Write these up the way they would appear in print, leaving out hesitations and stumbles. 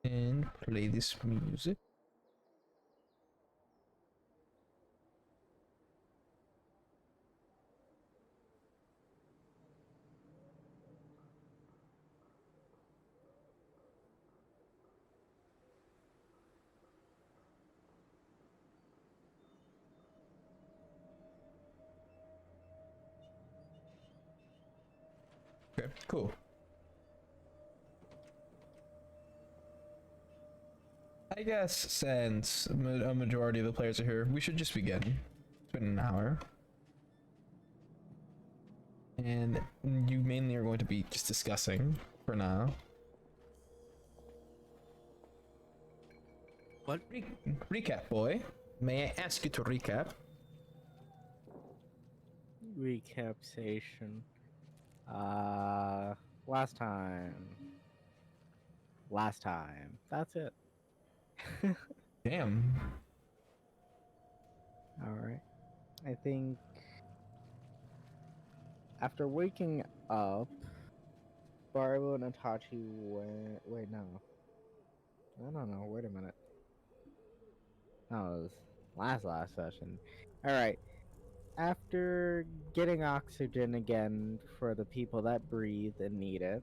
and play this music. Okay, cool. I guess since a majority of the players are here, we should just begin. It's been an hour. And you mainly are going to be just discussing for now. What? Recap, boy. May I ask you to recap? Recapsation. Last time. Last time. That's it. Damn. Alright. I think after waking up, Barbo and Itachi went. Wait, no. I don't know. Wait a minute. That was last session. Alright. After getting oxygen again for the people that breathe and need it,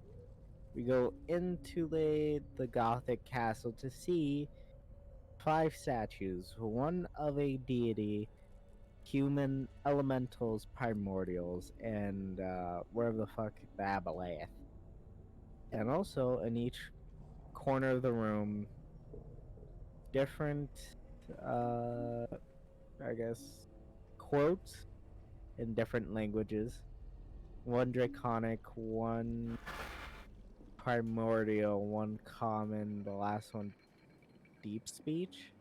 we go into the Gothic castle to see 5 statues, one of a deity, human elementals, primordials, and wherever the fuck the aboleth. And also in each corner of the room, different, uh, I guess, quotes in different languages. One draconic, one primordial, one common, the last one deep speech.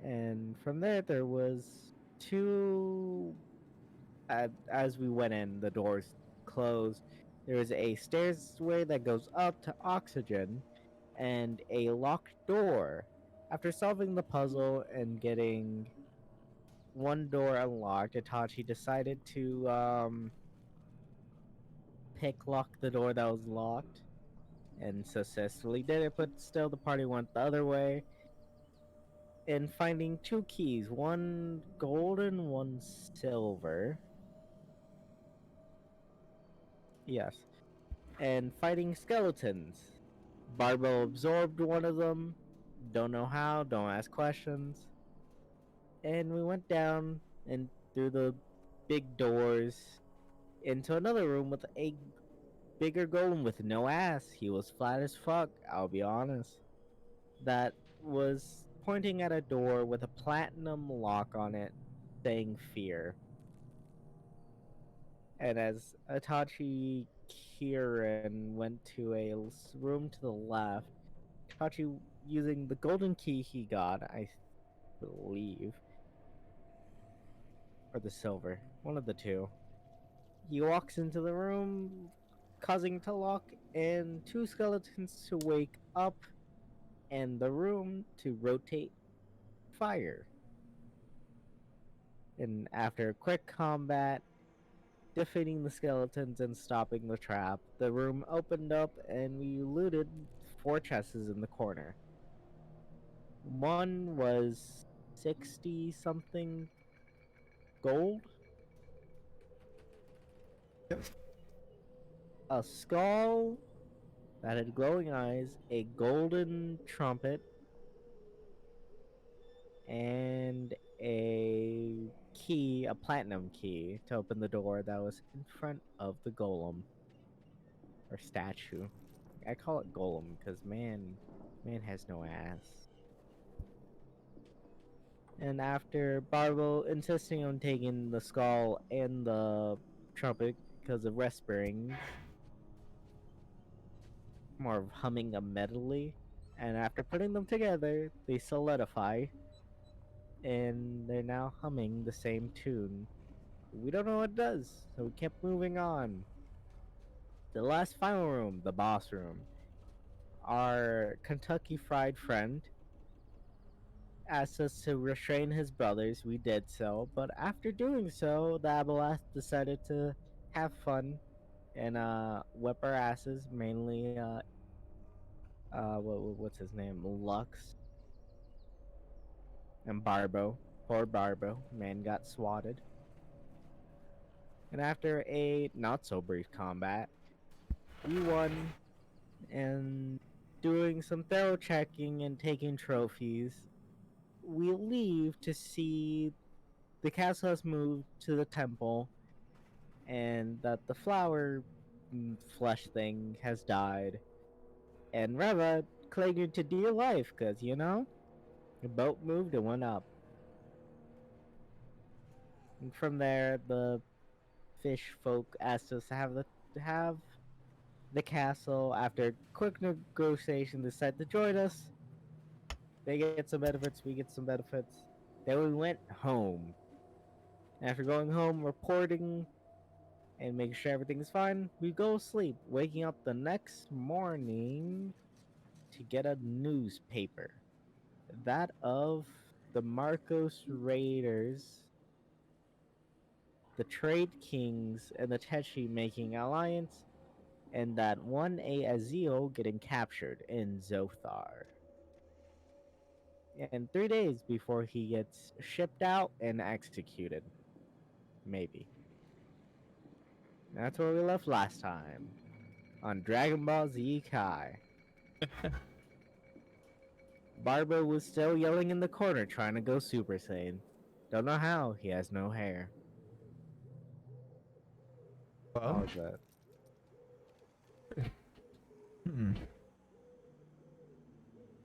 And from there was two. As we went in, the doors closed. There is a stairway that goes up to oxygen, and a locked door. After solving the puzzle and getting one door unlocked, Itachi decided to pick lock the door that was locked, and successfully did it. But still, the party went the other way, and finding 2 keys, one golden, one silver. Yes. And fighting skeletons. Barbo absorbed one of them. Don't know how, don't ask questions. And we went down and through the big doors into another room with a bigger golem with no ass. He was flat as fuck, I'll be honest. That was pointing at a door with a platinum lock on it saying fear. And as Itachi Kirin went to a room to the left, Itachi, using the golden key he got, I believe, or the silver, one of the two, he walks into the room, causing it to lock, and 2 skeletons to wake up, and the room to rotate fire. And after a quick combat, defeating the skeletons and stopping the trap, the room opened up and we looted 4 chests in the corner. One was 60 something gold, Yep. a skull that had glowing eyes, a golden trumpet, and a key, a platinum key, to open the door that was in front of the golem or statue. I call it golem because man has no ass. And after Barbo insisting on taking the skull and the trumpet because of respirating, more of humming a medley, and after putting them together, they solidify, and they're now humming the same tune. We don't know what it does, so we kept moving on. The last final room, the boss room. Our Kentucky Fried Friend asked us to restrain his brothers. We did so, but after doing so, the Aboleth decided to have fun and whip our asses, mainly what's his name? Lux and Barbo. Poor Barbo, man got swatted. And after a not so brief combat, we won and doing some thorough checking and taking trophies. We leave to see the castle has moved to the temple and that the flower flesh thing has died. And Reva clinging to dear life because, the boat moved and went up. And from there, the fish folk asked us to have the castle. After quick negotiation, decide to join us. They get some benefits, we get some benefits. Then we went home. After going home, reporting and making sure everything's fine, we go sleep, waking up the next morning to get a newspaper. That of the Marcos Raiders, the Trade Kings, and the Techi making alliance, and that one A Azil getting captured in Zothar. And 3 days before he gets shipped out and executed. Maybe. That's where we left last time. On Dragon Ball Z Kai. Barbo was still yelling in the corner trying to go Super Saiyan. Don't know how, he has no hair. How Well, was that? hmm.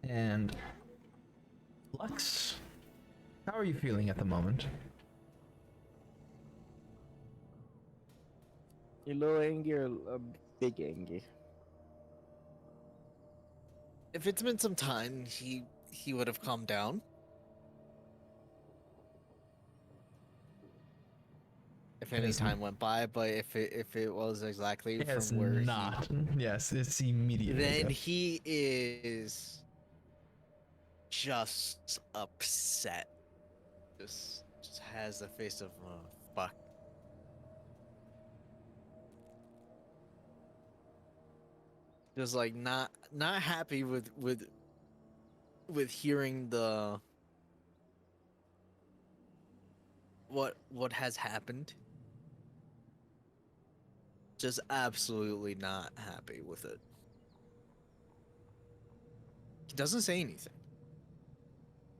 And Lux, how are you feeling at the moment? You little angry or a big angry? If it's been some time, he would have calmed down. If any Yes. time went by, but if it was exactly It has from where not. Yes, it's immediately. then ago. he is just upset. Just has the face of fuck. Just like not happy with hearing the what has happened. Just absolutely not happy with it. He doesn't say anything.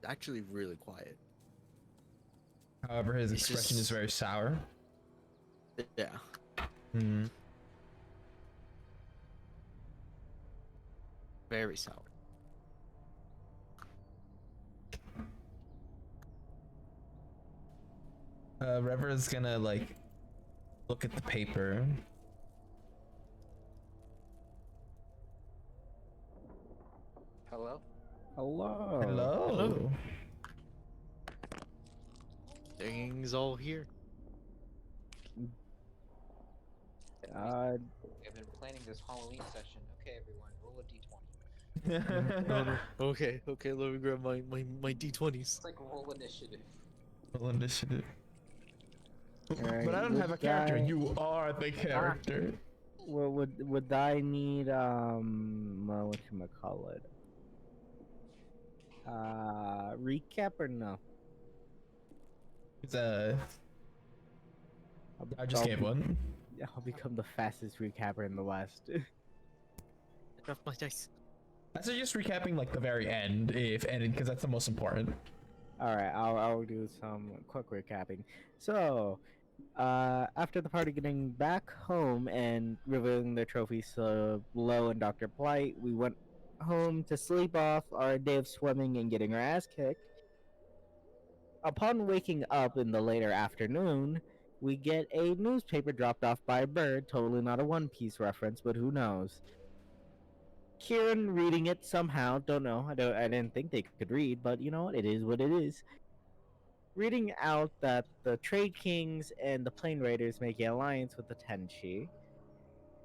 Actually really quiet. However, his It's expression is just- very sour. Yeah. Hmm. Very sour. Rever is gonna like look at the paper. Hello? Hello. Hello. Hello. Things all here. Uh, I've been planning this Halloween session. Okay, everyone, roll a d20. No, no. Okay, let me grab my D20s. It's like roll initiative. Roll initiative. Alright, But I don't have a would character. I- You are the character. would I need whatchamacallit? Recap or no? It's I just I'll gave be- one. I'll become the fastest recapper in the West. Drop my dice. I suggest recapping like the very end, if any, because that's the most important. Alright, I'll do some quick recapping. So, after the party getting back home and revealing their trophies to Lo and Dr. Blight, we went home to sleep off our day of swimming and getting our ass kicked. Upon waking up in the later afternoon, we get a newspaper dropped off by a bird, totally not a One Piece reference, but who knows. Kieran reading it somehow, don't know, I didn't think they could read, but you know what, it is what it is. Reading out that the Trade Kings and the Plane Raiders make an alliance with the Tenchi,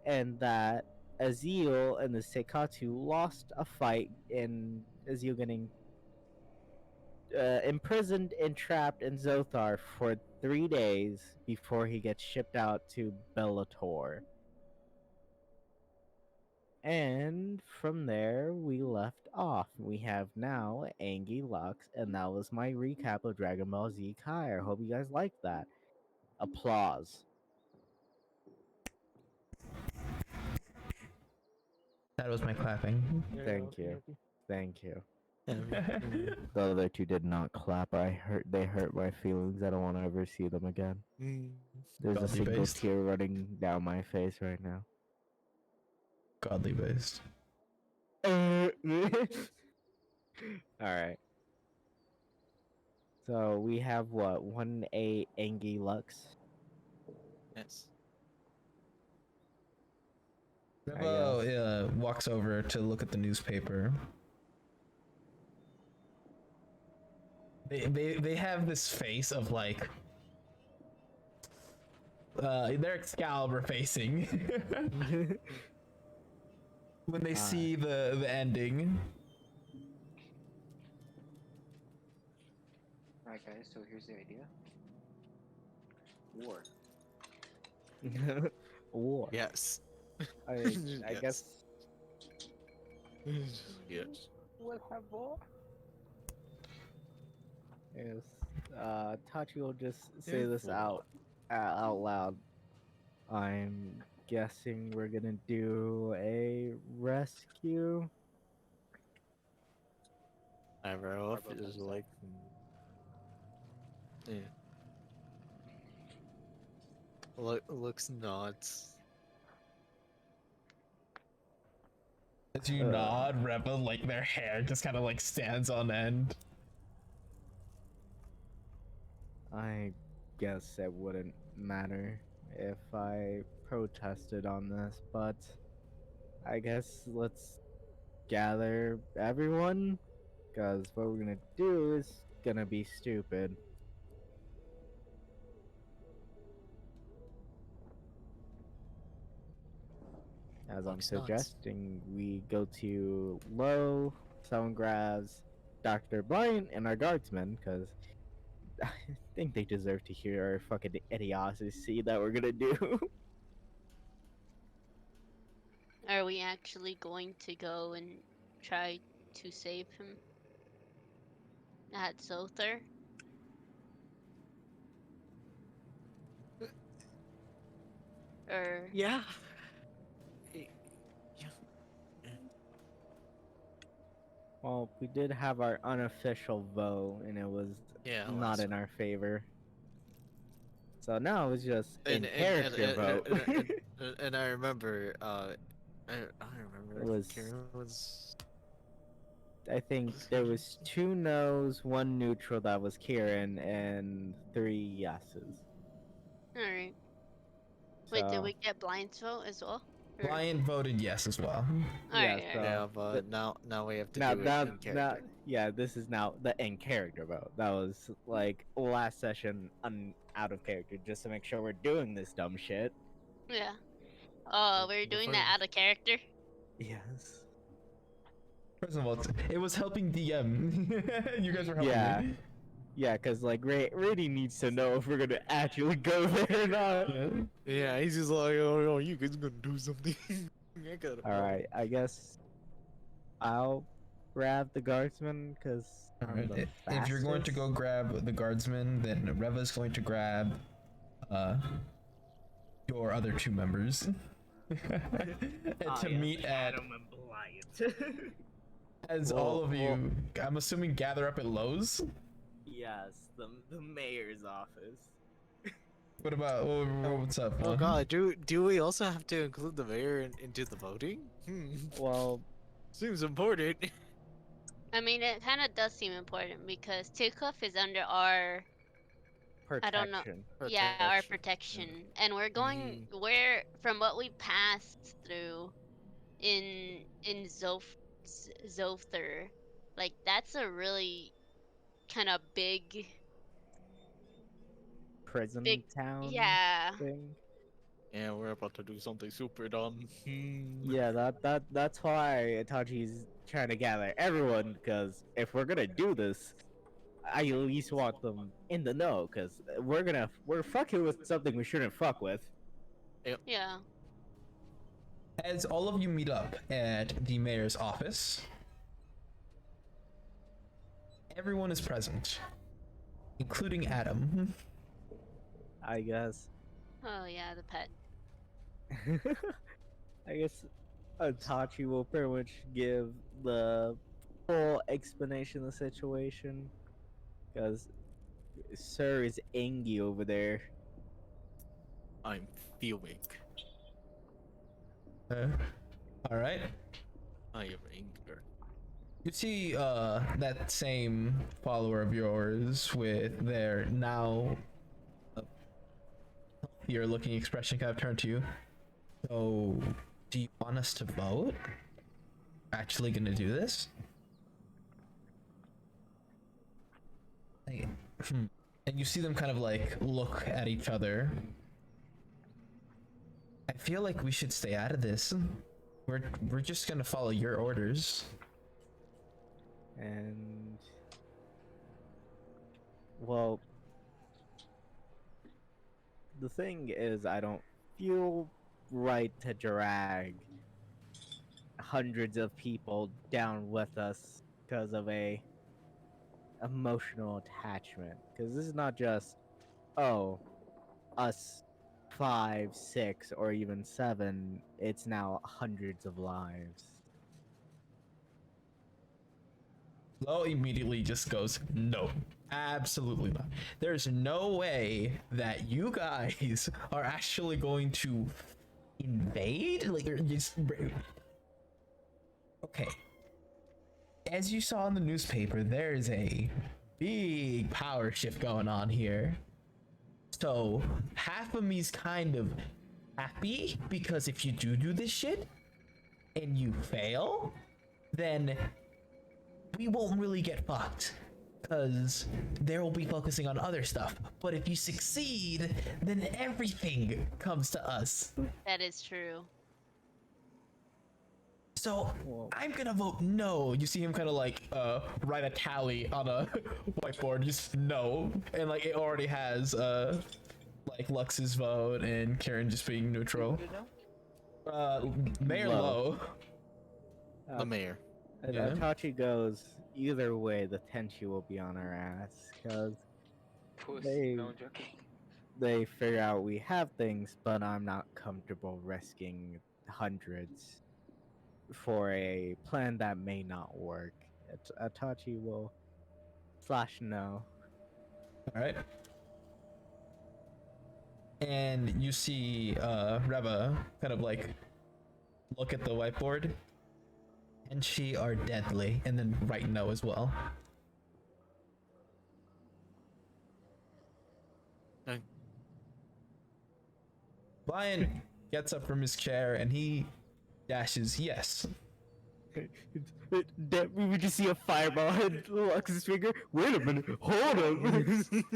and that Azil and the Seikatu lost a fight, and Azil getting imprisoned and trapped in Zothar for 3 days before he gets shipped out to Bellator. And from there, we left off. We have now Angie Lux, and that was my recap of Dragon Ball Z Kai. I hope you guys liked that. Applause. That was my clapping. Thank you. Thank you. The other two did not clap. They hurt my feelings. I don't want to ever see them again. There's a Godly single based. tear running down my face right now. Godly based. Alright. So we have what? 1A Angie Lux. Yes. Revo walks over to look at the newspaper. They have this face of like they're Excalibur facing when they see the ending. Alright, guys, so here's the idea. War. War. Yes. I Yes. guess. Yes. We'll have war. Yes. Tachi will just say this out loud. I'm guessing we're gonna do a rescue. I roll if Barbo it is comes like. Yeah. Looks nuts. As you nod, Revo, like their hair just kind of like stands on end. I guess it wouldn't matter if I protested on this, but I guess let's gather everyone, because what we're gonna do is gonna be stupid. As I'm Looks nuts. suggesting, we go to low, someone grabs Dr. Bryant and our guardsmen, because I think they deserve to hear our fucking idiocy that we're gonna do. Are we actually going to go and try to save him at Zouther? Or Yeah. Well, we did have our unofficial vote, and it was Yeah. not in our favor. So now it's just in And- character and- vote. And I remember. I remember. It was- Karen was. I think there was 2 no's, 1 neutral that was Kieran, and 3 yeses. alright. Wait, did So- we get Blind's vote as well? Or- Bryant voted yes as well. Alright, so- alright. Yeah, but now we have to Now, do it now, in now, character. yeah, this is now the in character vote. That was like last session out of character, just to make sure we're doing this dumb shit. Yeah. Oh, we're the doing that first- out of character? Yes. First of all, it was helping DM. You guys were helping Yeah. me. Yeah, because like Rady needs to know if we're gonna actually go there or not. Yeah. Yeah, he's just like, oh, you guys gonna do something. I gotta. All right, I guess I'll grab the guardsman because Alright, if you're going to go grab the guardsman, then Reva's going to grab your other 2 members. And to meet at, as all of you, I'm assuming, gather up at Lowe's. Yes, the mayor's office. What about what's up? Oh Juan? god, do we also have to include the mayor into the voting? Well, Seems important. I mean, it kind of does seem important because Tikhoff is under our, I don't know. protection. Yeah, our protection. And we're going, we're, from what we passed through in Zouther, like, that's a really kind of big, Prison town. yeah. Thing. Yeah, we're about to do something super dumb. Yeah, that's why Itachi's trying to gather everyone, because if we're gonna do this, I at least want them in the know, because we're fucking with something we shouldn't fuck with. Yeah. As all of you meet up at the mayor's office, everyone is present, including Adam. I guess. Oh yeah, the pet. I guess Itachi will pretty much give the full explanation of the situation. Because Sir is angry over there. I'm fuming. All right. I am angry. You see that same follower of yours with their now healthier looking expression kind of turn to you. So, do you want us to vote? Actually gonna do this? Like, and you see them kind of like look at each other. I feel like we should stay out of this. We're just gonna follow your orders. And well, the thing is, I don't feel right to drag hundreds of people down with us because of a emotional attachment. Because this is not just, oh, us 5, 6, or even 7. It's now hundreds of lives. Lo immediately just goes, no, absolutely not. There's no way that you guys are actually going to invade? Like, you're just... Okay. As you saw in the newspaper, there's a big power shift going on here. So, half of me's kind of happy, because if you do this shit, and you fail, then we won't really get fucked, because there will be focusing on other stuff. But if you succeed, then everything comes to us. That is true. So I'm gonna vote no. You see him kind of like write a tally on a whiteboard, just no, and like it already has like Lux's vote and Karen just being neutral. Mayor Lowe. The mayor. And Yeah. Itachi goes, either way, the Tenchi will be on our ass, because Pussy, no joking. they figure out we have things, but I'm not comfortable risking hundreds for a plan that may not work. Itachi will slash no. All right. And you see Reva kind of like look at the whiteboard, and she are deadly, and then write no as well. Okay. Brian gets up from his chair and he dashes yes. We just see a fireball hit Lux's finger. Wait a minute, hold up.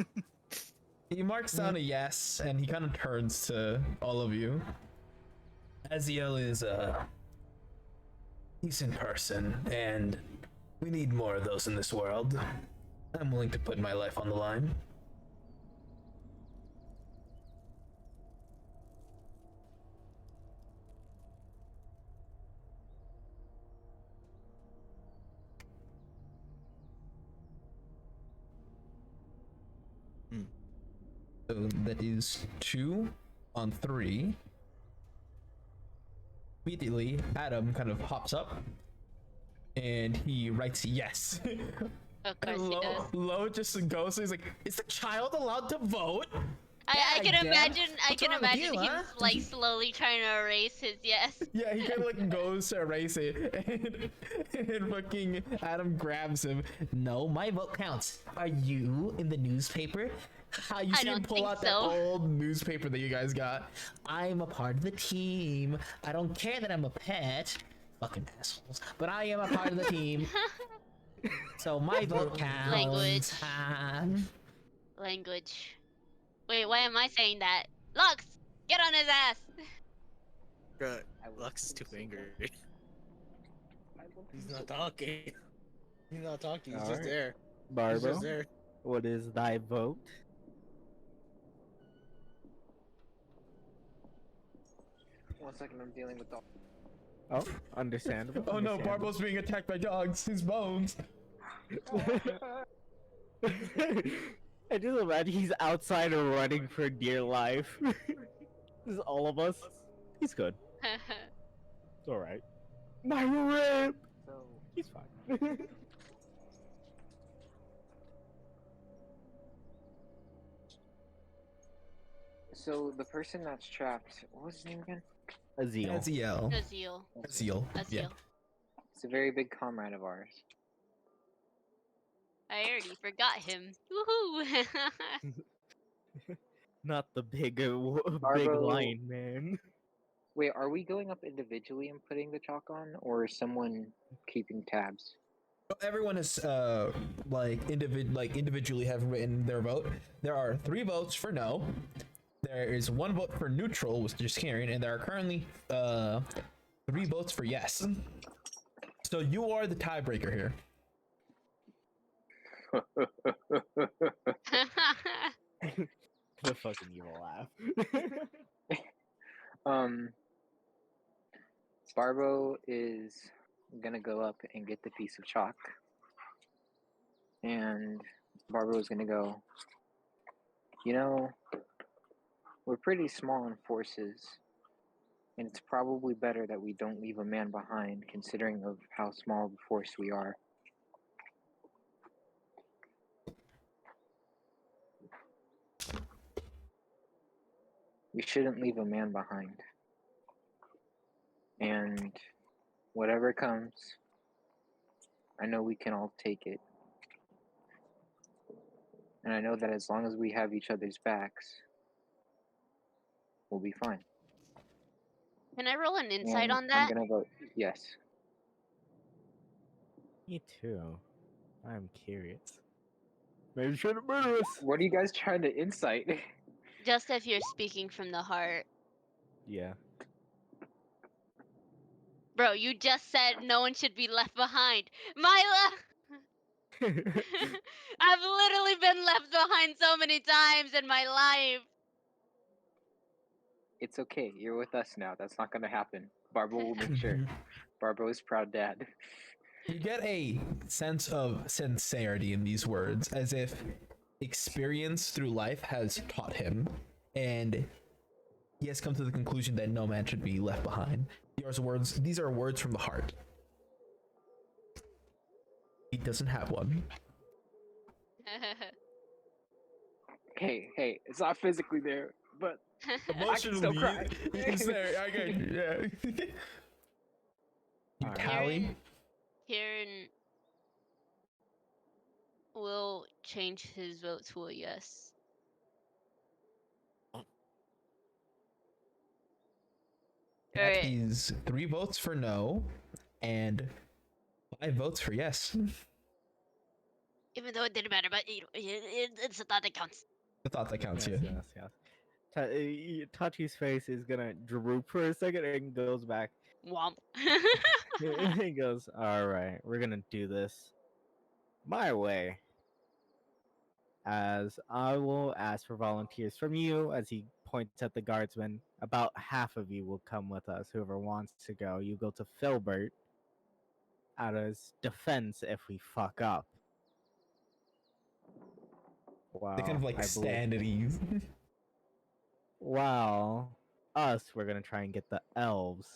He marks down a yes, and he kind of turns to all of you. Aziel is a decent person, and we need more of those in this world. I'm willing to put my life on the line. So that is 2 on 3. Immediately, Adam kind of hops up and he writes yes. Of course And he does. Lo just goes, so he's like, is the child allowed to vote? I Yeah, can yeah. imagine. I What's can wrong with imagine you, him huh? like slowly trying to erase his yes. Yeah, he kind of like goes to erase it, and fucking Adam grabs him. No, my vote counts. Are you in the newspaper? How you I see him don't pull think out that so. old newspaper that you guys got? I'm a part of the team. I don't care that I'm a pet. Fucking assholes. But I am a part of the team. So my vote counts. Language. Language. Wait, why am I saying that? Lux, get on his ass. Bruh, I will Lux is too so angry. bad. He's not talking. He's not talking. He's just Alright. there. He's Barbo, just there. what is thy vote? One second, I'm dealing with the. Oh, understandable. Oh no, understandable. Barbo's being attacked by dogs. His bones. I just imagine he's outside running for dear life. This is all of us. He's good. It's alright. My rib! So, He's fine. so the person that's trapped, what was his name again? Azil. Aziel. Azil. Aziel. Yeah. Azil. It's a very big comrade of ours. I already forgot him. Woohoo! Not the big, big Barbo- lion man. Wait, are we going up individually and putting the chalk on, or is someone keeping tabs? Everyone is individually have written their vote. There are 3 votes for no. There is 1 vote for neutral, which is Karen, and there are currently 3 votes for yes. So you are the tiebreaker here. The fucking evil laugh. Barbo is gonna go up and get the piece of chalk. And Barbo is gonna go, you know, we're pretty small in forces, and it's probably better that we don't leave a man behind, considering of how small of a force we are. We shouldn't leave a man behind. And whatever comes, I know we can all take it. And I know that as long as we have each other's backs, we'll be fine. Can I roll an insight And on that? I'm gonna vote yes. Me too. I'm curious. Maybe you shouldn't murder us. What are you guys trying to insight? Just if you're speaking from the heart. Yeah. Bro, you just said no one should be left behind. Mila! I've literally been left behind so many times in my life. It's okay. You're with us now. That's not gonna happen. Barbo will make sure. Barbo is proud dad. You get a sense of sincerity in these words, as if experience through life has taught him, and he has come to the conclusion that no man should be left behind. These are words from the heart. He doesn't have one. Hey, it's not physically there, but Emotionally, cry. he's there. I get you. Yeah. You Alright. tally. Kieran will change his vote to a yes. That Alright. is 3 votes for no and 5 votes for yes. Even though it didn't matter, but it's the thought that counts. The thought that counts, Yes, yeah. yes. Tachi's face is gonna droop for a second and goes back. Womp. He goes, alright, we're gonna do this my way. As I will ask for volunteers from you, as he points at the guardsmen. About half of you will come with us. Whoever wants to go, you go to Filbert out of defense if we fuck up. Wow. They kind of like stand at ease. Well, us, we're gonna try and get the elves.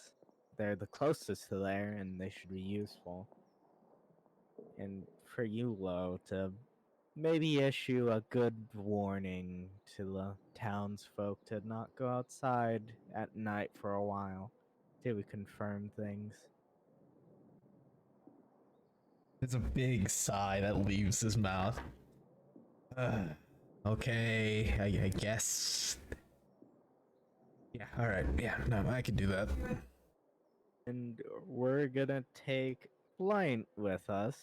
They're the closest to there, and they should be useful. And for you, Lo, to maybe issue a good warning to the townsfolk to not go outside at night for a while till we confirm things. It's a big sigh that leaves his mouth. Okay, I guess. Yeah, alright. Yeah, no, I can do that. And we're gonna take Blight with us.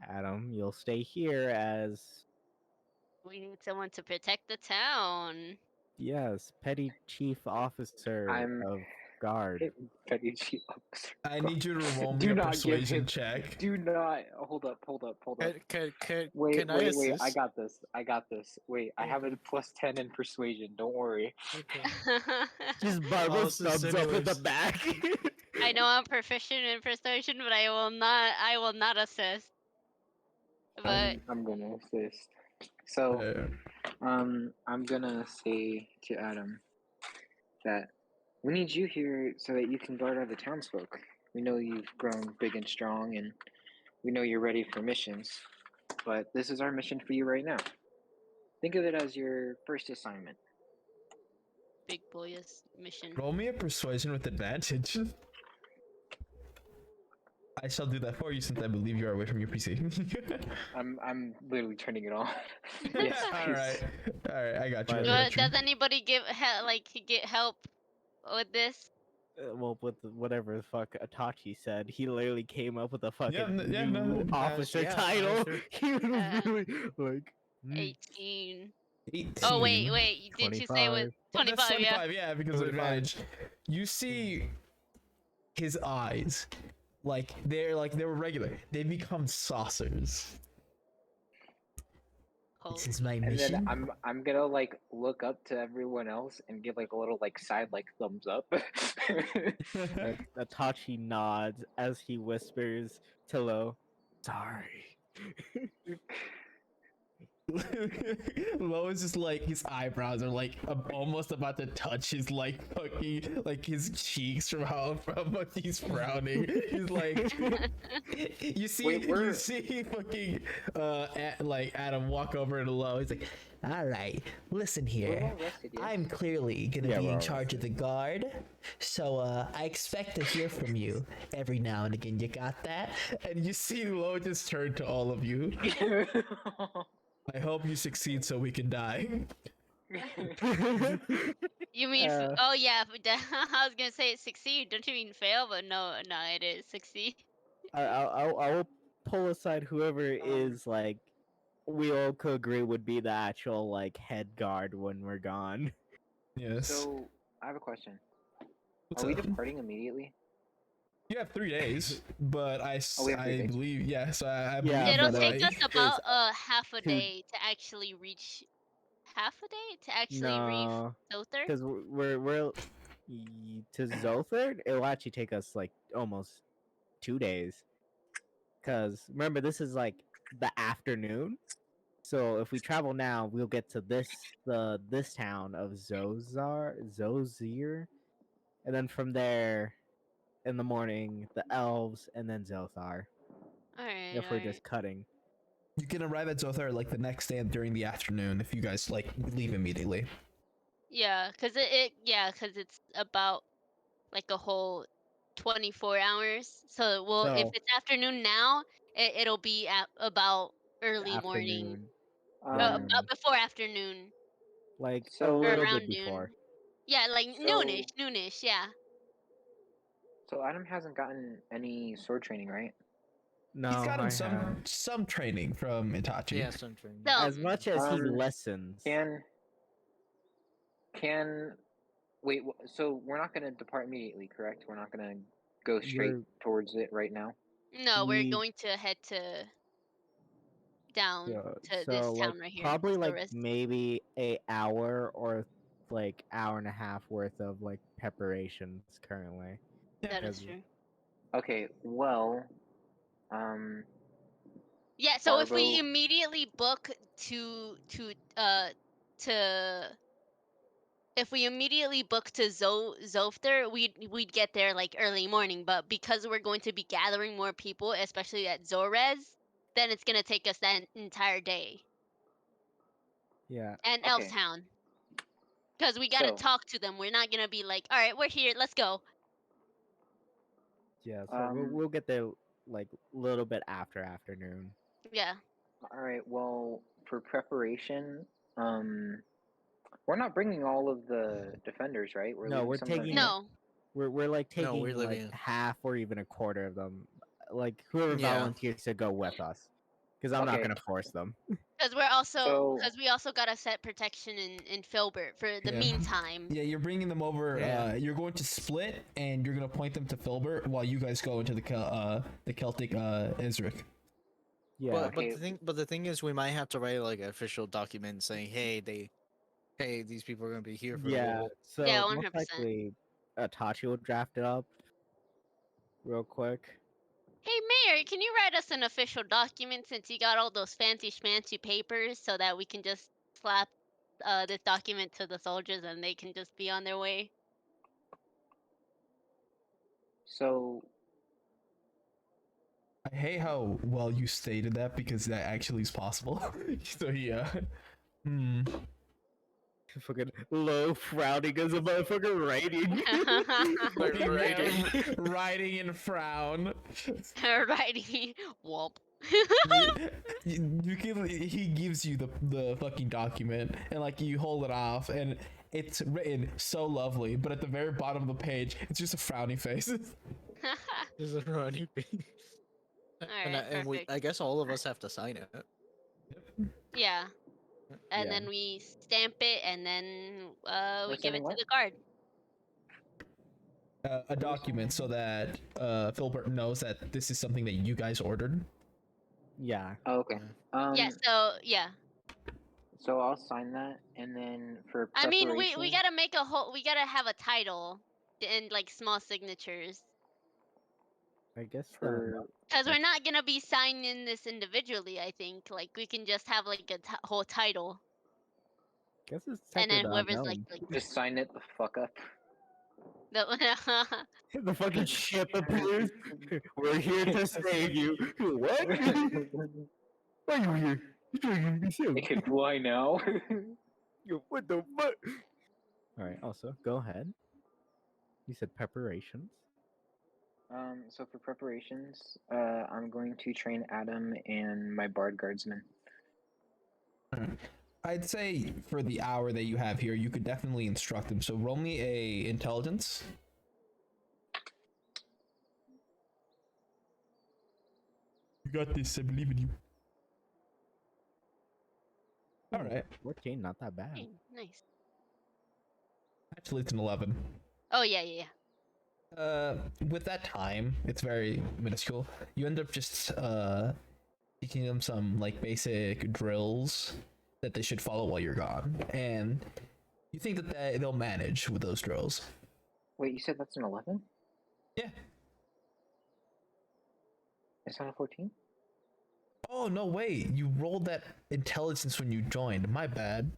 Adam, you'll stay here as, We need someone to protect the town. yes, Petty Chief Officer I'm- of Guard. Petty chief officer. I need you to roll me Do a not give persuasion him- check. Do not hold up. Can Wait, can I wait. assist? I got this. Wait, I have a +10 in persuasion. Don't worry. Okay. Just I'll Barbara's assist thumbs up in the anyways. back. I know I'm proficient in persuasion, but I will not assist. But I'm gonna assist. So, Uh, I'm gonna say to Adam that we need you here so that you can guard all the townsfolk. We know you've grown big and strong, and we know you're ready for missions. But this is our mission for you right now. Think of it as your first assignment. big boy's mission. roll me a persuasion with advantage. I shall do that for you since I believe you are away from your PC. I'm literally turning it off. Yes, all please. right, I got you. I But- got you. Does anybody get help with this? Well, with whatever the fuck Itachi said, he literally came up with a fucking Yeah, new no, officer yeah, title. officer. He was Uh, really like 18. 18. Oh wait, didn't you say it was 25. Well, that's 25? Yeah. 25, yeah, because of 25. advantage. You see his eyes, they were regular. They become saucers. This is my And mission. then I'm gonna like look up to everyone else and give like a little like side like thumbs up. Itachi nods as he whispers to Lo, "Sorry." Lo is just like his eyebrows are like almost about to touch his like fucking like his cheeks from what he's frowning. He's like, you see, Wait, you we're- see fucking like Adam walk over to Lo. He's like, all right, listen We're here. well rested, yes? I'm clearly gonna Yeah, be we're in all charge of the guard, so I expect to hear from you every now and again. You got that? And you see Lo just turn to all of you. I hope you succeed so we can die. You mean? Uh, Oh yeah, but I was gonna say succeed. Don't you mean fail? But no, it is succeed. I will pull aside whoever is like we all could agree would be the actual like head guard when we're gone. Yes. So I have a question. What's Are we up? departing immediately? You have 3 days, but Oh, we have 3 I days. believe yes. I Yeah, believe It'll but, take us it's about half a to- day to actually reach. Half a day to actually reach No, Zouther. because to Zouther, it'll actually take us like almost 2 days. Because remember, this is like the afternoon. So if we travel now, we'll get to this town of Zozier, and then from there, in the morning, the elves, and then Zothar. Alright, If we're just cutting. you can arrive at Zothar like the next day during the afternoon if you guys like leave immediately. Yeah, cause cause it's about like a whole 24 hours. So if So it's afternoon now, it'll be at about early morning. afternoon, Um, About before afternoon like a So- or little around bit before. noon. Yeah, like So- noonish. Yeah. so Adam hasn't gotten any sword training, right? No, He's gotten I have. some training from Itachi. Yeah, something. As much as he Um, lessens. Can wait. So we're not gonna depart immediately, correct? We're not gonna go straight You're- towards it right now. No, we're we- going to head down Yeah, to so this like town right here. probably like Storest. maybe a hour or like hour and a half worth of like preparations currently. That is because- true. Okay. Well, um, Yeah, so if we Barbo- immediately book to if we immediately book to Zouther, we'd get there like early morning. But because we're going to be gathering more people, especially at Zorez, then it's gonna take us that entire day. Yeah. And Okay. Elftown. Because we gotta So- talk to them. We're not gonna be like, all right, we're here, let's go. Yeah, so we'll, Um, we'll get there like a little bit after afternoon. Yeah. all right. Well, for preparation, we're not bringing all of the defenders, right? No, leaving we're some of them taking- here. No. We're like No, taking we're like leaving. half or even a quarter of them, like whoever Yeah. volunteers to go with us, because I'm not Okay. gonna force them. Because So- we also gotta set protection in Filbert for the Yeah. meantime. Yeah, you're bringing them over. Yeah. You're going to split, and you're gonna point them to Filbert while you guys go into the Celtic Ezric. Yeah. Okay. But the thing is, we might have to write like an official document saying, hey, these people are gonna be here for a Yeah. little bit. So Yeah, most 100%. likely, Itachi will draft it up. real quick. Hey, Mayor, can you write us an official document since you got all those fancy schmancy papers so that we can just slap this document to the soldiers and they can just be on their way? So, I hate how well you stated that because that actually is possible. So yeah. Hmm. Fucking low frowning as a motherfucker writing. Yeah, writing in frown. Alrighty. Womp. He gives you the fucking document and like you hold it off and it's written so lovely, but at the very bottom of the page it's just a frowny face. There's a running thing. Alright, And perfect. I guess all of us have to sign it. Yeah. And Yeah. then we stamp it and then we We're give it sending to what? the guard. A document so that Philbert knows that this is something that you guys ordered. Yeah. oh, okay. Yeah, so yeah. So I'll sign that, and then for I preparation. mean, we gotta make a whole. We gotta have a title and like small signatures, I guess for cause we're not gonna be signing this individually. I think like we can just have like a whole title, guess it's and then Sector whoever's Unknown. like just sign it the fuck up. the. The fucking ship appears. We're here to save you. What? Why are you here? You're trying to be saved. It can fly now. Yo, what the fuck? Alright, also, go ahead. You said preparations. So for preparations, I'm going to train Adam and my bard guardsman. I'd say for the hour that you have here, you could definitely instruct them. So roll me a intelligence. You got this. I believe in you. All right. 14, not that bad. Nice. Actually, it's an 11. Oh yeah, yeah, yeah. With that time, it's very minuscule. You end up just teaching them some like basic drills that they should follow while you're gone, and you think that they'll manage with those drills. Wait, you said that's an 11? Yeah. It's not a 14? Oh no, wait! You rolled that intelligence when you joined. My bad.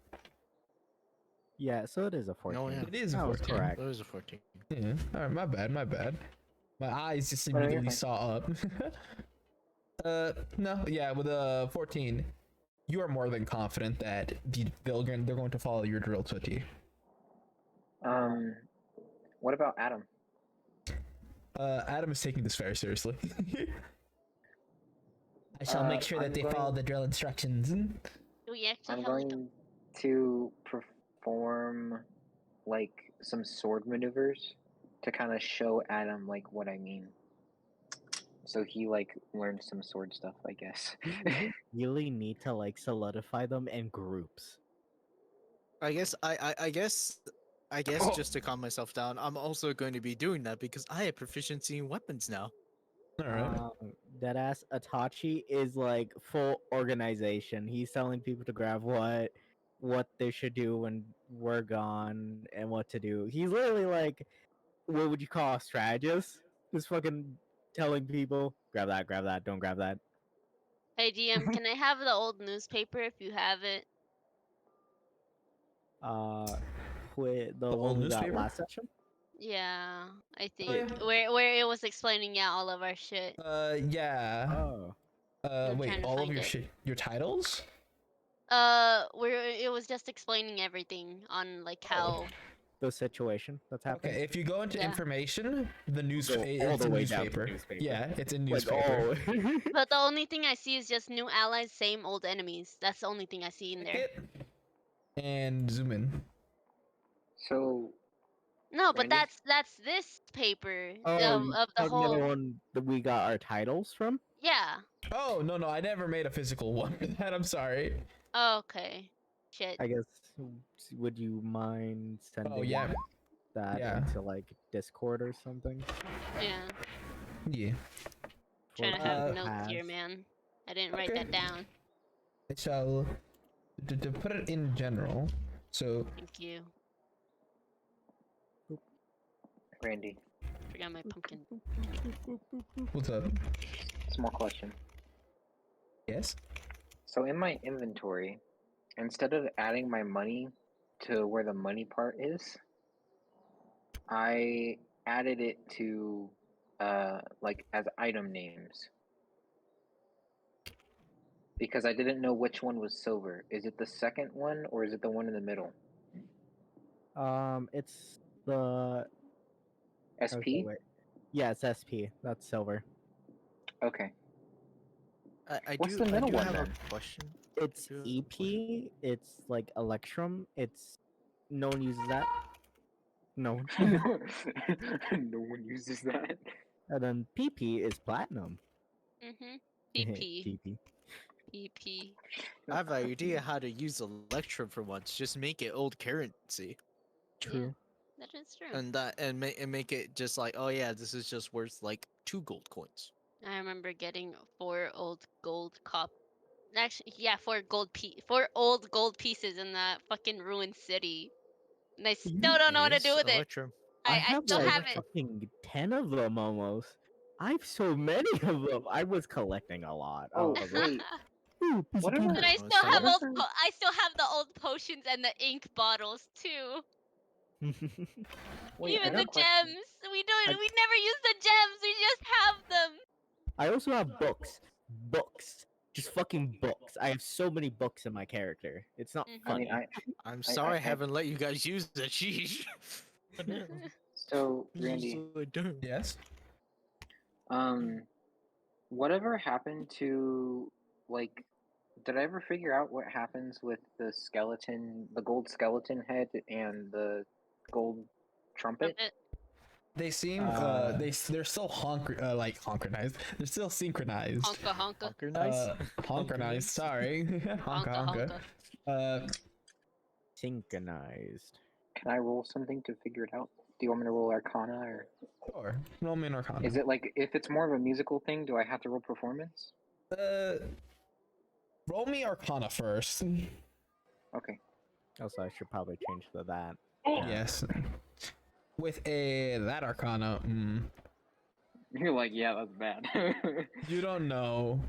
Yeah, so it is a 14. No, yeah. It is a That was 14. correct. It was a 14. Yeah. All right, my bad. My bad. My eyes just No, you're immediately fine. saw up. No, yeah, with a 14, you are more than confident that they're going to follow your drill to a T. What about Adam? Adam is taking this very seriously. I shall make sure that I'm they follow going- the drill instructions. Do we actually I'm have like a going to perform like some sword maneuvers to kind of show Adam like what I mean. So he like learned some sword stuff, I guess. You really need to like solidify them in groups. I guess Oh. just to calm myself down, I'm also going to be doing that because I have proficiency in weapons now. All right. Deadass Itachi is like full organization. He's telling people to grab what they should do when we're gone and what to do. He's literally like, what would you call a strategist? Just fucking telling people, grab that, don't grab that. Hey GM, can I have the old newspaper if you have it? With the The one old we got newspaper? last session. Yeah, I think yeah. where it was explaining all of our shit. Yeah. Oh, I'm Wait, trying to all of find your it. your titles? Where it was just explaining everything on like how. the situation that's happening. Okay, if you go into Yeah. information, the news Go all it's the a way down to newspaper. newspaper. Yeah, it's in Like, newspaper. oh. But the only thing I see is just new allies, same old enemies. That's the only thing I see in there. Click it and zoom in. So No, but Randy? that's this paper Oh, you of the talking about whole. the one that we got our titles from? Yeah. Oh no, I never made a physical one for that. I'm sorry. Oh, okay. Shit. I guess. Would you mind sending Oh yeah, that yeah. into like Discord or something? Yeah. yeah. Trying to For have the notes here, past? man. I didn't write Okay. that down. I shall to put it in general. So Thank you. Randy, Forgot forgot my pumpkin. What's up? Small question. Yes. So in my inventory, instead of adding my money to where the money part is, I added it to like as item names because I didn't know which one was silver. Is it the second one or is it the one in the middle? It's the okay, SP? wait. Yeah, it's SP. That's silver. Okay. I What's do the I middle do one have a then? question. It's do have a EP. It's like Electrum. It's no one uses that. No one. No one uses that. And then PP is platinum. Mhm. PP. PP. PP. I have an idea how to use Electrum for once. Just make it old currency, True. That is true. and make it just like, oh yeah, this is just worth like 2 gold coins. I remember getting 4 old gold pieces in that fucking ruined city. And I still don't know what to do Yes, with it. Electrum. I I have still like have it. fucking 10 of them almost. I have so many of them. I was collecting a lot. I Oh, was like, wait. ooh, piece of Whatever. And I Oh, still have same. Whatever. I still have the old potions and the ink bottles too. candy. Wait, I Even got the a question. gems. We I, never use the gems. We just have them. I also have books. Books. Just fucking books. I have so many books in my character. It's not Mhm. I mean, funny. I'm I, sorry I I haven't let you guys use the cheese. so Randy, Yes. um, whatever happened to like? Did I ever figure out what happens with the skeleton, the gold skeleton head, and the gold trumpet? Trumpet. They seem they're still like honkerized. They're still synchronized. Honka honka. Honker nice. Honkerized. Sorry, honka Honka honka. honka. Synchronized. Can I roll something to figure it out? Do you want me to roll Arcana, or Sure. Roll me an Arcana. is it like if it's more of a musical thing? Do I have to roll performance? Uh, roll me Arcana first. Okay. Also, I should probably change to that. Yes. With that Arcana, You're like, yeah, that's bad. you don't know.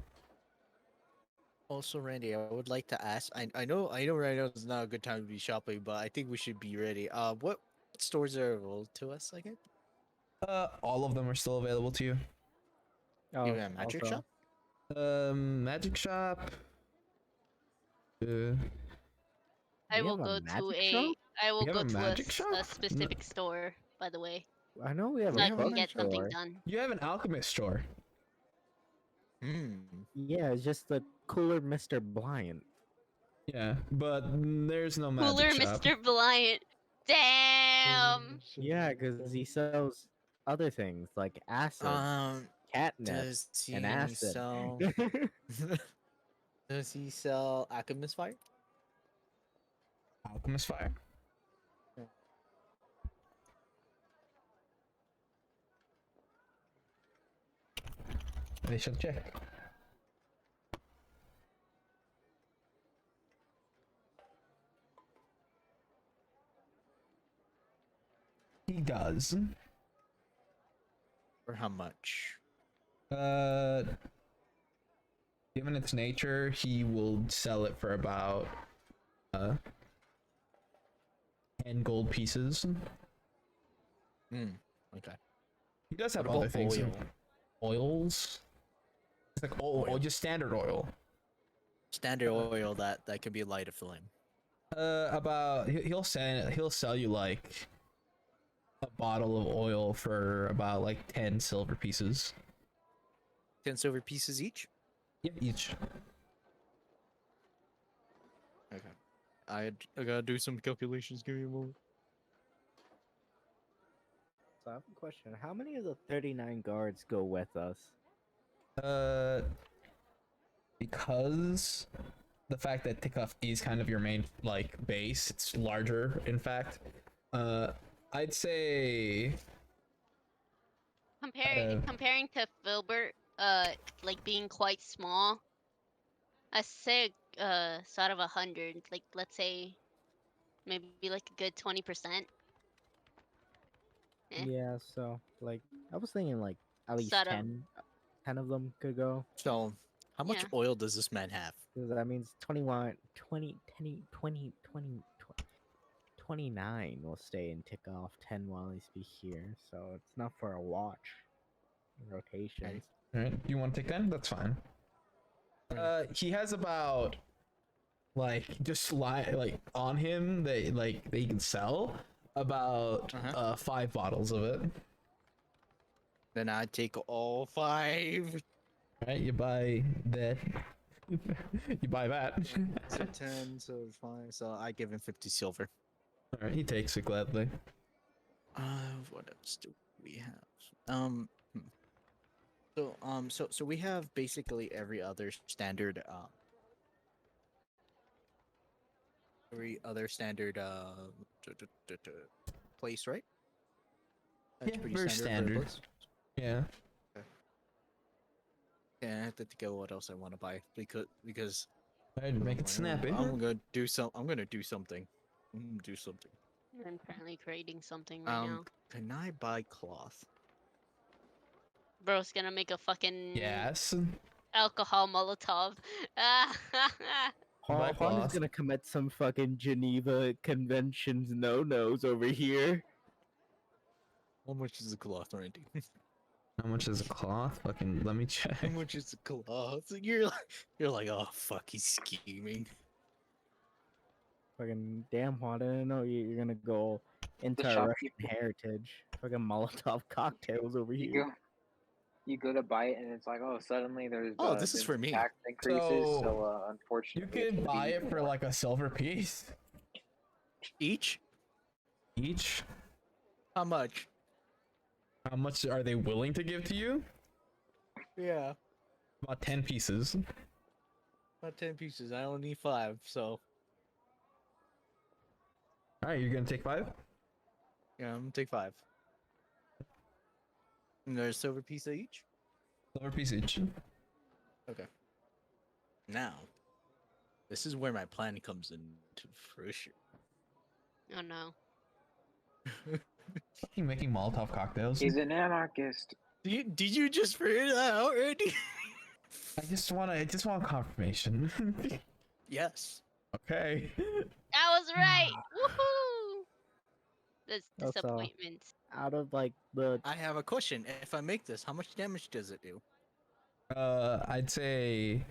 Also, Randy, I would like to ask. I know right now is not a good time to be shopping, but I think we should be ready. What stores are available to us again? All of them are still available to you. Oh, Even a magic also, shop? Magic shop. I we will have a go to magic a shop? I will You have go a to magic shop? a specific store, by the way. I know we have So a I can get something bookstore. done. You have an alchemist store. Hmm. Yeah, it's just the cooler Mr. Bryant. Yeah, but there's no magic Cooler shop. Mr. Bryant. Damn. Yeah, because he sells other things like acid, catnip, Does and he acid. sell? Does he sell Alchemist Fire? Alchemist fire. They should check. He does. Or how much? Uh, given its nature, he will sell it for about 10 gold pieces. Hmm. Okay. He does have What other about things. oil? Oils. It's like oil, just standard oil. Standard oil that can be light a flame. About he'll sell you like a bottle of oil for about like 10 silver pieces. 10 silver pieces each. Yeah, each. Okay. I gotta do some calculations. Give me a moment. So I have a question. How many of the 39 guards go with us? Because the fact that Tickuf is kind of your main like base, it's larger in fact. I'd say Comparing to Filbert, like being quite small, I say sort of 100. Like let's say maybe like a good 20%. Eh. Yeah, so like I was thinking like at least Set 'em. 10 of them could go. So, how much Yeah. oil does this man have? Because that means 21, 20, 20, 20, 20, 29 will stay and tick off 10 while he's be here. So it's not for a watch rotations. All right, do you want to take 10? That's fine. He has about like just like on him that he can sell about Uh-huh. 5 bottles of it. Then I take all 5. Right, you buy that. You buy that. So 10, so 5. So I give him 50 silver. All right, he takes it gladly. What else do we have? So we have basically every other standard place, right? Yeah, very for a standard. place. Yeah. Yeah, I have to think of what else I want to buy because All right, make it snappy. I'm gonna do something. I'm gonna do something. I'm currently creating something right now. Can I buy cloth? Bro's gonna make a fucking Yes. alcohol Molotov. Buy Juan is cloth. gonna commit some fucking Geneva Conventions no-nos over here. How much is the cloth, Randy? How much is a cloth? Fucking let me check. How much is the cloth? You're like, oh fuck, he's scheming. Fucking damn Juan, I didn't know you're gonna go into The our Russian shopkeeper. heritage. Fucking Molotov cocktails over here. You go to buy it, and it's like, oh, suddenly there's Oh, this is there's for me. tax increases. So, So You unfortunately, it's could gonna buy be it for more. like a silver piece Each? each. How much? How much are they willing to give to you? Yeah, About 10 pieces. about 10 pieces. I only need 5, so All right, you're gonna take 5. yeah, I'm gonna take 5. And there's a silver piece of each. Silver piece each. Okay. Now, this is where my plan comes into fruition. Oh no. Fucking making Molotov cocktails. He's an anarchist. Did you just figure that out already? I just want confirmation. Yes. Okay. That was right. Woohoo! This That's, disappointment. Out of like the I have a question. If I make this, how much damage does it do? I'd say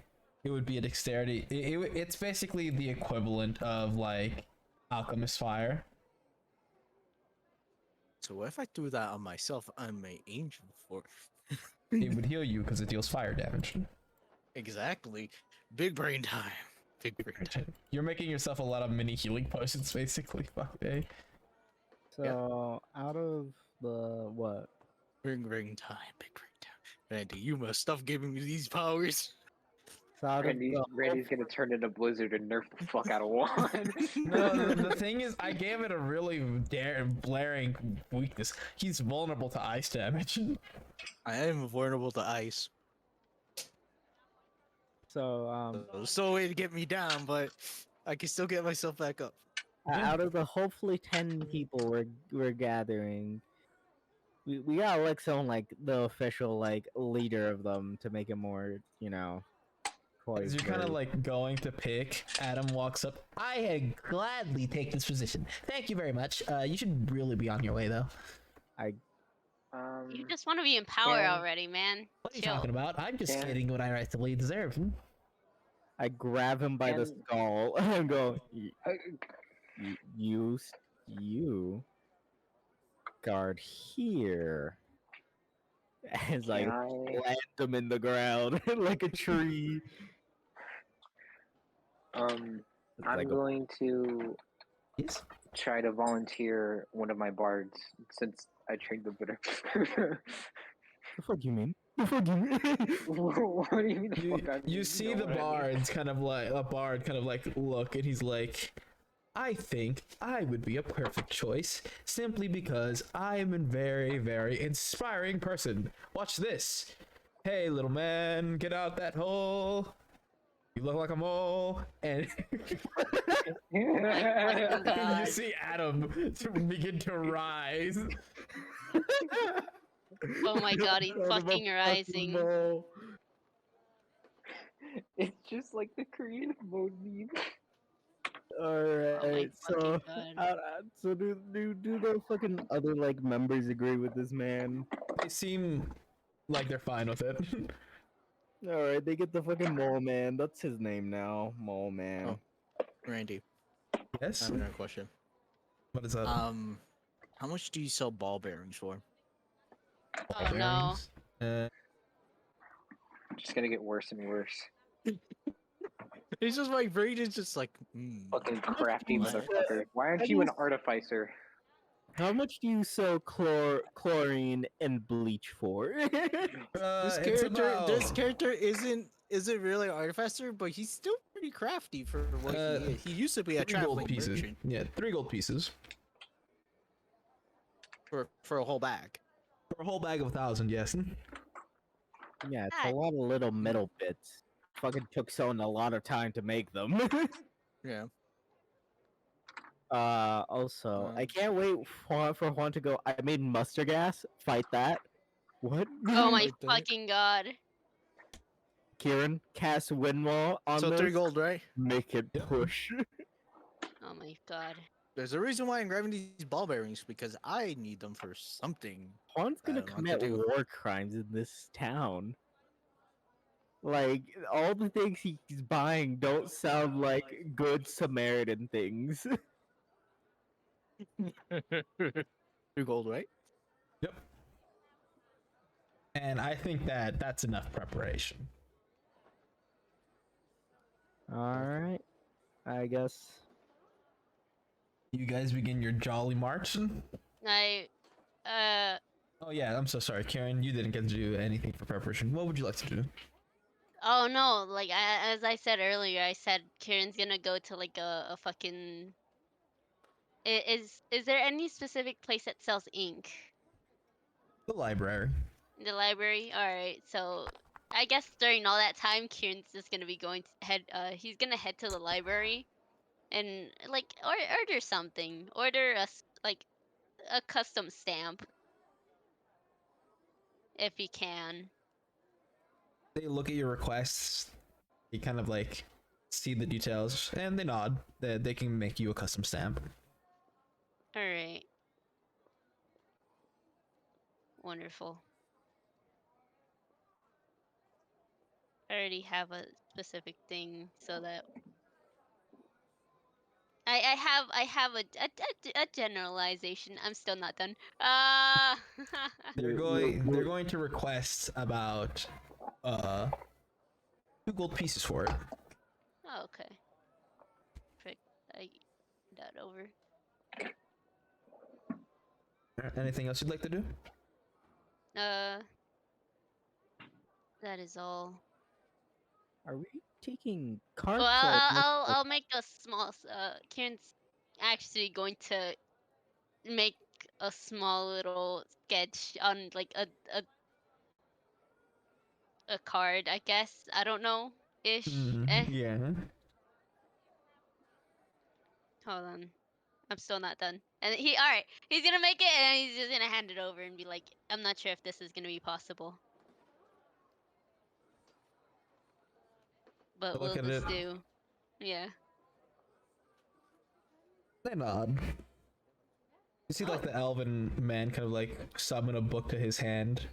it would be a dexterity. It's basically the equivalent of like alchemist fire. So what if I do that on myself? I'm an angel for. It would heal you because it deals fire damage. Exactly. Big brain time. Big brain time. You're making yourself a lot of mini healing potions, basically. Fuck me. so out of the what? Big brain time. Big brain time. Randy, you must stop giving me these powers. So out of Randy's gonna turn into Blizzard and nerf the fuck out of Juan. No, the thing is, I gave it a really blaring weakness. He's vulnerable to ice damage. I am vulnerable to ice. so So it'd get me down, but I can still get myself back up. Yeah. out of the hopefully 10 people we're gathering, we gotta elect someone like the official like leader of them to make it more, As you're kind of like going to pick, Adam walks up. I gladly take this position. Thank you very much. You should really be on your way, though. You just want to be in power Yeah. already, man. What are you Chill. talking about? I'm just Yeah. getting what I rightfully deserve. I grab him by the And- skull and go, Uh, you guard here. As I Can I? plant him in the ground like a tree. I'm Like a- going to Yes. try to volunteer one of my bards since I trained the bitter. The fuck you mean? The fuck you mean? What do you mean? The You, fuck I mean? you see know the what I mean. bard's kind of like a bard kind of like look, and he's like, I think I would be a perfect choice simply because I am a very, very inspiring person. Watch this. Hey, little man, get out that hole. You look like a mole. And you see Adam begin to rise. Oh my god, he's Son of a fucking fucking rising. mole. It's just like the creative mode meme. Oh my Alright, fucking so god. so do the fucking other like members agree with this man? They seem like they're fine with it. Alright, they get the fucking mole man. That's his name now, mole man. Oh. Randy, I Yes. have another question. What is that? How much do you sell ball bearings for? Oh no. Uh, Just gonna get worse and worse. It's just my brain is just like, Fucking crafty What? motherfucker. Why How aren't do you you an artificer? How much do you sell chlorine and bleach for? this it's character isn't really an artificer, but he's still pretty crafty for what he is. He used to be a 3 gold traveling pieces. merchant Yeah, 3 gold pieces for a whole bag. for a whole bag of 1,000. Yes. Yeah, it's a God. lot of little metal bits. Fucking took someone a lot of time to make them. Yeah. Also, I can't wait for Juan to go. I made mustard gas. Fight that. What? Oh my Like that. fucking god. Kieran, cast windwall on So this. 3 gold, right? Make it Yep. push. Oh my god. There's a reason why I'm grabbing these ball bearings because I need them for something. Juan's gonna I don't want to commit do. war crimes in this town. Like all the things he's buying don't sound like good Samaritan things. 3 gold, right? Yep. And I think that that's enough preparation. All right, I guess. You guys begin your jolly march. I Oh yeah, I'm so sorry, Karen. You didn't get to do anything for preparation. What would you like to do? oh no, like as I said earlier, I said Kieran's gonna go to like a fucking is there any specific place that sells ink? The library. The library? Alright, so I guess during all that time Kieran's just gonna be going to he's gonna head to the library and like order something. Order like a custom stamp. If he can. They look at your requests. You kind of like see the details, and they nod that they can make you a custom stamp. Alright. Wonderful. I already have a specific thing so that I have a generalization. I'm still not done. They're going to request about 2 gold pieces for it. Oh, okay. Perfect. I that over. Anything else you'd like to do? That is all. Are we taking carts? Well, or I'll make a small. Kieran's actually going to make a small little sketch on like a card, I guess. I don't know, ish. Yeah. Hold on, I'm still not done. And all right, he's gonna make it and he's just gonna hand it over and be like, I'm not sure if this is gonna be possible, but Look we'll at just it. do. Yeah. They nod. You see, like, the elven man kind of like summon a book to his hand.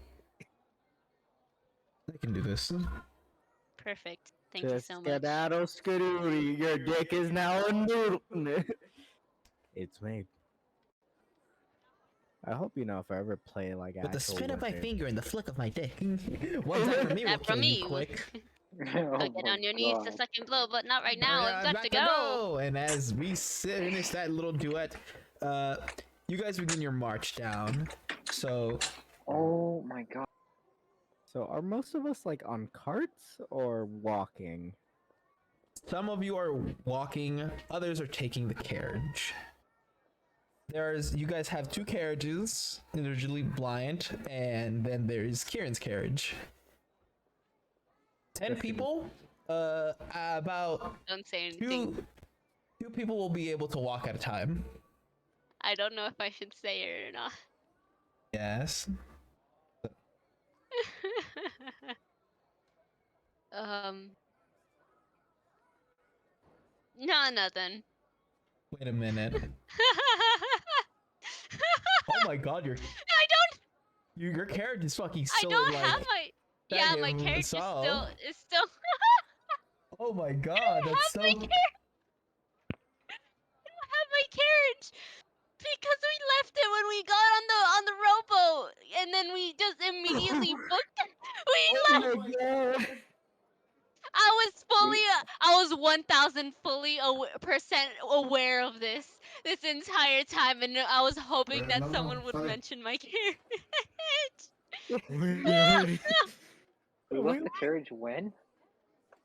I can do this. Perfect. Thank you so much. Skedaddle skidooty, your dick is now a noodle. It's made. I hope you know if I ever play like With the actual spin of my Wizard. finger and the flick of my dick. One time for me will That kill from you me. quick. Oh I'll get my on your knees to God. second blow, but not right now. Alright, We've got to go. And as we finish that little duet, you guys begin your march down. So Oh my God. So are most of us like on carts or walking? some of you are walking, others are taking the carriage. You guys have 2 carriages, individually blind, and then there's Kieran's carriage. 10 people, about Don't say anything. two people will be able to walk at a time. I don't know if I should say it or not. Yes. um. No, nothing. Wait a minute. I Oh my god, don't. your carriage is fucking I still don't have like my. Yeah, my second carriage is Saul. still. Oh my I god, don't that's have my so. carriage. I don't have my carriage because we left it when we got on the rowboat, and then we just immediately booked. We Oh left. my god. I was 1,000 fully percent aware of this entire time, and I was hoping that someone would mention my carriage. We We left the carriage when?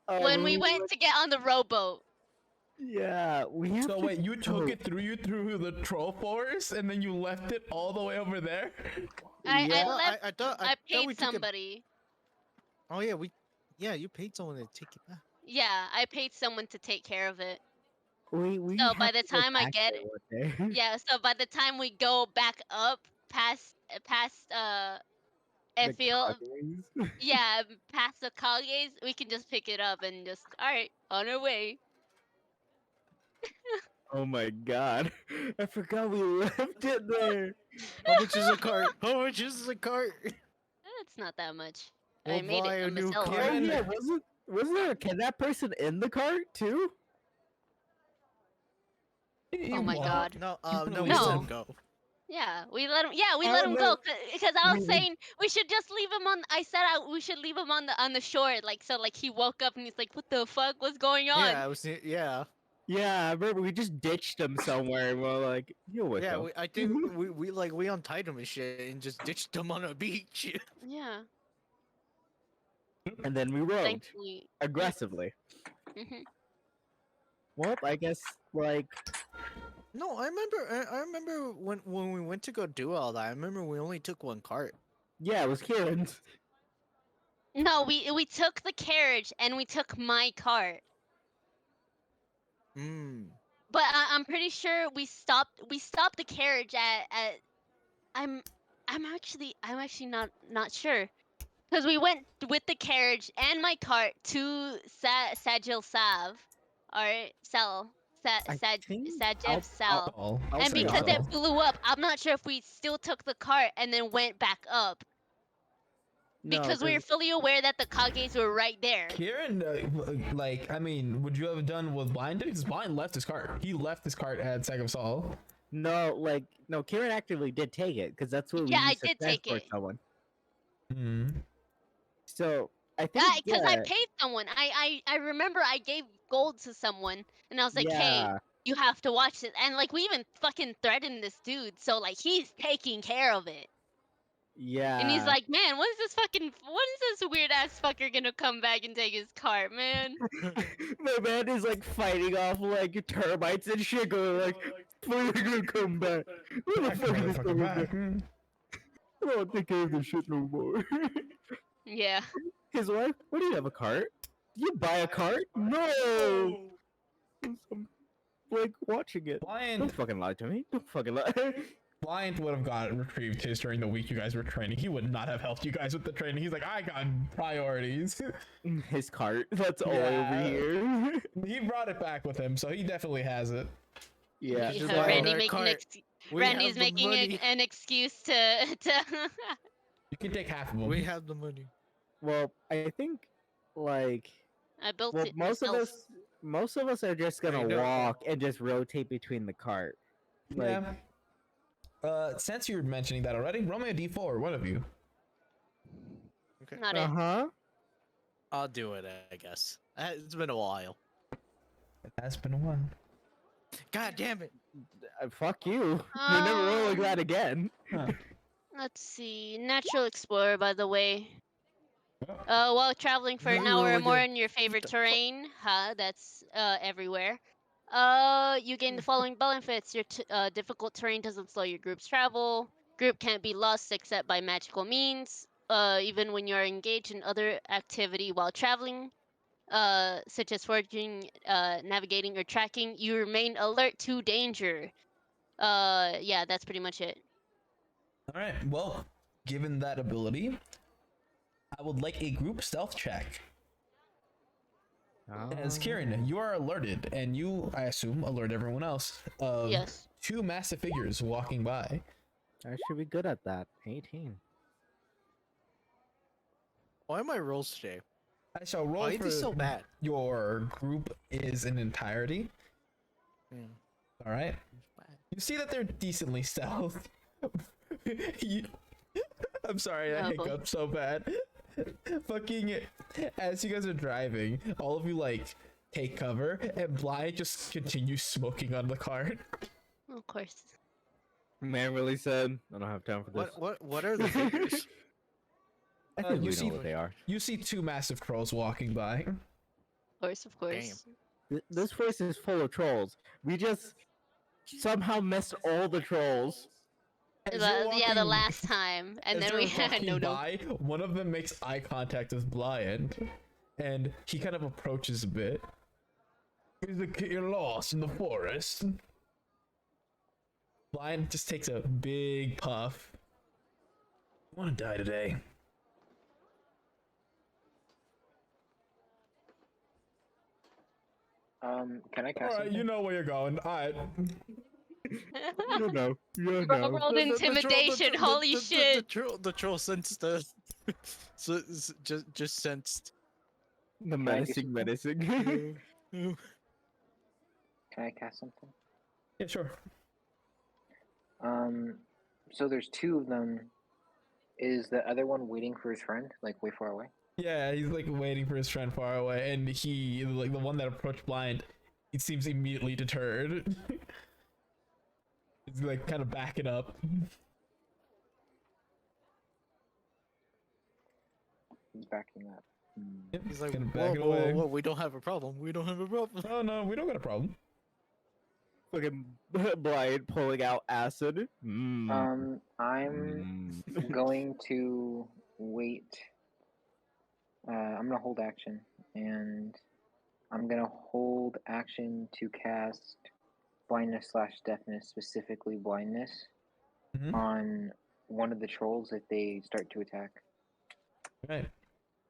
When when we we went to get on the rowboat. yeah, we have So to wait, you took go. it through the troll forest and then you left it all the way over there? I Yeah. No, left. I thought I we paid took it. somebody. Oh yeah, you paid someone to take it back. Yeah, I paid someone to take care of it. We So by have the to go time I back get there it, one day. yeah. So by the time we go back up past The Effield, Cogways. yeah, past the Kages, we can just pick it up and just all right on our way. Oh my god. I forgot we left it there. How much is a cart? How much is a cart? It's not that much. I We'll made it buy a a new Mazella. Oh cart. Kieran, yeah, wasn't there that person in the cart too? Oh my what? god. No, You no, really we let No. him go. Yeah, we let him. Yeah, we Oh let him no. go because I was We saying we should just leave him on. I said we should leave him on the shore, like so, like he woke up and he's like, "What the fuck? What's going on?" Yeah, I was. Yeah, yeah, I remember we just ditched him somewhere and we're like, you'll wake yeah. up. I think we untied him and shit and just ditched him on a beach. Yeah, And then we rode thankfully. aggressively. Hmm. Well, I guess like No, I remember. I remember when we went to go do all that. I remember we only took one cart. yeah, it was Kieran's. No, we took the carriage and we took my cart, Hmm. but I'm pretty sure we stopped the carriage at I'm I'm actually not sure. Because we went with the carriage and my cart to Sagil Sav, or I think Sajev Sal. I'll And say because auto. it blew up, I'm not sure if we still took the cart and then went back up. No, Because we were because fully aware that the Kages were right there. Kieran, like, I mean, would you have done what Blind did? Because Blind left his cart. He left his cart at Sag of Saul. no, Kieran actively did take it because that's what we Yeah, I used to did take transport it. someone. Hmm. So I think Because I paid someone. I remember I gave gold to someone and I was like, hey, yeah, you have to watch this. And like we even fucking threatened this dude. So like he's taking care of it. And he's yeah. like, man, when is this weird ass fucker gonna come back and take his cart, man? My man is like fighting off like termites and shit, going like, "When are you gonna come back? When the Back, fuck is this motherfucker, coming back? back. Hmm. I don't take care of this shit no more." Yeah. His wife, what do you have a cart? You buy a cart? No. I'm like watching it. Blind, Don't fucking lie to me. Don't fucking lie. Blind would have got retrieved his during the week you guys were training. He would not have helped you guys with the training. He's like, I got priorities. His cart. That's all Yeah. over here. He brought it back with him, so he definitely has it. Yeah. Just Yeah, buy Randy another making cart. We Randy's have the making money. an excuse to You can take half of them. We have the money. Well, I think like I built well it most myself. of us are just gonna know. walk and just rotate between the cart. Like Yeah. Since you were mentioning that already, roll me a d4, one of you. Okay. Not it. uh-huh. I'll do it. I guess it's been a while. It has been a while. God damn it! Fuck you. You're never rolling Um, that again. Huh. Let's see. Natural Explorer, by the way. While traveling for an Never hour roll or more again. in your favorite the fuck? terrain, that's everywhere. You gain the following benefits. Your difficult terrain doesn't slow your group's travel. Group can't be lost except by magical means. Even when you are engaged in other activity while traveling, such as foraging, navigating, or tracking, you remain alert to danger. Yeah, that's pretty much it. All right. Well, given that ability, I would like a group stealth check. As Kieran, you are alerted, and you, I assume, alert everyone else of Yes. two massive figures walking by. I should be good at that. 18. Why am I rolls today? I shall roll Why is for this so bad? your group is in entirety. Yeah, All right. it's bad. You see that they're decently stealth. You- I'm sorry, I Oh. hiccuped so bad. Fucking, as you guys are driving, all of you like take cover, and Bly just continues smoking on the cart. Of course. Man really said, I don't have time for this. What are the figures? I think you we see- know what they are. You see two massive trolls walking by. Of course, of course. This place is full of trolls. We just somehow missed all the trolls. As The- you're yeah, the walking- last time, and as then they're we had walking no. by, one of them makes eye contact with Blyant, and he kind of approaches a bit. Is the kid lost in the forest? Blyant just takes a big puff. You want to die today? Can I cast All right, something? you know where you're going. All right. You know. You Bro know. rolled intimidation. Holy shit! The troll sensed the. So just sensed. The I do menacing. Can I cast something? Yeah, sure. So there's two of them. Is the other one waiting for his friend, like way far away? Yeah, he's like waiting for his friend far away, and he, like the one that approached Blind, he seems immediately deterred. He's like kind of backing up. He's backing up. Yep, He's like, kinda whoa, backing whoa, away. whoa, we don't have a problem. We don't have a problem. Oh no, we don't got a problem. Fucking Blind pulling out acid. Mm. I'm Mm. going to wait. I'm gonna hold action, and I'm gonna hold action to cast blindness / deafness, specifically blindness, Mhm. on one of the trolls if they start to attack. Right.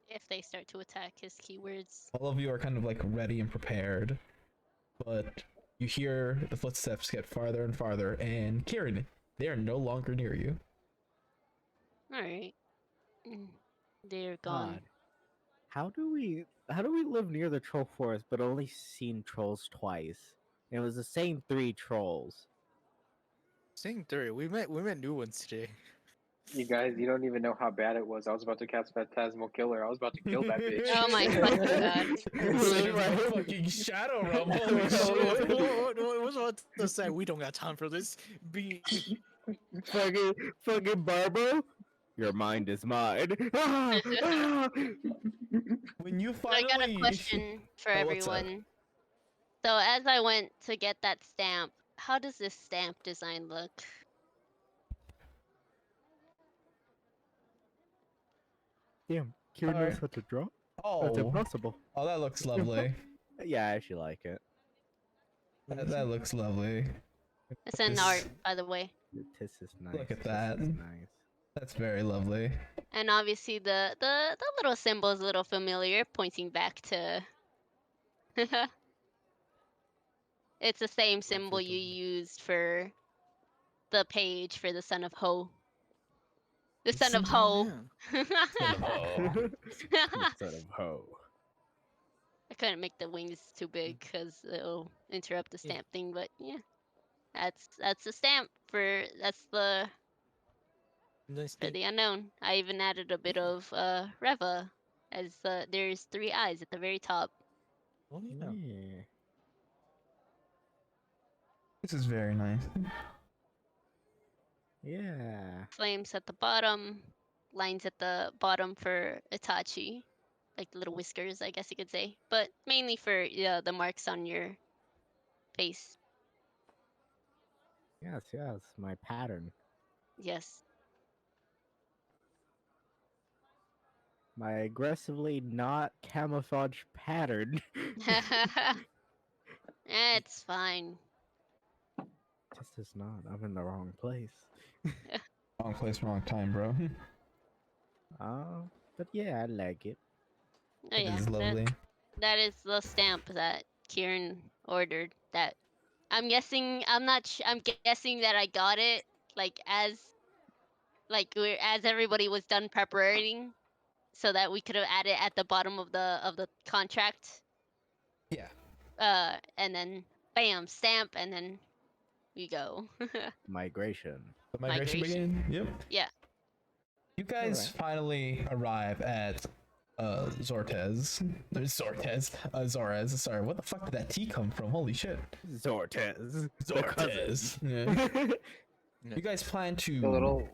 If they start to attack his keywords. All of you are kind of like ready and prepared, but you hear the footsteps get farther and farther, and Kieran, they are no longer near you. All right. They're gone. God. How do we live near the troll forest but only seen trolls twice? And it was the same 3 trolls. Saying three. We met new ones today. You guys, you don't even know how bad it was. I was about to cast Phantasmal Killer. I was about to kill that bitch. Oh my fucking god. Instead of a fucking shadow realm, holy shit. What was about to say? We don't got time for this. fucking Barbo, your mind is mine. Ah, ah. When you So I finally got a question for Oh, what's up? everyone. So as I went to get that stamp, how does this stamp design look? Damn, Kieran Alright. knows how to draw. That's Oh, impossible. oh, that looks lovely. Yeah, I actually like it. That looks lovely. It's in This- art, by the way. This is nice. Look at this that. is nice. That's very lovely. And obviously the little symbol is a little familiar, pointing back to it's the same symbol you used for the page for the son of Ho. The son of Ho. Oh. Son of hoe. I couldn't make the wings too big because it'll interrupt the Yeah. stamp thing, but yeah. That's the stamp that's the Nice for thing. the unknown. I even added a bit of Reva as there's 3 eyes at the very top. Oh, yeah. Yeah. This is very nice. Yeah. Flames at the bottom, lines at the bottom for Itachi, like the little whiskers, I guess you could say, but mainly for the marks on your face. Yes, yes, my pattern. Yes. My aggressively not camouflage pattern. It's fine. This is not. I'm in the wrong place. Wrong place, wrong time, bro. But yeah, I like it. Oh It yeah, is lovely. that is the stamp that Kieran ordered. That I'm guessing. I'm not. I'm guessing that I got it like as everybody was done preparing, so that we could have added at the bottom of the contract. Yeah. And then bam, stamp, and then we go. Migration. The migration Migration. begin. Yep. Yeah. You guys Alright. finally arrive at Zortez. There's Zortez. Zorez. Sorry, what the fuck did that T come from? Holy shit. Zortez. Zortez. Yeah. Yeah. You guys plan to The little-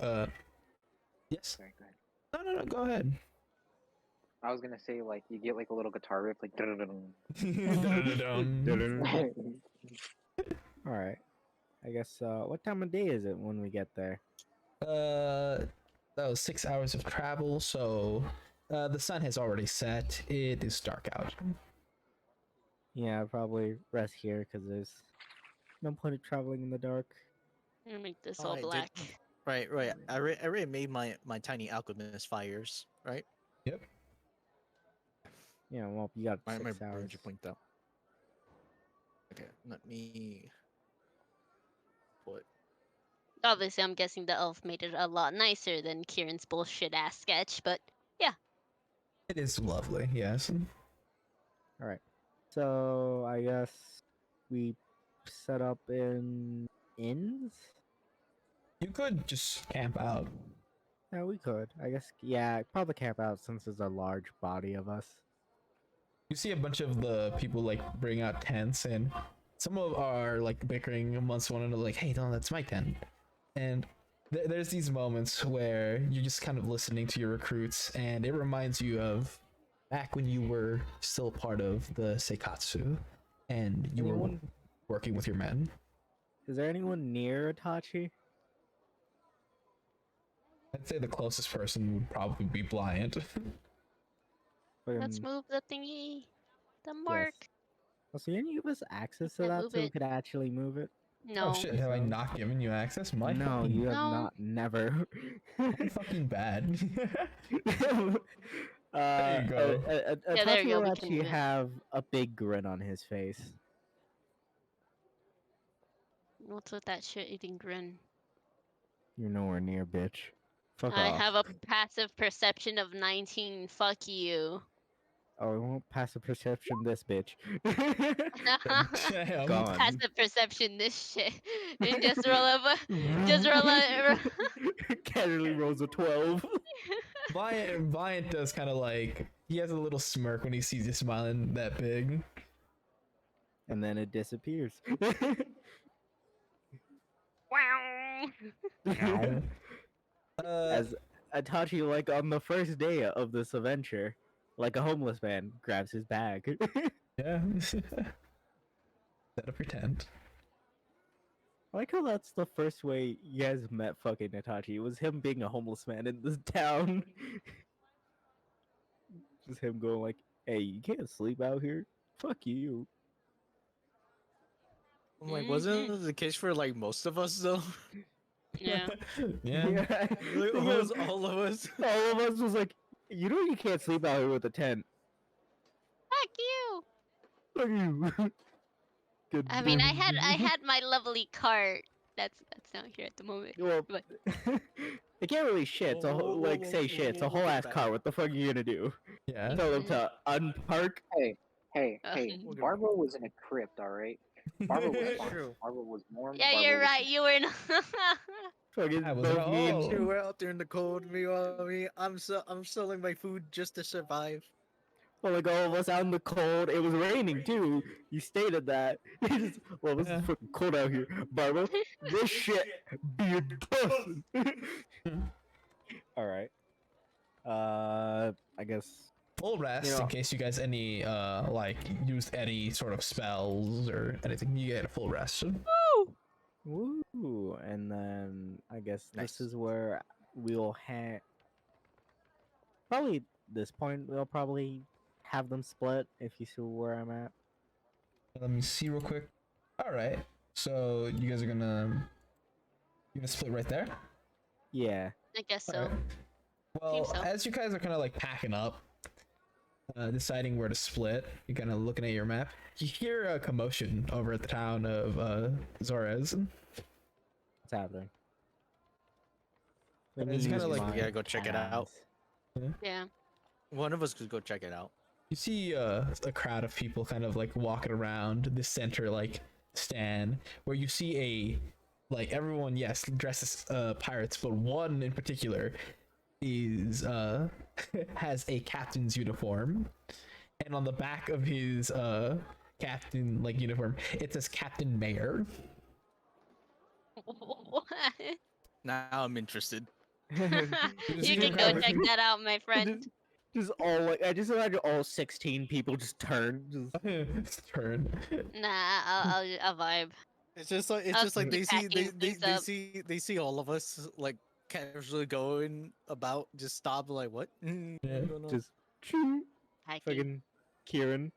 yes. Sorry, go ahead. No, go ahead. I was gonna say like you get like a little guitar riff like. Alright. I guess what time of day is it when we get there? That was 6 hours of travel, so the sun has already set. It is dark out. Yeah, I'll probably rest here because there's no point of traveling in the dark. I'm gonna make this Oh, all I did- black. Right. I already made my tiny alchemist fires. Right. Yep. Yeah, well, you got My 6 brain hours. just blinked out. Okay, let me put. Obviously, I'm guessing the elf made it a lot nicer than Kieran's bullshit ass sketch, but yeah. It is lovely, yes. Alright. So I guess we set up in inns? You could just camp out. Yeah, we could. I guess, yeah, probably camp out since there's a large body of us. You see a bunch of the people like bring out tents, and some of are like bickering amongst one another, like, "Hey, no, that's my tent." And there's these moments where you're just kind of listening to your recruits, and it reminds you of back when you were still part of the Seikatsu, and you were Anyone- working with your men. Is there anyone near Itachi? I'd say the closest person would probably be Blyant. Let's Fucking- move the thingy. The mark. Also, can you give us access to can't that move so we it. could actually move it? No. Oh shit, have I not given you access? My No, fucking, you have No. not. Never. my fucking bad. There you go. Yeah, there Itachi you go, will we can actually move it. have a big grin on his face. What's with that shit-eating grin? You're nowhere near, bitch. Fuck I off. have a passive perception of 19. Fuck you. Oh, we won't pass a perception this bitch. Damn. Gone. Passive perception, this shit. And just roll over. Just roll over. Casually rolls a 12. Viant does kind of like, he has a little smirk when he sees you smiling that big. And then it disappears. Wow. As Itachi, like on the first day of this adventure, like a homeless man grabs his bag. Yeah. Set up your tent. I like how that's the first way you guys met fucking Itachi. It was him being a homeless man in this town. Just him going like, "Hey, you can't sleep out here. Fuck you." I'm like, wasn't it the case for like most of us though? Yeah. Yeah. Like, Think almost of- all of us. all of us was like, you know, you can't sleep out here with a tent. Fuck you. Fuck you. Good I mean, I damn had my lovely cart. That's not here at the moment. Well, But it can't really shit. It's a Whoa, whole, whoa, like whoa, say whoa, shit. It's whoa, a whole whoa, ass back. car. What the fuck are you gonna do? Yeah. Tell them to unpark? Hey, Uh, Barbara was in a crypt, all right. Barbara was fine. True. Barbara was warm. yeah, Barbara you're was right. You were not. Fucking I was at both me and all. Sure, we're out there in the cold. Meanwhile, I'm selling my food just to survive. well, like all of us out in the cold. It was raining too. You stated that. Well, it's Yeah. fucking cold out here, Barbara. This shit be a dust. All right. I guess. Full rest Yeah. in case you guys any like used any sort of spells or anything. You get a full rest. Woo! And then I guess Nice. this is where we'll have. Probably this point we'll probably have them split. If you see where I'm at. Let me see real quick. All right. So you guys are gonna split right there. Yeah. I guess so. Alright. Well, Seems so. as you guys are kind of like packing up, deciding where to split, you're kind of looking at your map. You hear a commotion over at the town of Zorez. What's happening? Let It's me kinda use like- my We gotta go check it out. eyes. Yeah. One of us could go check it out. You see a crowd of people kind of like walking around the center like stand where you see like everyone, yes, dressed as pirates, but one in particular is has a captain's uniform, and on the back of his captain like uniform it says Captain Mayor. What? Now I'm interested. You can go check that out, my friend. Just all like I just imagine all 16 people just turn. Just... Turn. Nah, I'll vibe. It's just like I'll they keep see packing things up. they see all of us like casually going about, just stop like what? Yeah. Just choo, Packing. fucking Kieran.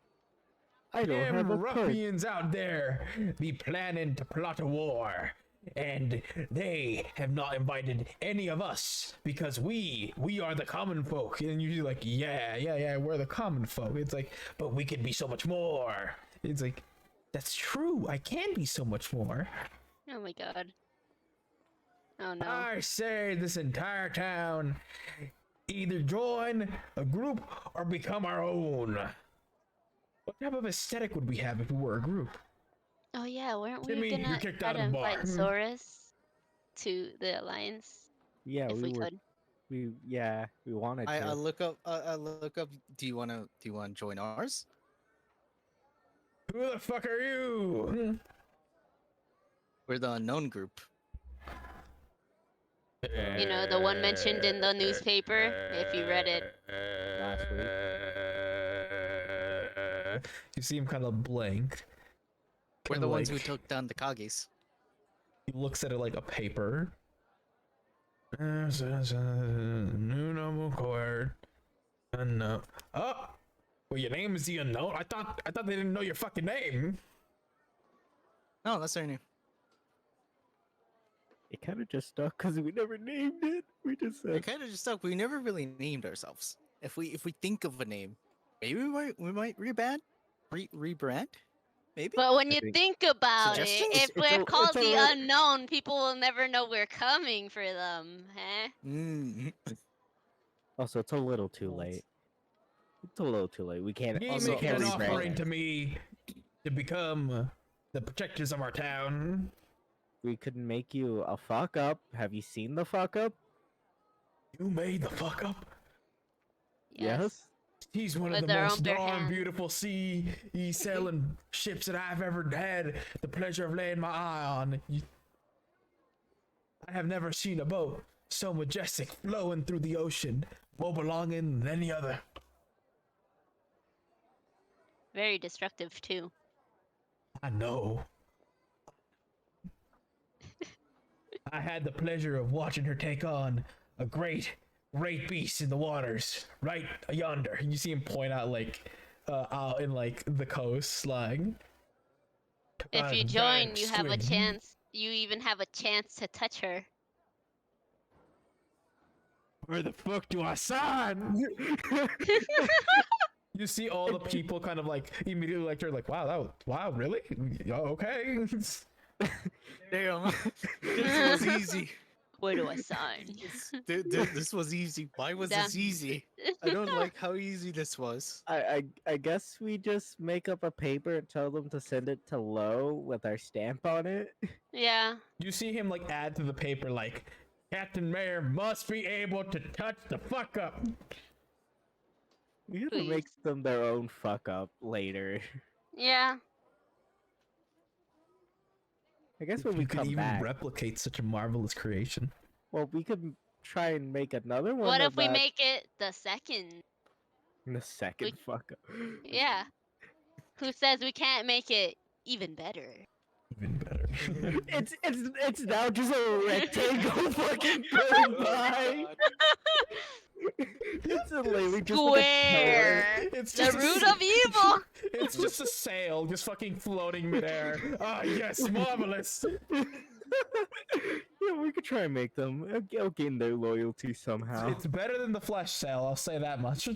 I don't have Them a purse. ruffians out there be planning to plot a war, and they have not invited any of us because we are the common folk. And you're like, yeah, we're the common folk. It's like, but we can be so much more. It's like, that's true. I can be so much more. Oh my god. Oh no. I say this entire town either join a group or become our own. What type of aesthetic would we have if we were a group? Oh yeah, weren't we Timmy, you're gonna kicked try out to of the invite bar. Zorus to the alliance Yeah, if we were. could? We wanted to. I look up. I look up. Do you wanna join ours? Who the fuck are you? We're the unknown group. You know, the one mentioned in the newspaper, if you read it. Last week. You see him kind of blank. We're Kinda the ones who like- took down the Kages. He looks at it like a paper. New noble court. Unknown. Oh, well, your name is the unknown. I thought they didn't know your fucking name. No, that's our name. It kind of just stuck because we never named it. We just It said. kind of just stuck. We never really named ourselves. If we think of a name, maybe we might rebrand. Maybe. But when you think- think about it, Suggestions? if It's we're a- called it's the a- unknown, people will never know we're coming for them, huh? Also, it's a little too late. It's a little too late. We can't. You Also- make can't an rebrand offering it. to me to become the protectors of our town. We could make you a fuck up. Have you seen the fuck up? You made the fuck up. Yes. He's one of With the their most own bare darn hands. beautiful sea sailing ships that I've ever had the pleasure of laying my eye on. I have never seen a boat so majestic flowing through the ocean, more belonging than any other. Very destructive too. I know. I had the pleasure of watching her take on a great beast in the waters, right yonder. You see him point out like out in like the coastline. If you join, you have a chance. You even have a chance to touch her. Where the fuck do I sign? You see all the people kind of like immediately like, they're like, wow, really? Okay. Damn. This was easy. Where do I sign? This was easy. Why was this Damn. easy? I don't like how easy this was. I guess we just make up a paper and tell them to send it to Low with our stamp on it. Yeah. You see him like add to the paper like, Captain Mayor must be able to touch the fuck up. We gotta Please. make them their own fuck up later. Yeah. I guess when we You could come even back, replicate such a marvelous creation. well, we could try and make another one. What of if we that make it the second? in the second fuck up? Yeah. Who says we can't make it even better? Even better. It's now just a rectangle fucking going by. It's literally just like a Square. It's The just a root s- of evil. It's just a sail, just fucking floating midair. Ah, yes, marvelous. Yeah, we could try and make them. I'll gain their loyalty somehow. It's better than the flesh sale, I'll say that much.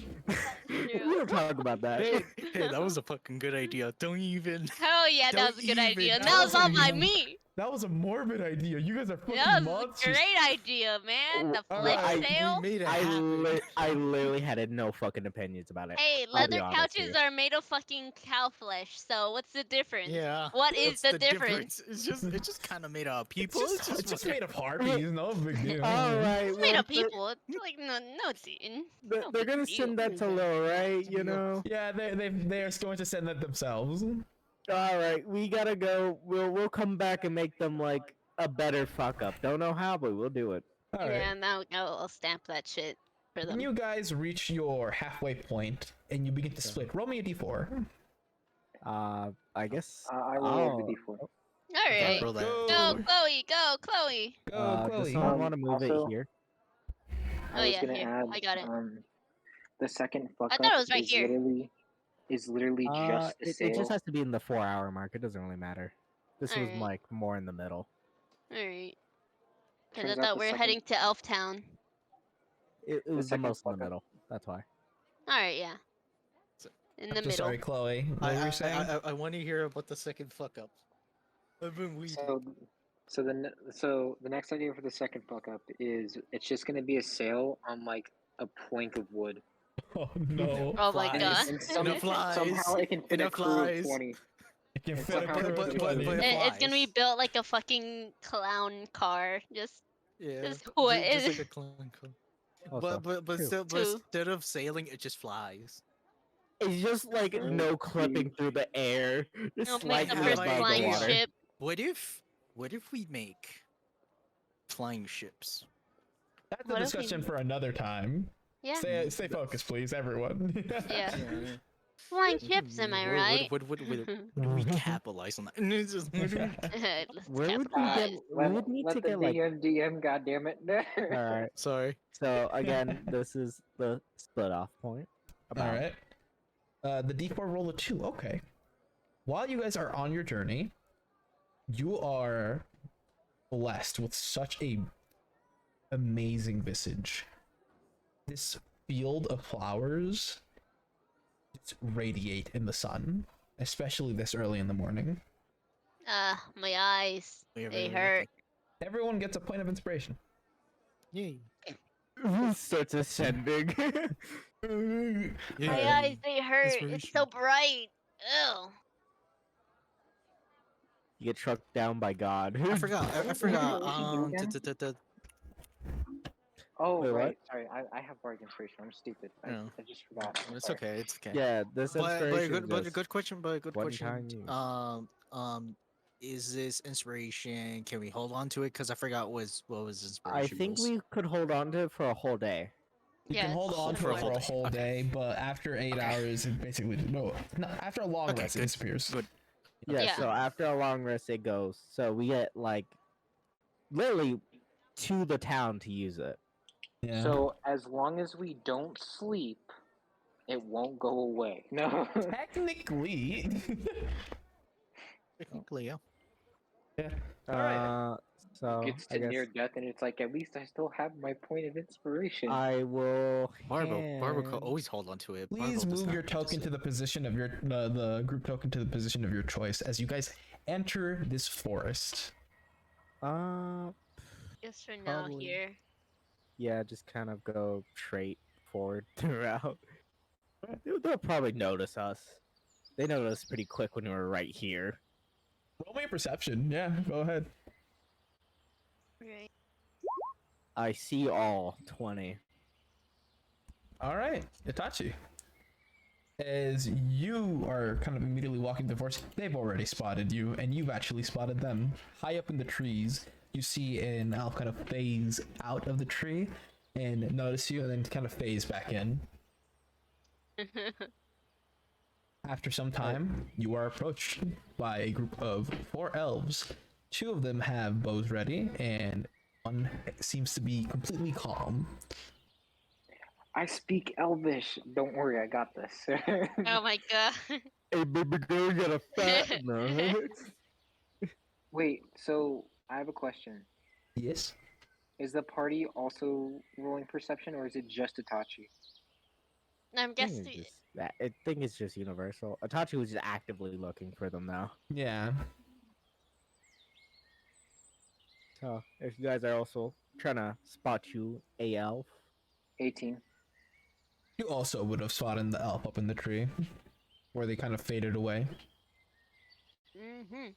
We don't talk about that. Hey, that was a fucking good idea. Don't even. Hell yeah, that Don't was a good even- idea. And that that was all was by a- me. That was a morbid idea. You guys are fucking That was a monsters. great idea, man. The All flesh right, sale. We made it I, happen. I literally had no fucking opinions about it. Hey, I'll be leather honest with couches you. are made of fucking cow flesh. So what's the difference? Yeah. What is that's the difference? It's just kind of made out of people. It's just made of harpies, no big deal. All right, It's made well, of people. It's like no, no they're big gonna deal. send that to Lil, right? You Yeah. know. Yeah, they're going to send that themselves. All right, we gotta go. We'll come back and make them like a better fuck up. Don't know how, but we'll do it. All right. Yeah, now I'll stamp that shit for When them. you guys reach your halfway point and you begin to split, roll me a d4. I guess. I rolled Oh, the d4. All right, Roll that. go Chloe, go Chloe. Go, does Chloe. someone want to move also- it here? Oh, I was yeah, gonna here, add. I got it. The second fuck I thought up it was right is here. literally just the It sale. just has to be in the 4-hour mark. It doesn't really matter. This was Alright. like more in the middle. All right. Because I Turns out thought the we were second- heading to Elf Town. It was the second most in fuck the up. middle. That's why. All right, yeah. So- In the I'm so middle. sorry, Chloe. What were you saying? I want to hear about the second fuck up. I've been waiting. So the next idea for the second fuck up is it's just gonna be a sale on like a plank of wood. Oh no. Oh my Flies. god. And Enough flies. somehow it can fit a Enough crew flies. of 20. It can It's fit a somehow- crew of but- 20. but- It's gonna be flies. built like a fucking clown car. Just Yeah, Just what just is- like a clown car. Also, But true. still, but Two. instead of sailing, it just flies. It's just like no clipping through the air. Just it'll make the slightly first above above the flying water. ship. What if we make flying ships? That's a What if we- discussion for another time. Yeah. Stay focused, please, everyone. Yeah. Flying ships, am I right? Would we capitalize on that? And it's just- Let's Where would we capitalize. get? We would need let to the get like. DM, goddammit. All right. Sorry. So again, this is the split off point. All right. The D4 roll a 2. Okay. While you guys are on your journey, you are blessed with such a amazing visage. This field of flowers just radiate in the sun, especially this early in the morning. My eyes. They hurt. Everyone gets a point of inspiration. Yay. Starts ascending. My Yeah. eyes, they hurt. It's so Inspiration. bright. Ew. You get struck down by God. I forgot. I forgot. What you do again? Oh, Wait, what? right. Sorry, I have bardic inspiration. I'm stupid. No. I just forgot. It's Sorry. okay. It's okay. Yeah, this But a inspiration. good just- question. But a good one question. time use. Is this inspiration? Can we hold on to it? Because I forgot what was I inspiration. think was. we could hold on to it for a whole day. You Yeah, can hold it's on so to it fun. for a whole Okay. day, but after 8 Okay. hours, it basically no. After a long Okay, rest, it good, disappears. good. Yeah, Yeah. so after a long rest it goes. So we get like literally to the town to use it. Yeah. So as long as we don't sleep, it won't go away. No. technically, Technically, yeah. yeah. All right. So Gets I to guess near death, and it's like at least I still have my point of inspiration. I will. Barbara could hand- always hold on to it. Please move your token to the position of your the group token to the position of your choice as you guys enter this forest. Just for now Probably. here. Yeah, just kind of go straight forward throughout. They'll probably notice us. They noticed us pretty quick when we were right here. Roll me a perception. Yeah, go ahead. Right. I see all 20. All right, Itachi. As you are kind of immediately walking the forest, they've already spotted you, and you've actually spotted them. High up in the trees, you see an elf kind of phase out of the tree and notice you, and then kind of phase back in. After some time, you are approached by a group of 4 elves. 2 of them have bows ready, and one seems to be completely calm. I speak Elvish. Don't worry, I got this. Oh my god. Hey, baby girl, you got a fat. No. Wait, so I have a question. Yes. Is the party also rolling perception, or is it just Itachi? I'm I think it's guessing. just that. I think it's just universal. Itachi was just actively looking for them now. Yeah. So if you guys are also trying to spot you, a elf. 18. You also would have spotted the elf up in the tree, where they kind of faded away. Mm-hmm.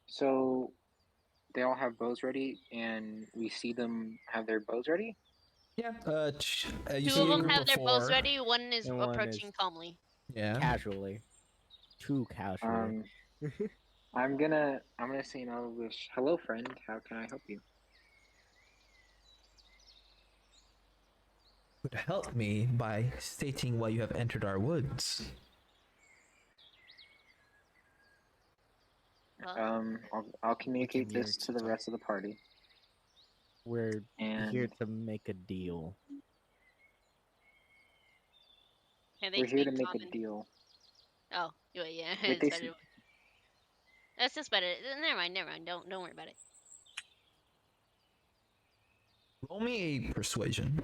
So they all have bows ready, and we see them have their bows ready. Yeah. You Two see of a them group have of their bows 4. ready. One is And one is approaching calmly. Yeah. casually, too casually. I'm gonna say in English, hello friend, how can I help you? Would help me by stating why you have entered our woods. I'll communicate hear this it to the talk. rest of the party. We're here And to make a deal. Can they we're here speak to make a common? deal. Oh, yeah, Wait, it's better. That's just better. Never mind. Never mind. Don't worry about it. Roll me a persuasion.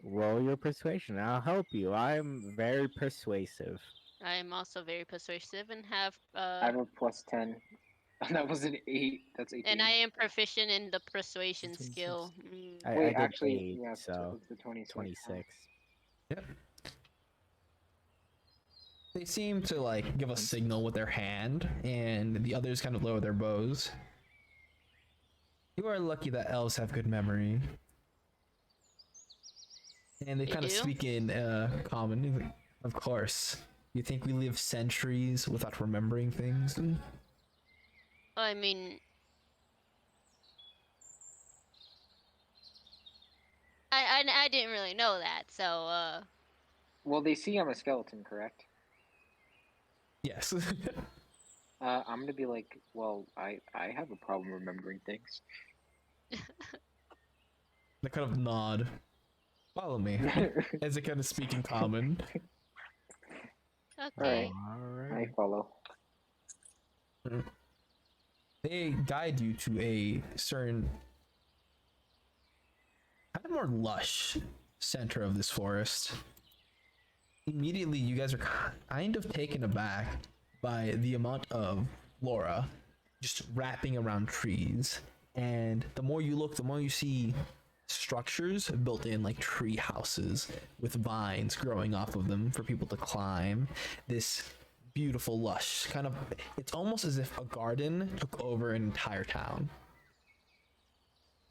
Roll your persuasion. I'll help you. I'm very persuasive. I am also very persuasive and have I have a plus 10. That was an 8. That's 18. and I am proficient in the persuasion 26. skill. I Wait, did actually, 8, yeah, so it's the 26. 26. Yep. They seem to like give a signal with their hand, and the others kind of lower their bows. You are lucky that elves have good memory. And they They kind of do? speak in common. He's like, of course. You think we live centuries without remembering things? I mean, I didn't really know that. So Well, they see I'm a skeleton, correct? Yes. I'm gonna be like, well, I have a problem remembering things. They kind of nod. Follow me. As they kind of speak in common. okay. I Alright. follow. They guide you to a certain kind of more lush center of this forest. Immediately, you guys are kind of taken aback by the amount of flora just wrapping around trees. And the more you look, the more you see structures built in, like tree houses with vines growing off of them for people to climb. This beautiful, lush kind of, it's almost as if a garden took over an entire town.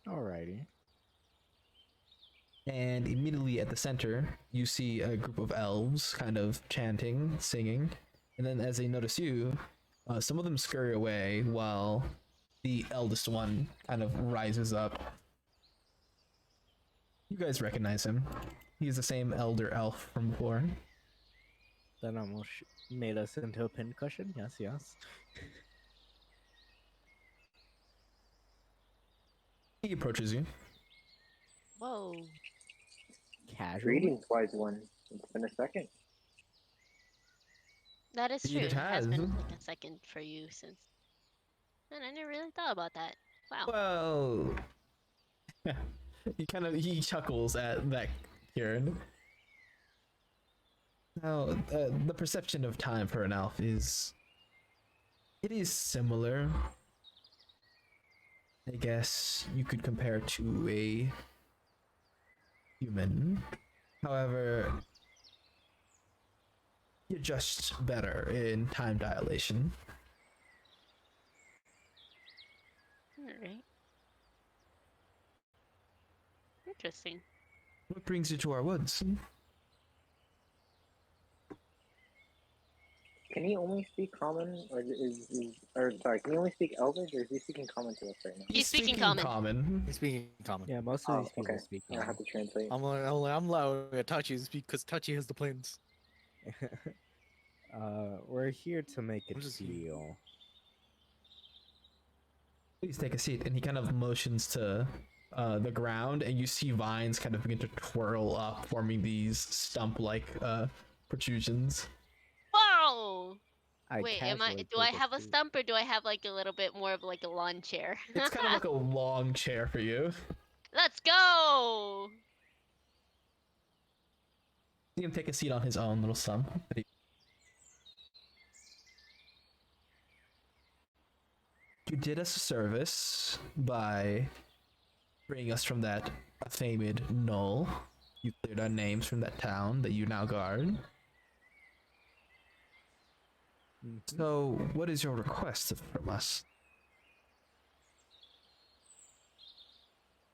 Alrighty. And immediately at the center, you see a group of elves kind of chanting, singing. And then as they notice you, some of them scurry away while the eldest one kind of rises up. You guys recognize him. He's the same elder elf from before. That almost made us into a pincushion. Yes, yes. He approaches you. Whoa. Casually. Greetings, wise one. It's been a second. That is true. Indeed it It has been has. like a second for you since. And I never really thought about that. Wow. Well, he chuckles at that, Kieran. Now, the perception of time for an elf is, it is similar. I guess you could compare it to a human. However, you're just better in time dilation. Alright. Interesting. What brings you to our woods? Can he only speak common, or sorry, can he only speak Elvish, or is he speaking common to us right now? He's speaking common. He's speaking common. Yeah, most of Oh, these people okay. speak I have common. to translate. I'm allowing Itachi to speak because Tachi has the plans. We're here to make a I'm just- deal. Please take a seat. And he kind of motions to the ground, and you see vines kind of begin to twirl up, forming these stump-like protrusions. Whoa! I Wait, casually do I take a have a seat. stump or do I have like a little bit more of like a lawn chair? It's kind of like a long chair for you. Let's go. See him take a seat on his own little stump. You did us a service by bringing us from that famed knoll. You cleared our names from that town that you now guard. Mhm. So, what is your request from us?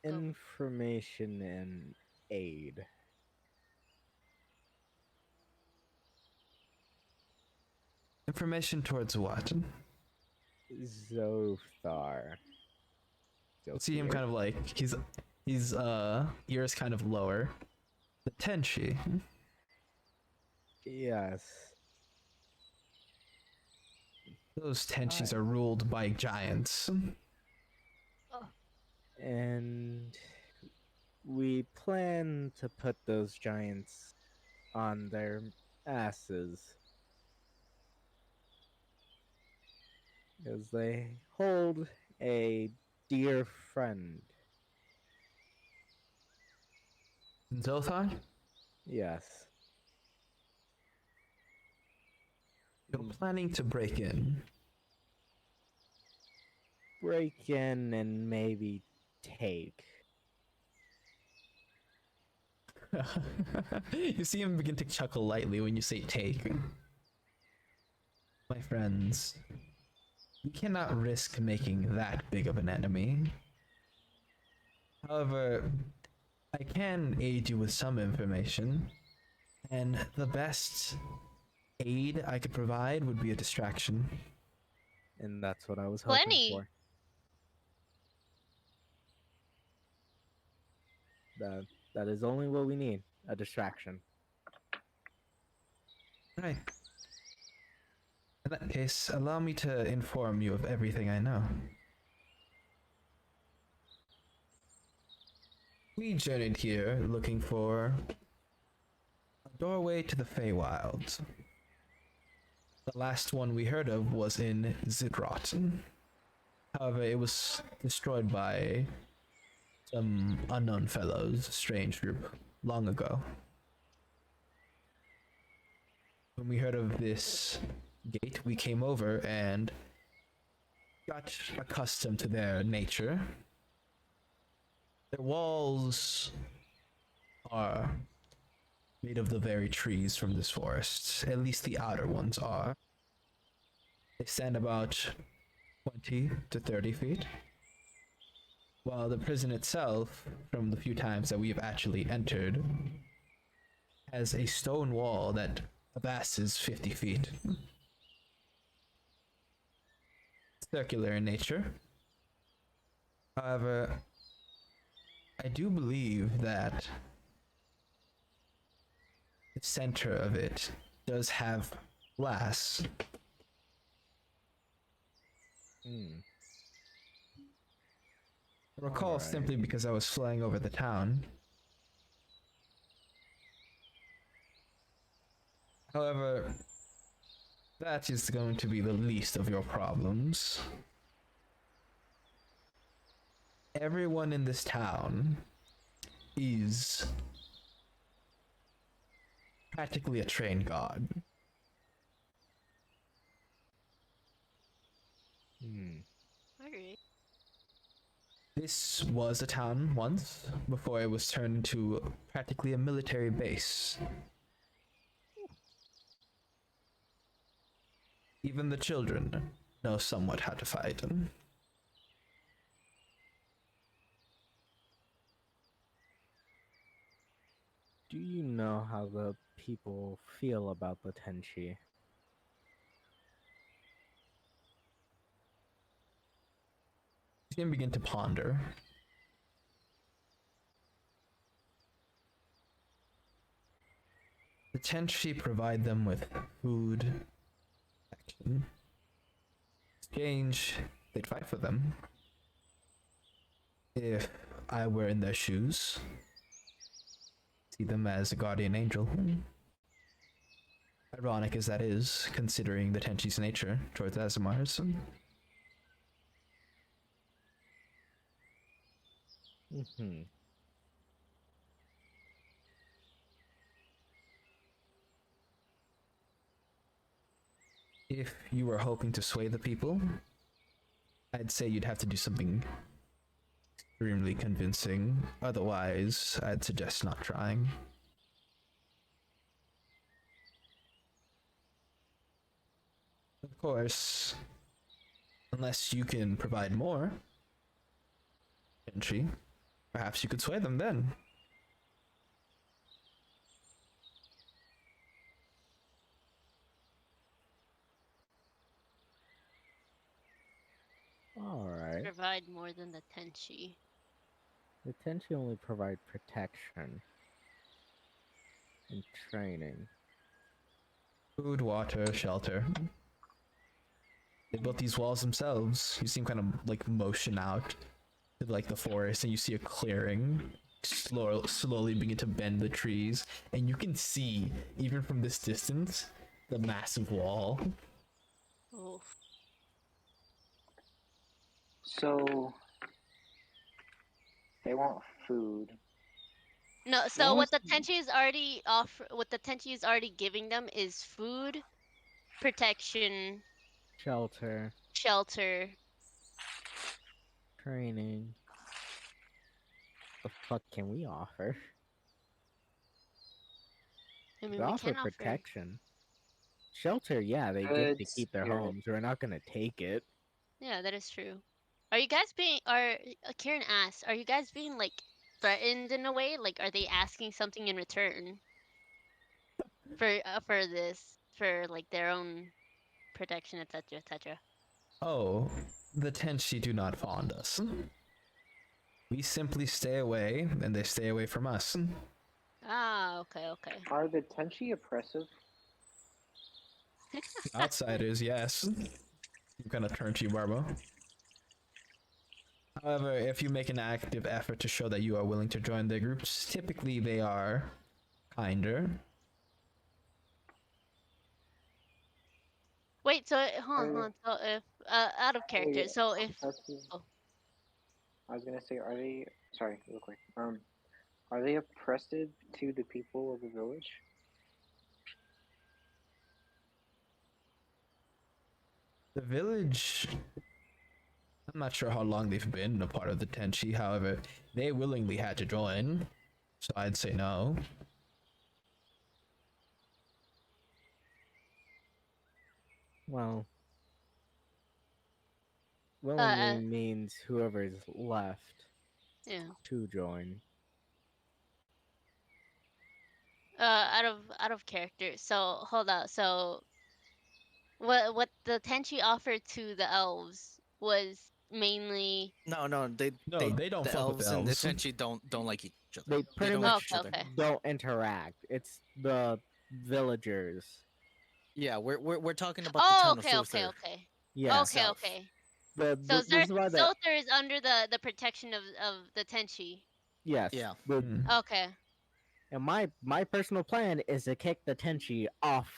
Information and aid. Information towards what? Zothar. See him kind of like his ears kind of lower. The Tenchi. Yes. Those Tenchis are ruled by giants. And we plan to put those giants on their asses. Because they hold a dear friend. Zothar? Yes. You're planning to break in. Break in and maybe take. You see him begin to chuckle lightly when you say take. My friends, we cannot risk making that big of an enemy. However, I can aid you with some information, and the best aid I could provide would be a distraction. And that's what I was hoping Plenty. for. That is only what we need. A distraction. Right. In that case, allow me to inform you of everything I know. We journeyed here looking for a doorway to the Feywilds. The last one we heard of was in Zidrot. However, it was destroyed by some unknown fellows, a strange group, long ago. When we heard of this gate, we came over and got accustomed to their nature. Their walls are made of the very trees from this forest. At least the outer ones are. They stand about 20 to 30 feet. While the prison itself, from the few times that we have actually entered, has a stone wall that abasses 50 feet. Circular in nature. However, I do believe that the center of it does have glass. Hmm. I recall Alright. simply because I was flying over the town. However, that is going to be the least of your problems. Everyone in this town is practically a trained god. Hmm. Alright. This was a town once, before it was turned into practically a military base. Even the children know somewhat how to fight. Do you know how the people feel about the Tenchi? He's gonna begin to ponder. The Tenchi provide them with food, action. Exchange, they'd fight for them. If I were in their shoes, see them as a guardian angel. Ironic as that is, considering the Tenchi's nature towards Asimars. Mm-hmm. If you were hoping to sway the people, I'd say you'd have to do something extremely convincing. Otherwise, I'd suggest not trying. Of course, unless you can provide more entry, perhaps you could sway them then. All right. Provide more than the Tenchi. The Tenchi only provide protection and training. Food, water, shelter. They built these walls themselves. You see them kind of like motion out to like the forest, and you see a clearing slowly begin to bend the trees, and you can see even from this distance the massive wall. Oh. So they want food. No, so what What the Tenchi is already what the Tenchi is already giving them is food, protection, Shelter, shelter. training. The fuck can we offer? I mean, We we offer can offer. protection. Shelter, yeah, they get to Good keep their spirit. homes. We're not gonna take it. Yeah, that is true. Are you guys being? Kieran asked, are you guys being like threatened in a way? Like, are they asking something in return for this, for like their own protection, etc., etc.? Oh, the Tenchi do not fond us. We simply stay away, and they stay away from us. Ah, okay, okay. Are the Tenchi oppressive? Outsiders, yes. You kind of turn to you, Barbo. However, if you make an active effort to show that you are willing to join their groups, typically they are kinder. Wait, so hold Are- on. So if out of character, Wait, so if that's- oh, I was gonna say, are they? Sorry, real quick. Are they oppressive to the people of the village? The village, I'm not sure how long they've been a part of the Tenchi, however, they willingly had to join, so I'd say no. Well, uh, willingly means whoever's left yeah, to join. out of character. So hold on. So what the Tenchi offered to the elves was mainly. No, no, No, they don't the fuck with elves and the elves. Tenchi don't like each other. They pretty don't much like each Okay, other. okay. don't interact. It's the villagers. Yeah, we're talking about the Oh, town okay, of okay, Zouther. okay. Yeah. Okay, South. okay. So This is why the Zouther is under the protection of the Tenchi. yes. Yeah. The, Hmm. Okay. and my personal plan is to kick the Tenchi off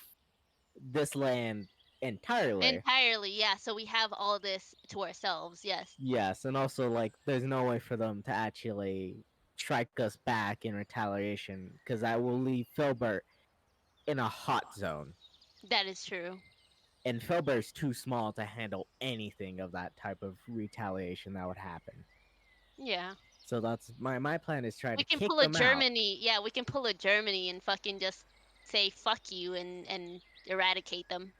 this land entirely. Entirely, yeah. So we have all this to ourselves. Yes, Yes, and also like there's no way for them to actually strike us back in retaliation because I will leave Filbert in a hot zone. that is true. And Filbert's too small to handle anything of that type of retaliation that would happen. Yeah. So that's my plan is try We to can kick pull a them out. Germany. Yeah, we can pull a Germany and fucking just say fuck you and eradicate them.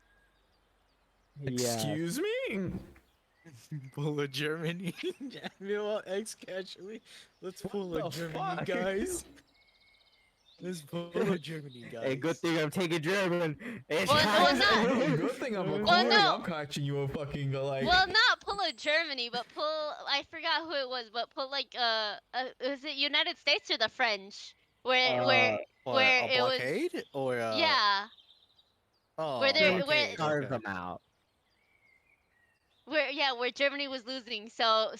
Yeah. Excuse me? Pull a Germany. Meanwhile, X casually. Let's pull What a the Germany, fuck? guys. Let's pull a Germany, guys. Hey, good thing I'm taking German. It's Well, not- Bro, good thing I'm recording. Well, no. I'm catching you a fucking like. Well, not pull a Germany, but pull. I forgot who it was, but pull like was it United States or the French? Where Or where a it was. blockade? Or Yeah. Oh, Where they're- blockade. carve Okay. them out. Where Germany was losing, so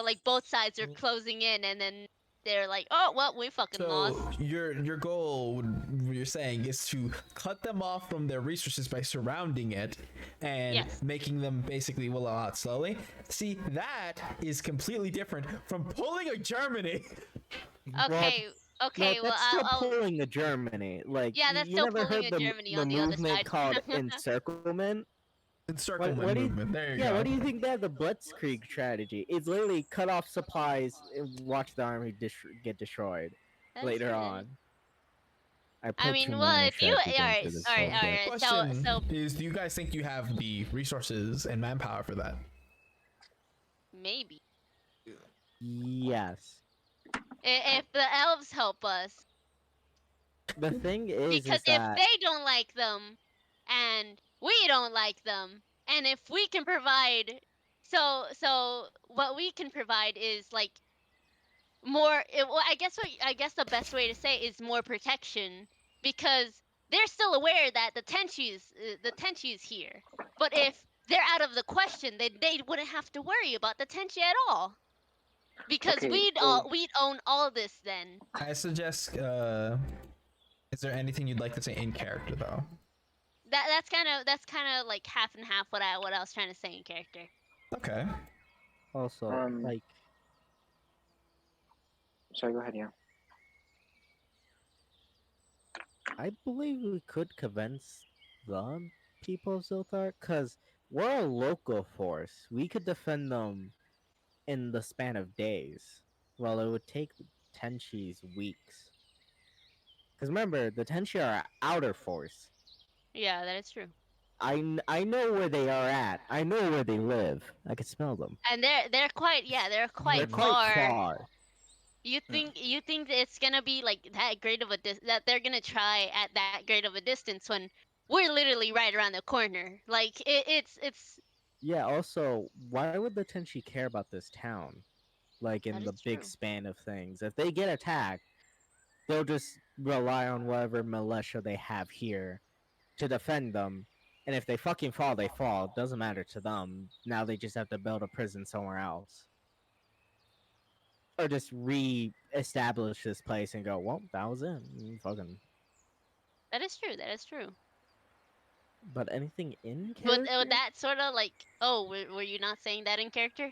like both sides are closing in, and then they're like, oh well, we fucking lost. So your goal, you're saying, is to cut them off from their resources by surrounding it and Yes. making them basically will out slowly. See, that is completely different from pulling a Germany. Okay, No, okay. Well, that's still I'll pulling a Germany. Like, yeah, that's you still never pulling heard a the Germany the on the other movement side. called encirclement? Encirclement What do you? movement. There you Yeah, go. what do you think that the Blitzkrieg strategy? It's literally cut off supplies and watch the army get destroyed That's later true. on. I I put mean, too well, many if you strategies all right, into this all right, all bullshit. right. Question So is, do you guys think you have the resources and manpower for that? maybe Yes. if the elves help us, The thing because is if that they don't like them, and we don't like them, and if we can provide, so what we can provide is like more. Well, I guess the best way to say is more protection because they're still aware that the Tenchi is here. But if they're out of the question, then they wouldn't have to worry about the Tenchi at all because Okay, so we'd own all this then. I suggest. Is there anything you'd like to say in character though? That's kind of like half and half what I was trying to say in character. Okay. also like sorry, go ahead, yeah. I believe we could convince the people of Zothar because we're a local force. We could defend them in the span of days, while it would take Tenchi's weeks. Because remember, the Tenchi are an outer force. Yeah, that is true. I know where they are at. I know where they live. I can smell them. And they're quite They're quite quite far. far. You think that it's gonna be like that great of a that they're gonna try at that great of a distance when we're literally right around the corner. Like it's Yeah, also, why would the Tenchi care about this town? Like, that in is the big true. span of things. If they get attacked, they'll just rely on whatever militia they have here to defend them. And if they fucking fall, they fall. Doesn't matter to them. Now they just have to build a prison somewhere else. Or just re-establish this place and go, well, that was it. Fucking. That is true. That is true. But anything in But character? that sort of like, oh, were you not saying that in character?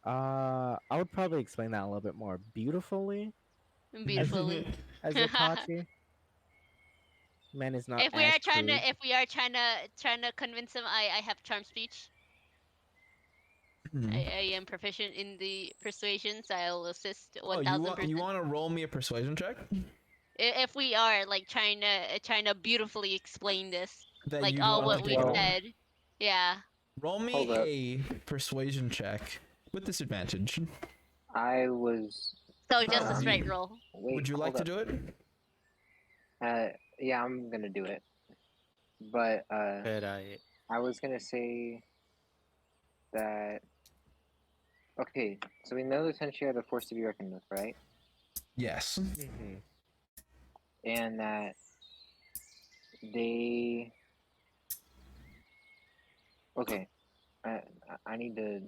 I would probably explain that a little bit more beautifully Beautifully. as Itachi. Man is not If we as are trying crude. to trying to convince him, I have charm speech. Hmm. I am proficient in the persuasion, so I'll assist Oh, 1000%. you want to roll me a persuasion check? If we are like trying to beautifully explain this, That like you'd all want what to we take over. said, yeah. Roll me Hold up. a persuasion check with disadvantage. I was. So just a you- straight roll. Wait, Would you like hold to up. do it? Yeah, I'm gonna do it. But But I I was gonna say that. Okay, so we know the Tenchi are the force to be reckoned with, right? Yes. Mm-hmm. And that they. Okay, I need to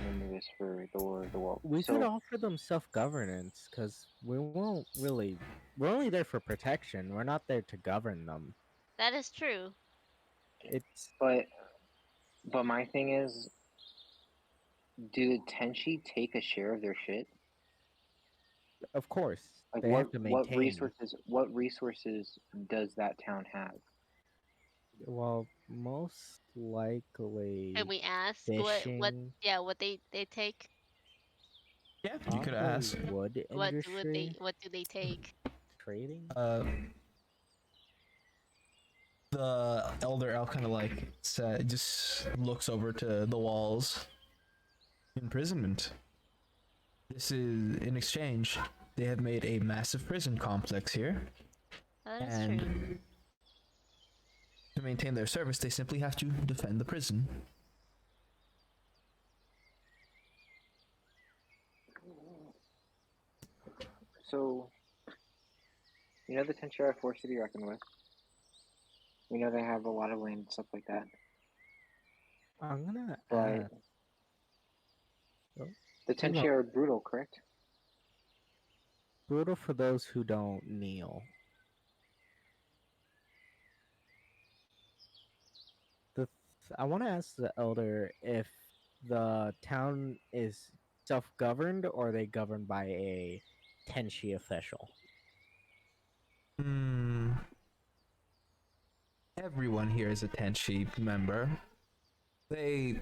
remember this for the wall. We So could offer them self-governance because we won't really. We're only there for protection. We're not there to govern them. That is true. It's but my thing is, do the Tenchi take a share of their shit? of course Like they have to maintain. what resources does that town have? Well, most likely Can we ask fishing. what they take? Yeah, you could Probably ask. wood industry, What do they take? trading. The elder elf kind of like just looks over to the walls. Imprisonment. This is in exchange. They have made a massive prison complex here, That is and true. to maintain their service, they simply have to defend the prison. So, you know the Tenchi are a force to be reckoned with. We know they have a lot of land and stuff like that. I'm gonna But ask. The You know- Tenchi are brutal, correct? Brutal for those who don't kneel. I want to ask the elder if the town is self-governed or are they governed by a Tenshi official. Hmm. Everyone here is a Tenchi member. They,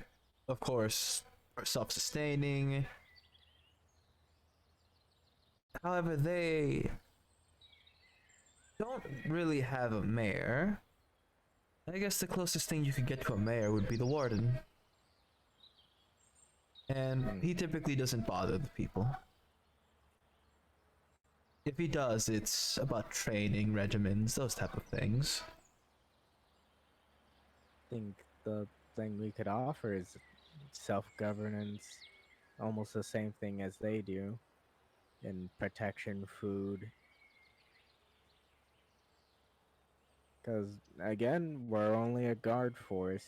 of course, are self-sustaining. However, they don't really have a mayor. I guess the closest thing you could get to a mayor would be the warden. And he typically doesn't bother the people. If he does, it's about training regimens, those type of things. I think the thing we could offer is self-governance, almost the same thing as they do, and protection, food. Because again, we're only a guard force.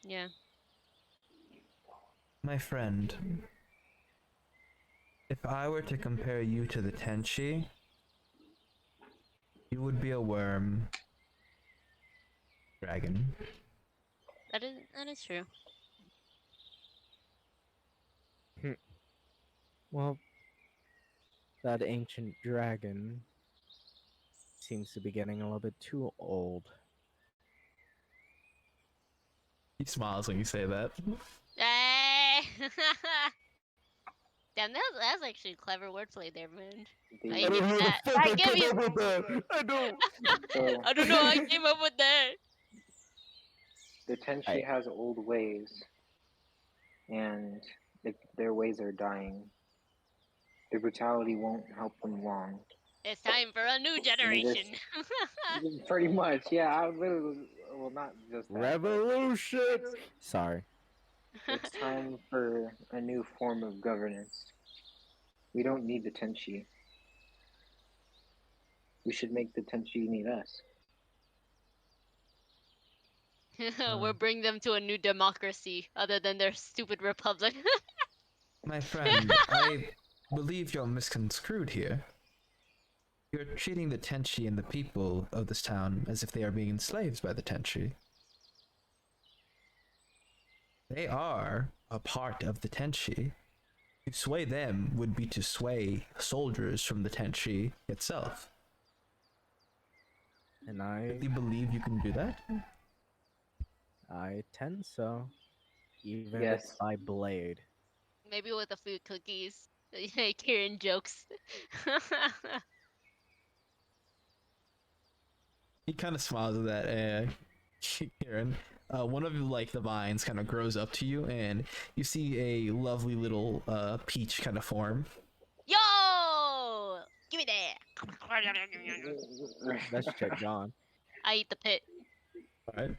Yeah. My friend, if I were to compare you to the Tenchi, you would be a worm dragon. That is true. Well, that ancient dragon seems to be getting a little bit too old. He smiles when you say that. Hey! Damn, that's actually clever wordplay there, man. The, I give you that. I give you. with that. I don't. so I don't know. I came up with that. the Tenchi Right. has old ways, and their ways are dying. Their brutality won't help them long. It's time for a new generation. Pretty much, yeah. I literally, well, not just that. Revolution. Sorry. It's time for a new form of governance. We don't need the Tenchi. We should make the Tenchi need us. We'll bring them to a new democracy other than their stupid republic. My friend, I believe you're misconstrued here. You're treating the Tenchi and the people of this town as if they are being enslaved by the Tenchi. They are a part of the Tenchi. To sway them would be to sway soldiers from the Tenchi itself. And I Do you believe you can do that? tend so. Even if Yes. it's by blade. Maybe with a few cookies. Like hearing jokes. He kind of smiles at that, and Kieran, one of like the vines kind of grows up to you, and you see a lovely little peach kind of form. Yo! Give me that. That's shit gone. I eat the pit. All right.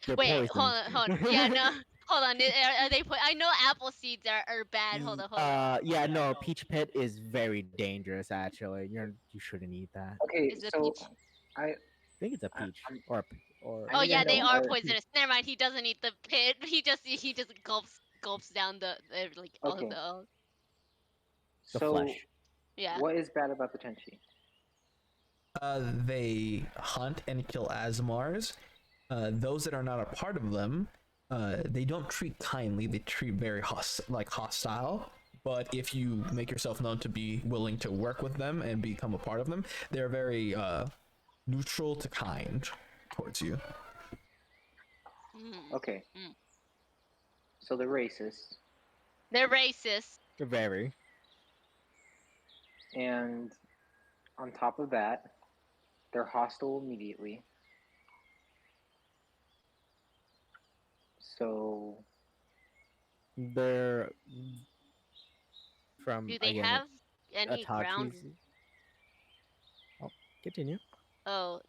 They're Wait, poisoned. hold on. Yeah, no. Hold on. Are they I know apple seeds are bad. Hold on. Yeah, no, peach pit is very dangerous. Actually, you shouldn't eat that. Okay, Is it so peach? I think it's a peach or I Oh need to yeah, they know, are poisonous. Never mind. He doesn't eat the pit. He just gulps down the like all Okay. the the so flesh. yeah. what is bad about the Tenchi? They hunt and kill Asmars. Those that are not a part of them, they don't treat kindly. They treat very hostile. But if you make yourself known to be willing to work with them and become a part of them, they're very neutral to kind towards you. Mm. Okay. Mm. So they're racist, They're racist. Very. and on top of that, they're hostile immediately. So They're from Do they again have any ground? Atachis. Oh, continue. Oh,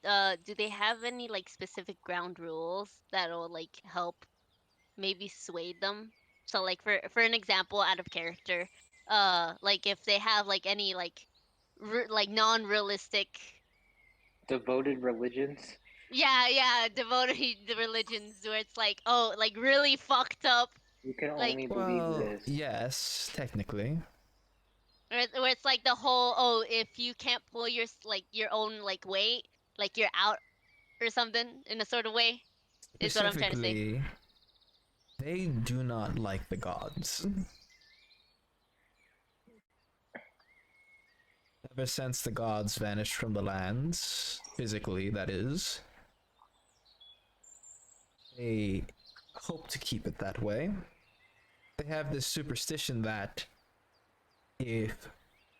do they have any like specific ground rules that'll like help maybe sway them? So like for an example out of character, like if they have like any like like non-realistic, devoted religions. yeah, devoted religions where it's like, oh, like really fucked up You can Like, only believe Well, this. yes, technically. where it's like the whole, oh, if you can't pull your own like weight, like you're out or something in a sort of way, is what I'm trying to say. Specifically, they do not like the gods. Ever since the gods vanished from the lands, physically, that is, they hope to keep it that way. They have this superstition that if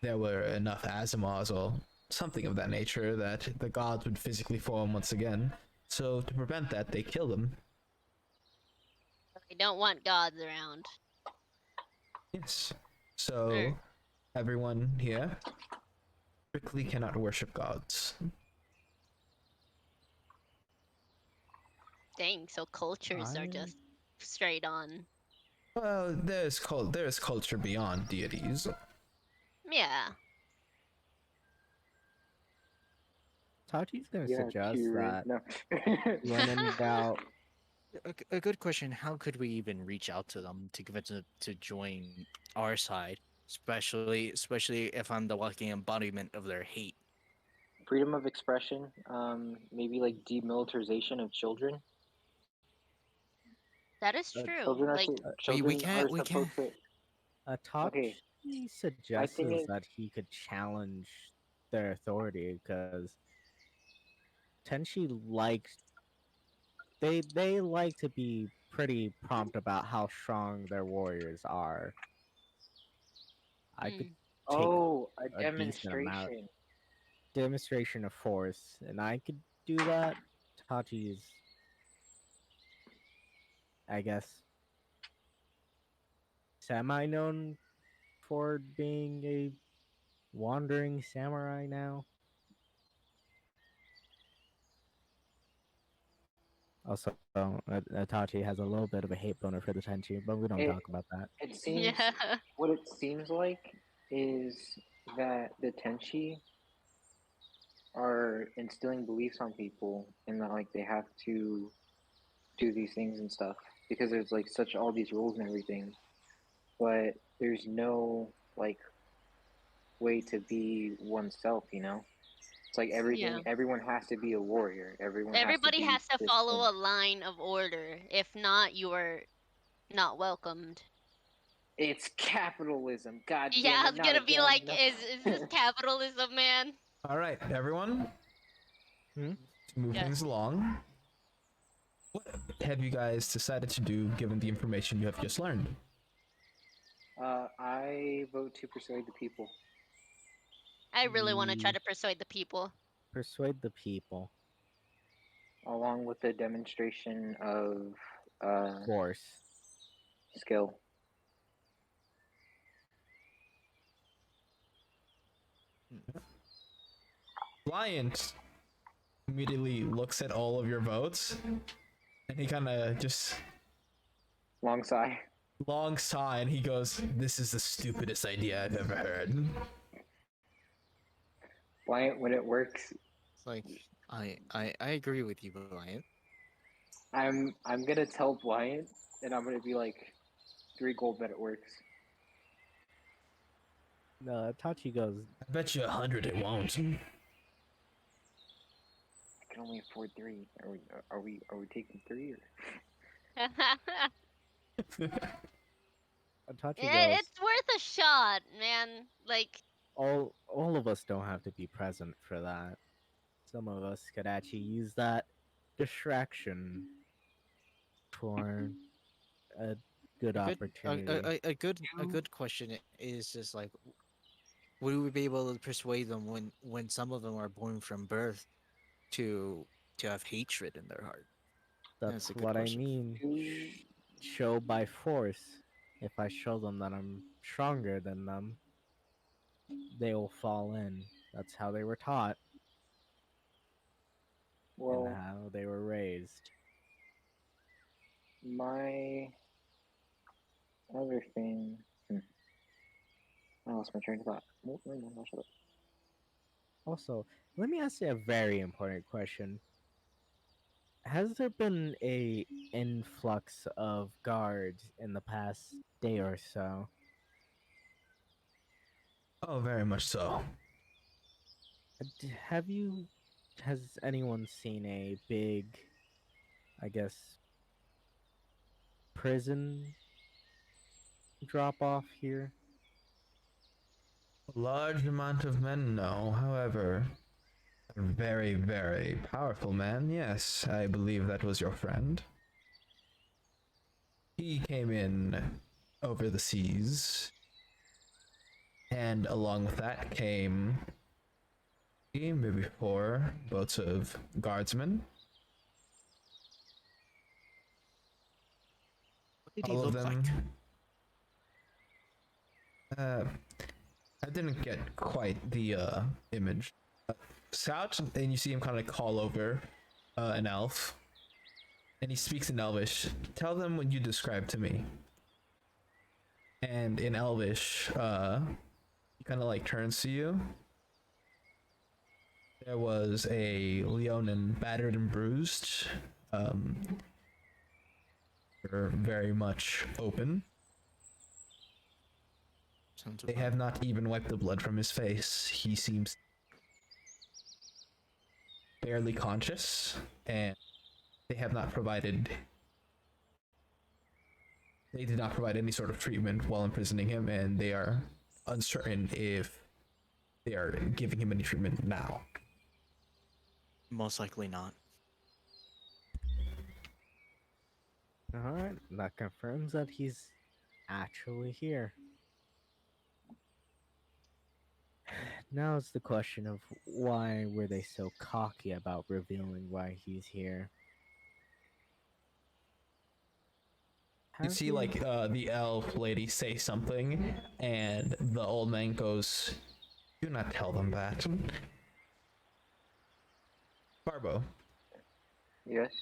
there were enough Asimovs or something of that nature, that the gods would physically form once again. So to prevent that, they kill them. I don't want gods around. Yes. So everyone here strictly cannot worship gods. Dang, so cultures are I just straight on. Well, there's culture beyond deities. Yeah. Tachi's gonna Yeah, suggest Kieran. that No. when in doubt, A good question. How could we even reach out to them to convince them to join our side? Especially if I'm the walking embodiment of their hate. Freedom of expression. Maybe like demilitarization of children. That is uh, true. Children are Like, We children are can't. supposed to. Okay, Tachi I suggests think it. that he could challenge their authority because Tenchi likes they like to be pretty prompt about how strong their warriors are. I could mm, take Oh, a a decent amount demonstration. demonstration of force, and I could do that. Tachi is, I guess, semi known for being a wandering samurai now. Also, Itachi has a little bit of a hate boner for the Tenchi, but we don't It talk about that. it seems yeah. what it seems like is that the Tenchi are instilling beliefs on people, and that like they have to do these things and stuff because there's like such all these rules and everything, but there's no like way to be oneself. It's like Yeah. everyone has to be a warrior. Everyone has to Everybody be has to this thing. follow a line of order. If not, you are not welcomed. It's capitalism. God Yeah, damn I it! was Not gonna be again. like, is this capitalism, man? All right, everyone, Hmm? to move Yes. things along. What have you guys decided to do given the information you have just learned? I vote to persuade the people. I really want to try We to persuade the people. persuade the people. Along with the demonstration of uh, Force. skill. Liant immediately looks at all of your votes, and he kind of just Long sigh. long sigh, and he goes, "This is the stupidest idea I've ever heard." Bryant, when it works, It's like I agree with you, Bryant. I'm gonna tell Bryant, and I'm gonna be like, 3 gold that it works. No, Itachi goes, I bet you 100 it won't. I can only afford 3. Are we taking 3 or? Itachi goes, It's worth a shot, man. Like, all of us don't have to be present for that. Some of us could actually use that distraction for a good A good opportunity. a good question is just like, would we be able to persuade them when some of them are born from birth to have hatred in their heart? That's a That's good what I question. mean. Two. Show by force. If I show them that I'm stronger than them, they will fall in. That's how they were taught and Well, how they were raised. my other thing. I lost my train of thought. No, shut up. Also, let me ask you a very important question. has there been a influx of guards in the past day or so? Oh, very much so. Have you? Has anyone seen a big, I guess, prison drop off here? A large amount of men, no. However, a very, very powerful man, yes. I believe that was your friend. He came in over the seas, and along with that came maybe 4 boats of guardsmen. What did he All of look them. like? I didn't get quite the image. Scout, and you see him kind of call over an elf, and he speaks in Elvish. Tell them what you described to me. And in Elvish, he kind of like turns to you. There was a Leonin battered and bruised. They're very much open. Sounds They about have not even wiped the blood from his face. He seems barely conscious, and they have not provided. They did not provide any sort of treatment while imprisoning him, and they are uncertain if they are giving him any treatment now. most likely not. Alright, that confirms that he's actually here. Now it's the question of why were they so cocky about revealing why he's here? You Have see, like, the elf lady say something, and the old man goes, "Do not tell them that." Barbo, Yes.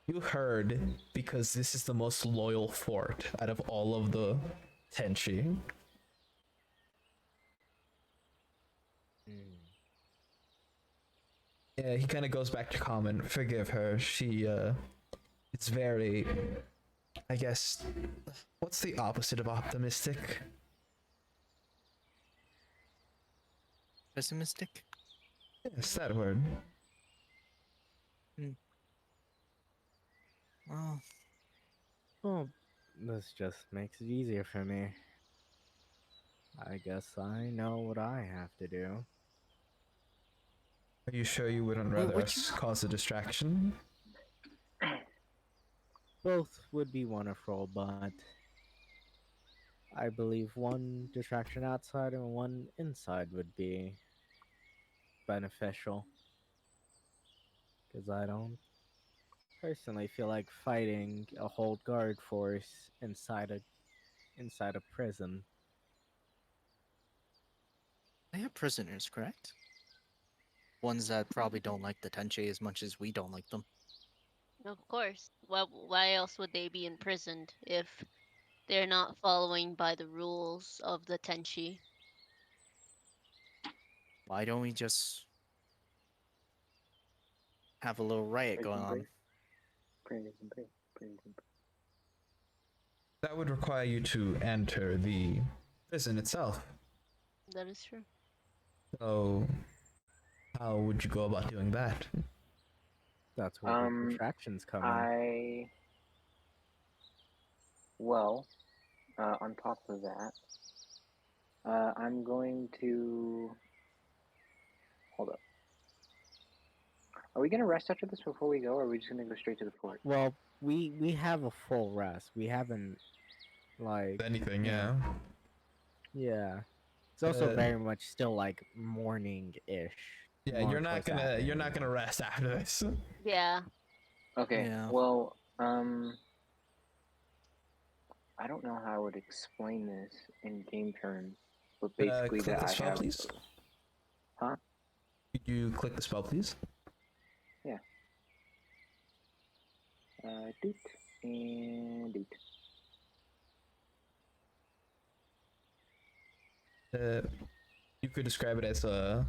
you heard because this is the most loyal fort out of all of the Tenchi. Yeah, he kind of goes back to common. Forgive her. She, it's very, I guess, what's the opposite of optimistic? Pessimistic? Yes, that word. Well, Well, this just makes it easier for me. I guess I know what I have to do. Are you sure you wouldn't Would rather you- us cause a distraction? Both would be wonderful, but I believe one distraction outside and one inside would be beneficial. Because I don't personally feel like fighting a whole guard force inside a prison. they have prisoners, correct? Ones that probably don't like the Tenchi as much as we don't like them. Of course. Why else would they be imprisoned if they're not following by the rules of the Tenchi? Why don't we just have a little riot going on? Prison break. Prison break. That would require you to enter the prison itself. That is true. So, how would you go about doing that? That's where the distractions come in. Well, on top of that, I'm going to hold up. Are we gonna rest after this before we go, or are we just gonna go straight to the fort? Well, we have a full rest. We haven't like Anything, Yeah. yeah. yeah. It's also Uh, very much still like morning-ish. Yeah, more you're not towards gonna afternoon. rest after this. Yeah. Okay. Yeah. Well, I don't know how I would explain this in game terms, but basically Click that the I spell, have. please. Huh? Could you click the spell, please? Doot and doot. You could describe it as a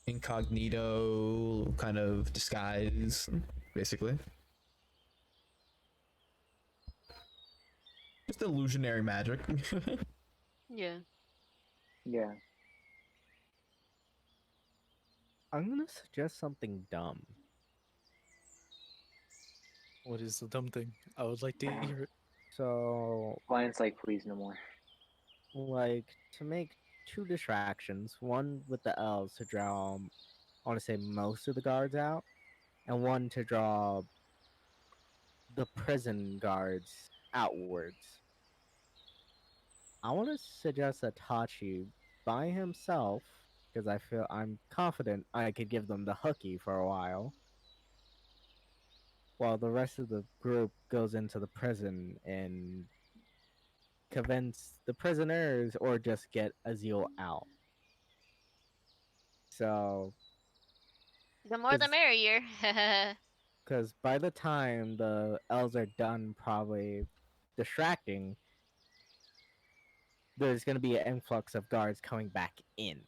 incognito kind of disguise. basically. Just illusionary magic. Yeah. Yeah. I'm gonna suggest something dumb. What is the dumb thing? I would like to hear it. So, Lions like please no more. like, to make two distractions, one with the elves to draw, I want to say most of the guards out, and one to draw the prison guards outwards. I want to suggest that Tachi, by himself, because I feel I'm confident I could give them the hooky for a while the rest of the group goes into the prison and convince the prisoners or just get Azil out. So, The more the merrier. because by the time the elves are done probably distracting, there's going to be an influx of guards coming back in.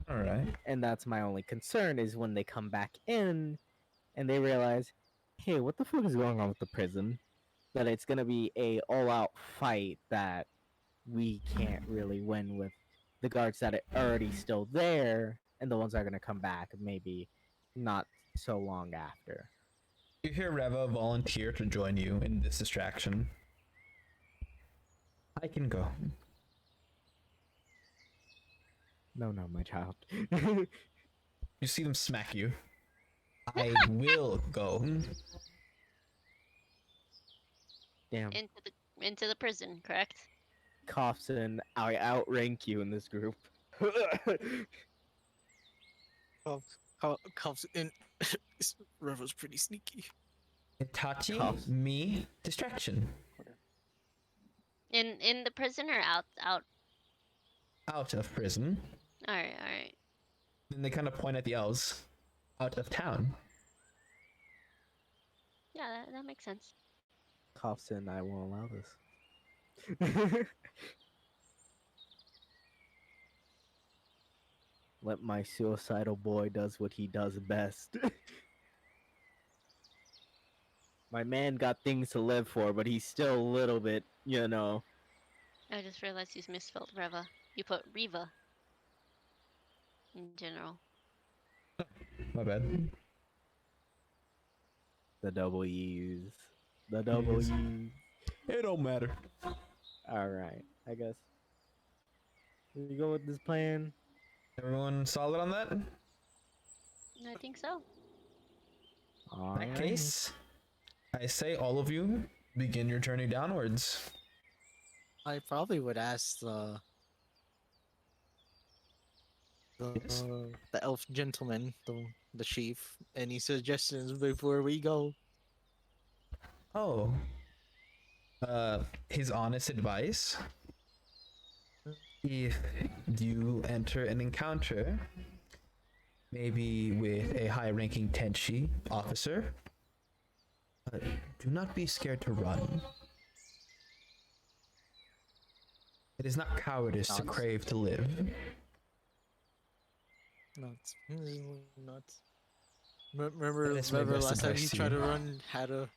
All right. And that's my only concern is when they come back in and they realize, hey, what the fuck is going on with the prison? That it's going to be a all-out fight that we can't really win with the guards that are already still there and the ones that are going to come back maybe not so long after. You hear Reva volunteer to join you in this distraction. I can go. No, my child. You see them smack you. I will go. Damn. Into the prison, correct? Coughs and I outrank you in this group. Cops in. Revo's pretty sneaky. Itachi, Cuffs. me, distraction. In the prison or out? Out of prison. All right. Then they kind of point at the elves. Out of town. Yeah, that makes sense. Coughs and I won't allow this. Let my suicidal boy does what he does best. My man got things to live for, but he's still a little bit, you know. I just realized you misspelled Reva. You put Riva. In general. My bad. The double E's. The double Yes. E's. It don't matter. Alright, I guess. We go with this plan. Everyone solid on that? In I think so. that case, I say all of you begin your journey downwards. I probably would ask Yes. the elf gentleman, the chief, any suggestions before we go. Oh. His honest advice. If you enter an encounter, maybe with a high-ranking Tenchi officer, do not be scared to run. It is not cowardice to Nuts. crave to live. Nuts. Nuts. Remember That is my best last time advice he to tried you. to run, had to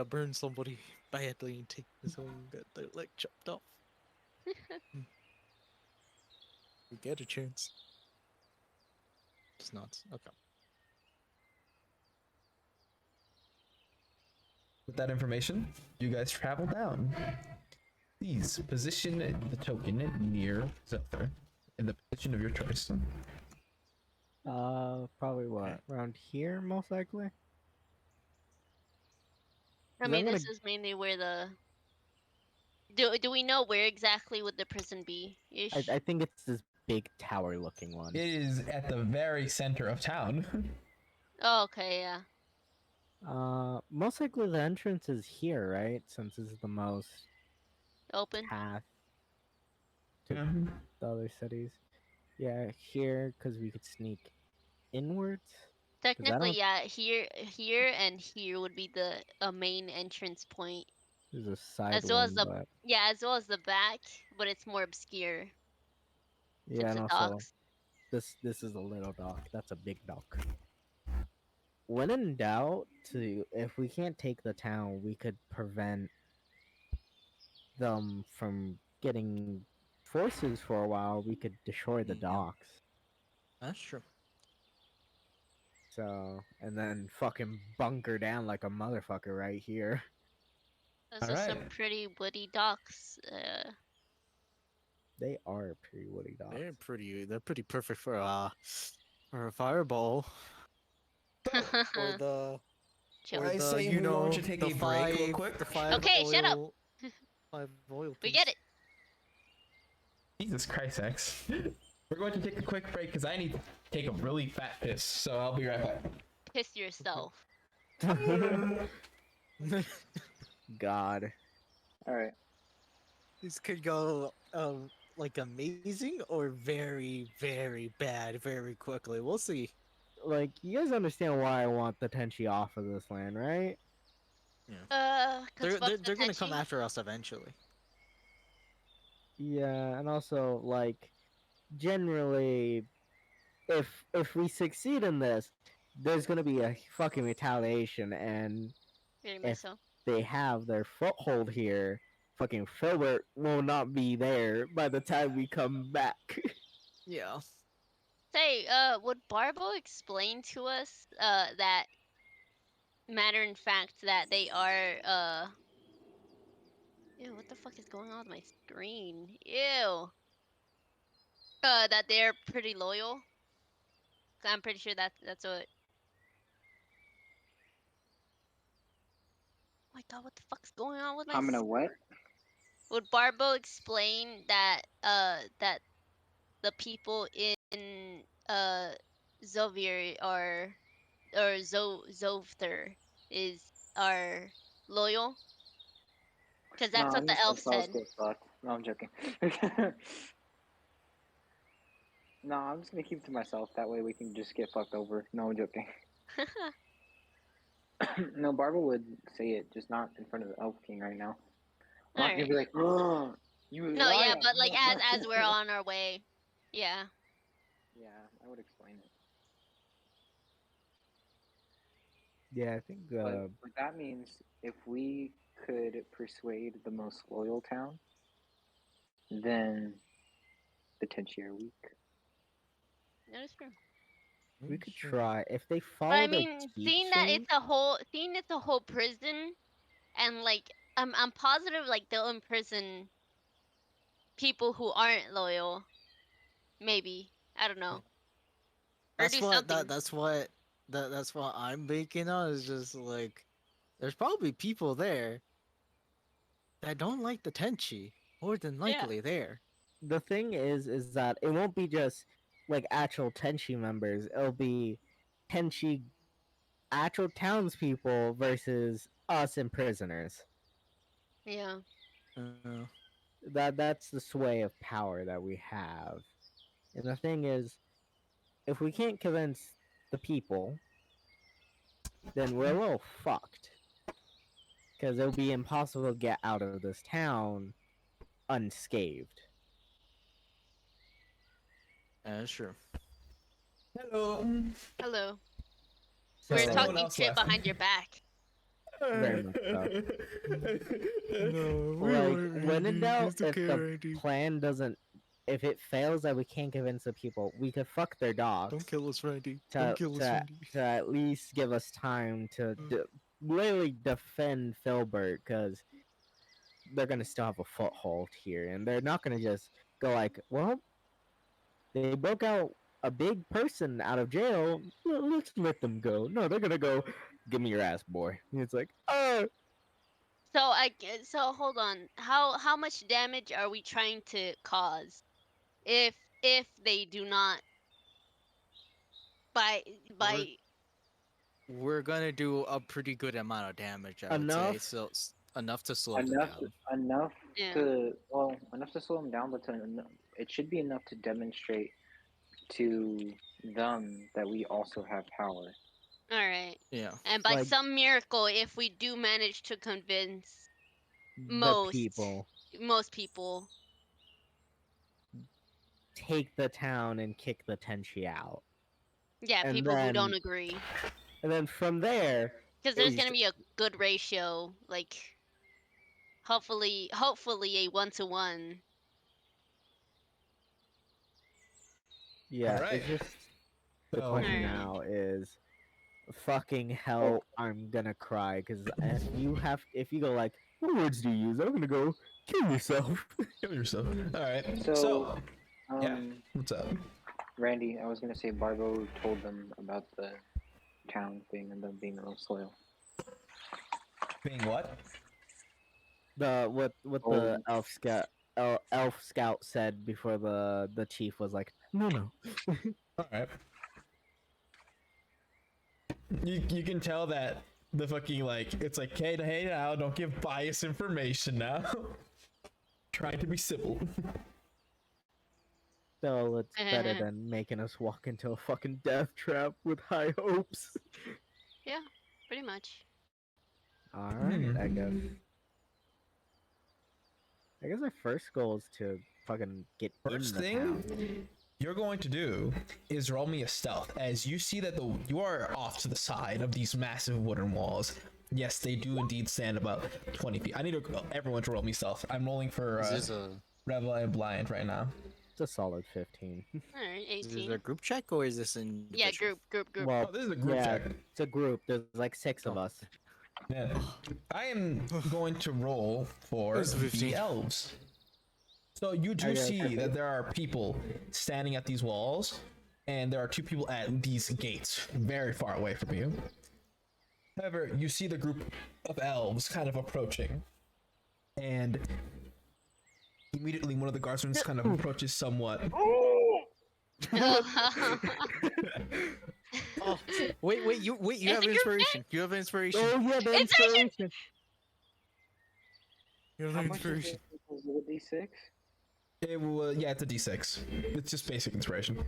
burn somebody badly and take his own, got their leg chopped off. You get a chance. It's nuts. Okay. With that information, you guys travel down. Please position the token near Zouther in the position of your choice. Probably what? Around here, most likely? I 'Cause mean, I'm gonna- this is mainly where the. Do we know where exactly would the prison be? Ish. I think it's this big tower looking one. It is at the very center of town. Oh, okay, yeah. Most likely the entrance is here, right? Since this is the most Open. path Yeah. the other cities. Yeah, here, because we could sneak inwards. Technically, don't- yeah. Here, and here would be the main entrance point, There's a side as well one, as the but as well as the back, but it's more obscure. yeah, It's and the also docks. this is a little dock. That's a big dock. when in doubt, if we can't take the town, we could prevent them from getting forces for a while. We could destroy the Yeah. docks. That's true. So, and then fucking bunker down like a motherfucker right here. Those are some Alright. pretty woody docks. They are pretty woody docks. They're pretty perfect for a fireball or the Chill. or I the say you we want know to take the a break real quick. five Okay, shut up. oil five oil We piece. get it. Jesus Christ, X. We're going to take a quick break because I need to take a really fat piss, so I'll be right back. Piss yourself. God. All right. This could go like amazing or very very bad very quickly. We'll see. Like, you guys understand why I want the Tenchi off of this land, right? Cause fuck the They're gonna come Tenchi. after us eventually. Yeah, and also, like, generally, if we succeed in this, there's gonna be a fucking retaliation, and Very much if so. they have their foothold here, fucking Filbert will not be there by the time we come back. Yeah. Say, would Barbo explain to us, that matter in fact that they are, ew, what the fuck is going on with my screen? Ew. That they're pretty loyal. I'm pretty sure that's what. Oh my god, what the fuck's going on with my? I'm gonna what? Would Barbo explain that that the people in Zovier or Zouther are loyal? Because No, that's what I'm the just elf gonna tell us said. get fucked. No, I'm joking. No, I'm just gonna keep it to myself. That way we can just get fucked over. No, I'm joking. No, Barbara would say it, just not in front of the Elf King right now. I'm not gonna Alright. be like, oh, you No, yeah, liar. but like as we're on our way. Yeah. Yeah, I would explain it. Yeah, I think But that means if we could persuade the most loyal town, then the Tenchi are weak. That is true. we could try if they But I follow their mean, teaching. seeing it's a whole prison, and like I'm positive like they'll imprison people who aren't loyal. Maybe, I don't know, or That's do what something. that's what I'm banking on is just like there's probably people there that don't like the Tenchi. More than Yeah. likely there. The thing is that it won't be just like actual Tenchi members. It'll be Tenchi actual townspeople versus us and prisoners. Yeah. Uh, That's the sway of power that we have. And the thing is, if we can't convince the people, then we're a little fucked. Because it'll be impossible to get out of this town unscathed. that's true. Hello. Hello. So, We're Is anyone talking else shit left? behind your back. Very much so. No, Like, when in doubt, if the plan doesn't, if it fails that we can't convince the people, we could fuck their dogs. Don't kill us, Randy. to, Don't kill us, to, Randy. to at least give us time to really defend Filbert, because they're gonna still have a foothold here, and they're not gonna just go like, well, they broke out a big person out of jail. Let's let them go. No, they're gonna go, give me your ass, boy. And it's like, So hold on. How much damage are we trying to cause if they do not by We're by we're gonna do a pretty good amount of damage, I would say. enough. So enough to slow them down. Yeah. Enough to slow them down, but it should be enough to demonstrate to them that we also have power. All right. Yeah. And by Like- some miracle, if we do manage to convince The most people people, take the town and kick the Tenchi out. yeah, And people who don't then- agree. and then from there, Because there's is- gonna be a good ratio, like hopefully a 1-to-1. yeah, Alright. it's just the So, question Alright. now is, fucking hell, I'm gonna cry because if you go like, what words do you use? I'm gonna go kill yourself. kill yourself. Alright. So, So, yeah. um, What's up? Randy, I was gonna say Barbo told them about the town thing and them being real soil. Being what? What Oh. the elf scout said before the chief was like, no. Alright. You can tell that the fucking like it's like hey now, don't give biased information now. Trying to be civil. So it's better than making us walk into a fucking death trap with high hopes. Yeah, pretty much. Alright, I guess. I guess our first goal is to fucking get First in the thing town. you're going to do is roll me a stealth as you see that you are off to the side of these massive wooden walls. Yes, they do indeed stand about 20 feet. I need everyone to roll me stealth. I'm rolling for Is this a Revel and Blind right now. It's a solid 15. Alright, is this 18. a group check or is this an Yeah, individual? group. Well, Oh, this is a group yeah, check. it's a group. There's like 6 of us. Yeah. I am going to roll for Where's the 15? the elves. So you do Okay, see okay. that there are people standing at these walls, and there are 2 people at these gates, very far away from you. However, you see the group of elves kind of approaching, and immediately one of the guardsmen kind of approaches somewhat. Oh, wait, you It's have a group inspiration. You have inspiration. Oh yeah, the Inspiration! inspiration. You How have much is inspiration. it? Was it a D6? It will, yeah, it's a D6. It's just basic inspiration.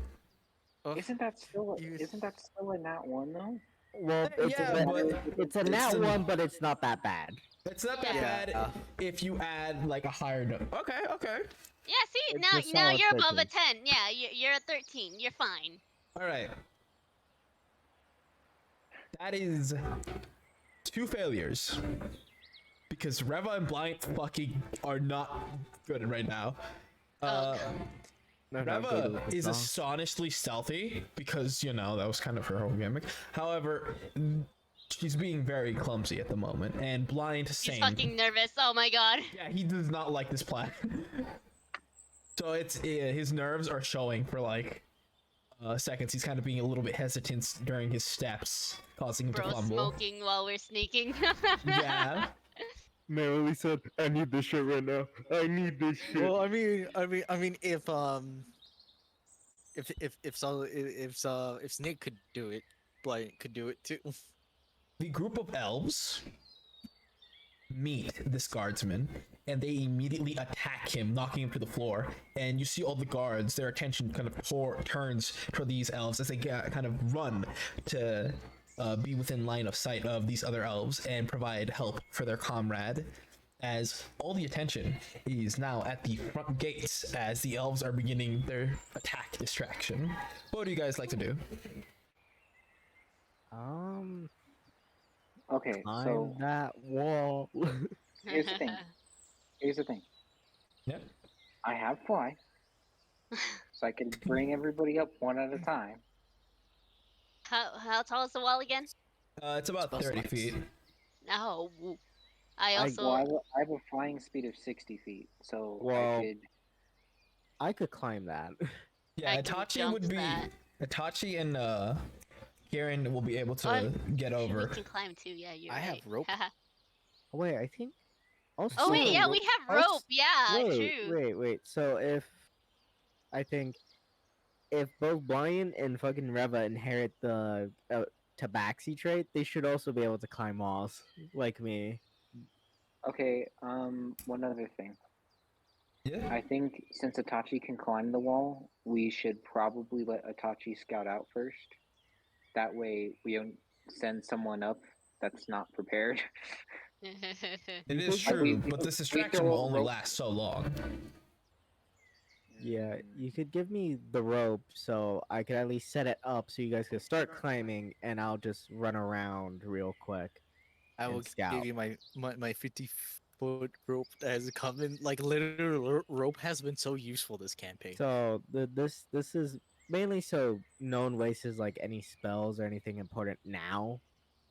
Oh, Isn't that still You- a nat one though? Well, Yeah, but it's a nat an- 1, but it's not that bad. It's not that Yeah. bad if you add like a higher note. Okay. Yeah, see, It's a now solid you're above a 13. 10. Yeah, you're a 13. You're fine. All right. That is 2 failures. Because Reva and Blind fucking are not good right now. Oh, No, Reva is astonishingly stealthy because, you know, that was kind of her whole gimmick. However, she's being very clumsy at the moment. And Blind, He's same. fucking nervous. Oh my god. Yeah, he does not like this plan. So it's his nerves are showing for like seconds. He's kind of being a little bit hesitant during his steps, causing him Bro to fumble. smoking while we're sneaking. Yeah. Merrily said, "I need this shit right now. I need this shit." Well, I mean, if Snake could do it, Blind could do it too. The group of elves meet this guardsman and they immediately attack him, knocking him to the floor. And you see all the guards, their attention kind of turns toward these elves as they kind of run to be within line of sight of these other elves and provide help for their comrade, as all the attention is now at the front gates as the elves are beginning their attack distraction. What do you guys like to do? Okay, Climb so that wall. here's the thing. Here's the thing. Yep. I have fly, so I can bring everybody up one at a time. How tall is the wall again? It's about Spell 30 slots. feet. No. I also. Well, I have a flying speed of 60 feet, so Well, I could. I could climb that. Yeah, I can Itachi jump would be. that. Itachi and Kieran will be able to Oh, get We over. can climb too. Yeah, you're I right. have rope. Wait, I think. Also, Oh wait, yeah, we have rope. also- Yeah, wait, true. wait. So if both Brian and fucking Reva inherit the tabaxi trait, they should also be able to climb walls like me. Okay, one other thing. Yeah. I think since Itachi can climb the wall, we should probably let Itachi scout out first. That way, we don't send someone up that's not prepared. It is think- true, we- but this we distraction throw will a only rope- last so long. Yeah, you could give me the rope so I could at least set it up so you guys could start climbing, and I'll just run around real quick I will and scout. give you my 50-foot rope that has come in. Like literal rope has been so useful this campaign. So this is mainly so no one wastes like any spells or anything important now.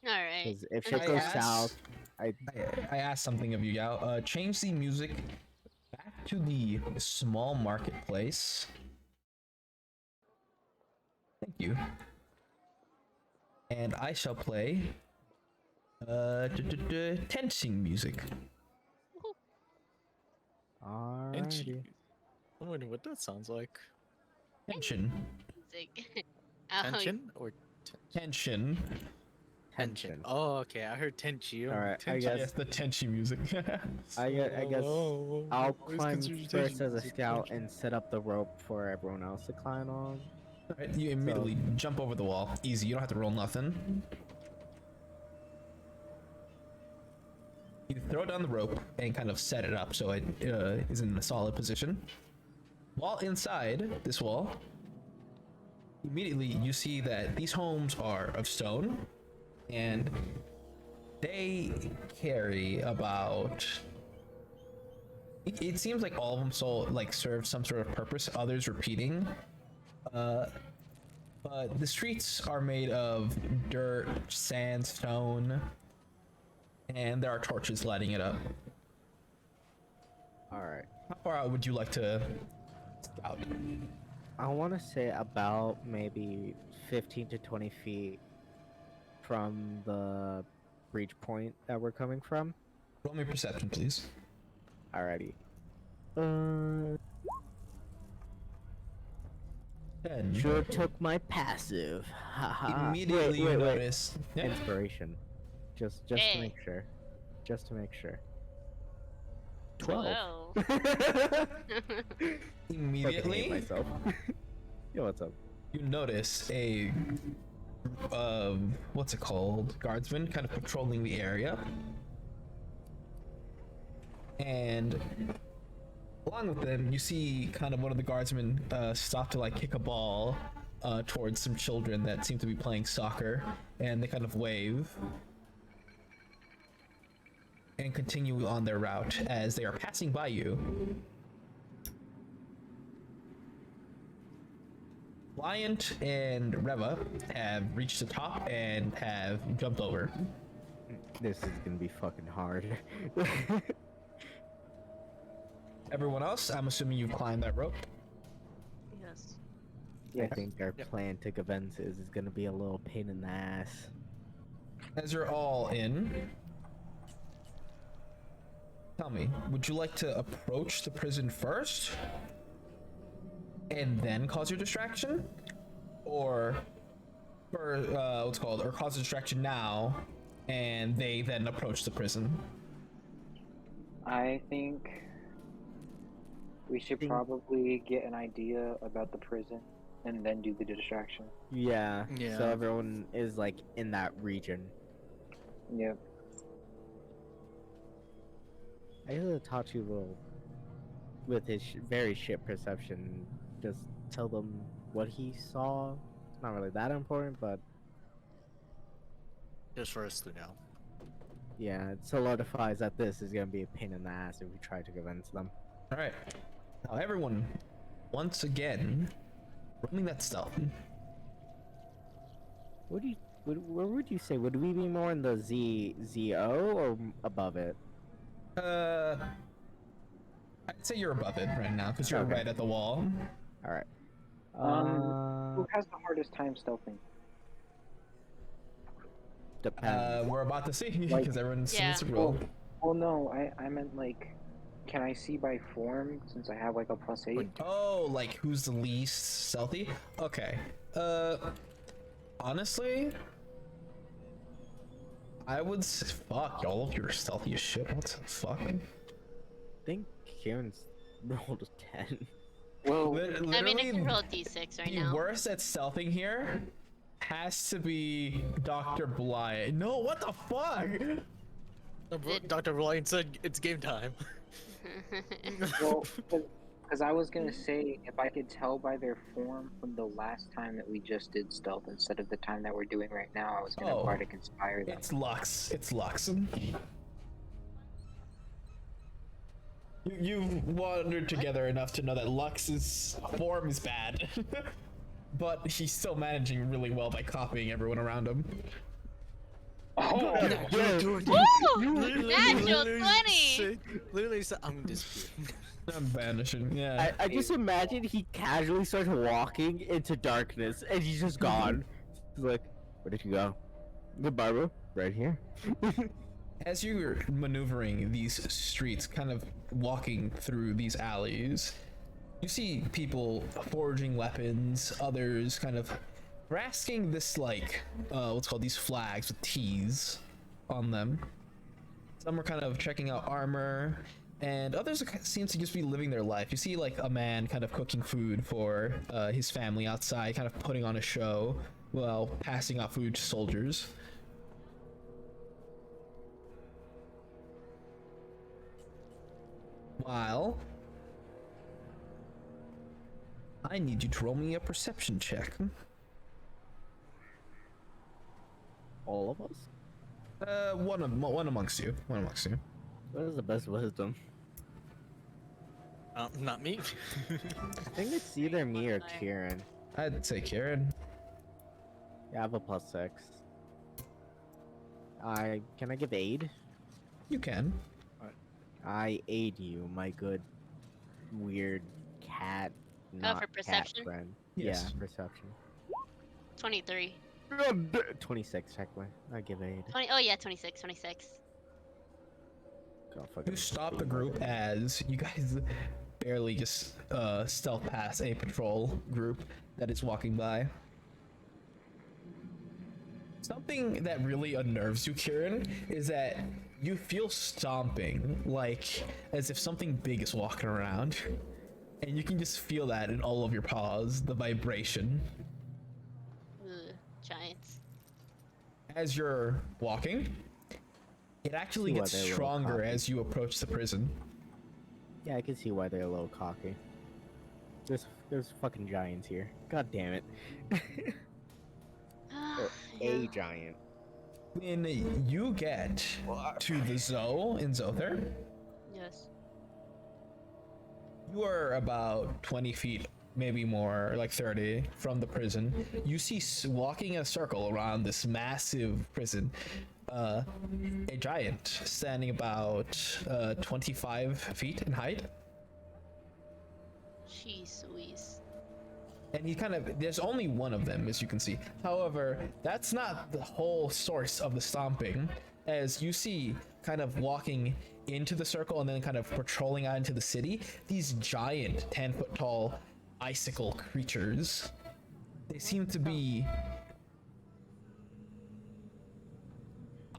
All right. Because if And shit I goes then- south, asked, I I asked something of you, Yao. Change the music back to the small marketplace. Thank you. And I shall play tensing music. alrighty. I'm wondering what that sounds like. Tension. music. Oh, Tension or Tension. Tension. Oh, okay. I heard tension. Alright, I Yes, guess the tension music. I guess Oh, I'll where's climb consideration first as a music? scout and set up the rope for everyone else to climb on. Alright, you immediately jump over the wall. Easy, you don't have to roll nothing. You throw down the rope and kind of set it up so it is in a solid position. While inside this wall, immediately you see that these homes are of stone and they carry about it seems like all of them serve some sort of purpose, others repeating, but the streets are made of dirt, sandstone, and there are torches lighting it up. Alright. How far out would you like to scout? I want to say about maybe 15 to 20 feet from the breach point that we're coming from. Roll me perception, please. Alrighty. 10. Sure took my passive. Haha. Immediately you notice. Yeah. Inspiration. Just to Hey. make sure. Just to make sure. 12. Fucking Immediately hate myself. Yo, what's up? you notice a what's it called, guardsman kind of patrolling the area, and along with them you see kind of one of the guardsmen stop to like kick a ball towards some children that seem to be playing soccer, and they kind of wave and continue on their route as they are passing by you. Liant and Reva have reached the top and have jumped over. This is gonna be fucking hard. Everyone else, I'm assuming you've climbed that rope. Yes. I think our plan to Gavensis is gonna be a little pain in the ass. As you're all in, tell me, would you like to approach the prison first and then cause your distraction, or or cause a distraction now and they then approach the prison? I think we should probably get an idea about the prison and then do the distraction. Yeah. Yeah. So everyone is like in that region. Yep. I heard Tachi will, with his very shit perception, just tell them what he saw. It's not really that important, but Just for us to know. yeah, it solidifies that this is gonna be a pain in the ass if we try to convince them. All right, now everyone, once again, rolling that stealth. Where would you say? Would we be more in the ZO or above it? I'd say you're above it right now because you're Okay. right at the wall. All right. Who has the hardest time stealthing? Depends. We're about to see Like- because everyone's Yeah. needs to roll. Well, no, I meant like, can I see by form since I have like a +8? Oh, like who's the least stealthy? Okay. Honestly, I would fuck all of your stealthy as shit. What the fuck? I think Kieran's rolled a 10. Well, I mean, I can Literally, roll a d6 right the now. worst at stealthing here has to be Dr. Bly. No, what the fuck? Did- Dr. Reliant said it's game time. well, Because I was gonna say, if I could tell by their form from the last time that we just did stealth instead of the time that we're doing right now, I was gonna Oh, bardic inspire them. it's Lux. It's Lux. You've wandered together enough to know that Lux's form is bad, but he's still managing really well by copying everyone around him. Oh, Woo! Natural 20! Literally said, I'm disappearing. I'm vanishing. Yeah. I just imagine he casually starts walking into darkness and he's just gone. He's like, where did you go? The barber? Right here. As you're maneuvering these streets, kind of walking through these alleys, you see people forging weapons, others kind of grasping this, like, what's called these flags with T's on them. Some are kind of checking out armor, and others seem to just be living their life. You see, like, a man kind of cooking food for his family outside, kind of putting on a show while passing out food to soldiers. While I need you to roll me a perception check. All of us? One amongst you. One amongst you. What is the best wisdom? Not me. I think it's either me or Kieran. I'd say Kieran. Yeah, I have a +6. Can I give aid? You can. I aid you, my good, weird cat. Oh, Not for perception? Cat friend. Yes. Yeah, perception. 23. 26 technically. I give aid. 20. Oh, yeah, 26. 26. Go fucking You stop the speed. group as you guys barely just stealth past a patrol group that is walking by. Something that really unnerves you, Kieran, is that you feel stomping, like as if something big is walking around. And you can just feel that in all of your paws, the vibration. Ugh, giants. As you're walking, it actually See why gets they're a little stronger cocky. as you approach the prison. Yeah, I can see why they're a little cocky. There's fucking giants here. God damn it. Or a Yeah. giant. When you get to the Zoo in Zouther, Yes. you are about 20 feet, maybe more, like 30, from the prison. You see walking in a circle around this massive prison, a giant standing about 25 feet in height. Jeez Louise. And he kind of, there's only one of them, as you can see. However, that's not the whole source of the stomping, as you see kind of walking into the circle and then kind of patrolling out into the city, these giant 10-foot tall icicle creatures. They seem to be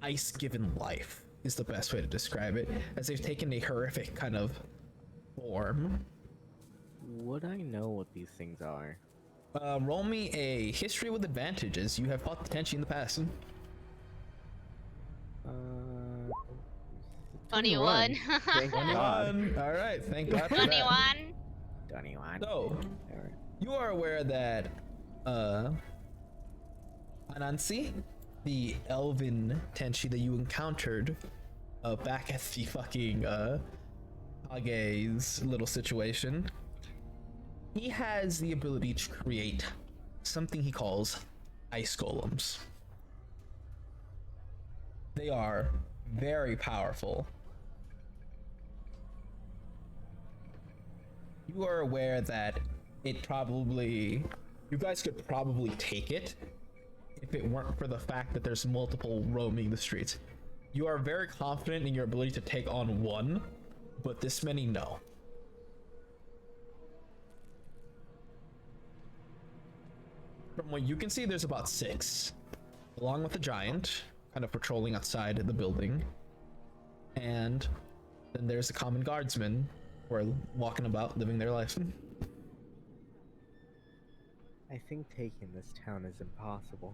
ice given life, is the best way to describe it, as they've taken a horrific kind of form. Would I know what these things are? Roll me a history with advantages. You have fought the Tenchi in the past. Uh, 21. Thank God. All right, thank God for that. 21. 21. So, Alright. you are aware that Anansi, the elven Tenchi that you encountered back at the fucking Kage's little situation, he has the ability to create something he calls ice golems. They are very powerful. You are aware that you guys could probably take it if it weren't for the fact that there's multiple roaming the streets. You are very confident in your ability to take on one, but this many, no. From what you can see, there's about 6, along with the giant, kind of patrolling outside the building. And then there's the common guardsmen who are walking about, living their life. I think taking this town is impossible.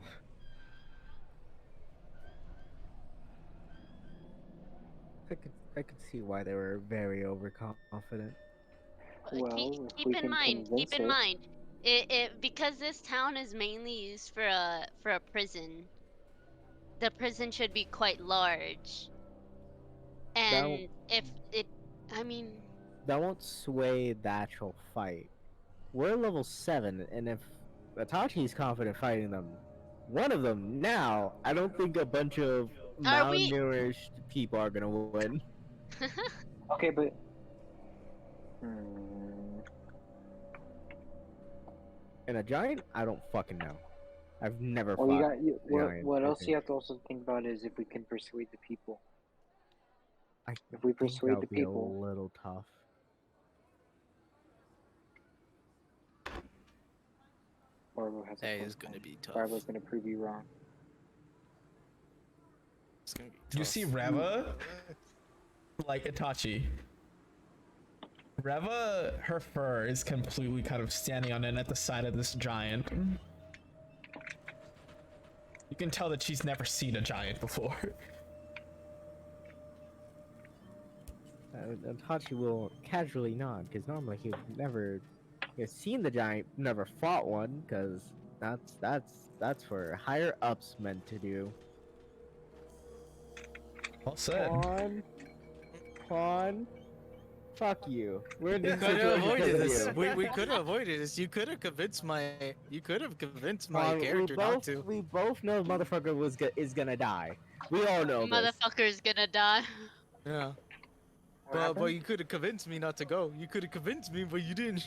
I could see why they were very overconfident. Well, if Keep we in can mind, keep convince in it. mind, it because this town is mainly used for a prison. The prison should be quite large, That w- and if it, I mean, that won't sway the actual fight. We're level 7, and if Itachi's confident fighting them, one of them now, I don't think a bunch of are we? malnourished people are gonna win. Okay, but hmm, And a giant, I don't fucking know. I've never well, you fought got you. a giant. What I else you think. have to also think about is if we can persuade the people. I If we think persuade that'll the be a people, little tough. Barbo has a That point. is gonna be tough. Barbo's gonna prove you wrong. It's gonna be tough. You see Reva, like Itachi. Reva, her fur is completely kind of standing on end at the side of this giant. You can tell that she's never seen a giant before. Itachi will casually nod because normally he's seen the giant, never fought one because that's for higher ups meant to do. Well said. Pawn, fuck you. We're in We this could have situation avoided because of this. you. We could have avoided this. You could have convinced my. You could have convinced my Pawn, character not to. we both know motherfucker is gonna die. We all know this. Motherfucker's gonna die. Yeah. What happened? But you could have convinced me not to go. You could have convinced me, but you didn't.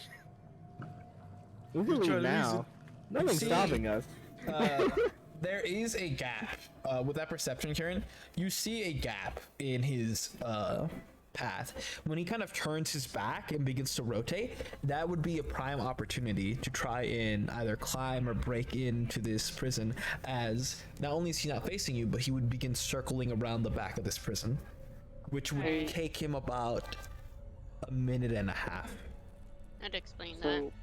We You can try leave to now. reason. Nothing's see- stopping us. There is a gap with that perception, Kieran. You see a gap in his path. When he kind of turns his back and begins to rotate, that would be a prime opportunity to try and either climb or break into this prison, as not only is he not facing you, but he would begin circling around the back of this prison, which would Right. take him about a minute and a half. I'd explain that. So,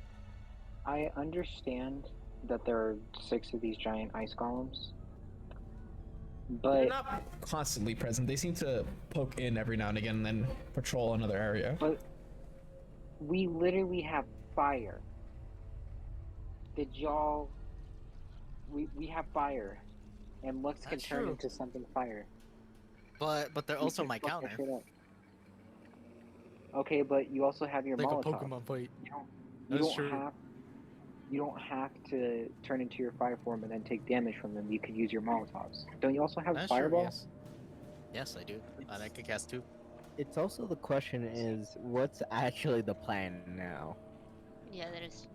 I understand that there are 6 of these giant ice golems, They're but not constantly present. They seem to poke in every now and again and then patrol another area. we literally have fire. Did y'all? We have fire, and Lux can That's turn true. into something fire. But they're We also can my fuck counter. that shit up. Okay, but you also have your Like a Molotov. Pokemon fight. You That's don't true. have. You don't have to turn into your fire form and then take damage from them. You could use your Molotovs. Don't you also have That's true. Fireball? Yes. Yes, I do. And I could cast 2. It's also the question is what's actually the plan now? Yeah, that is.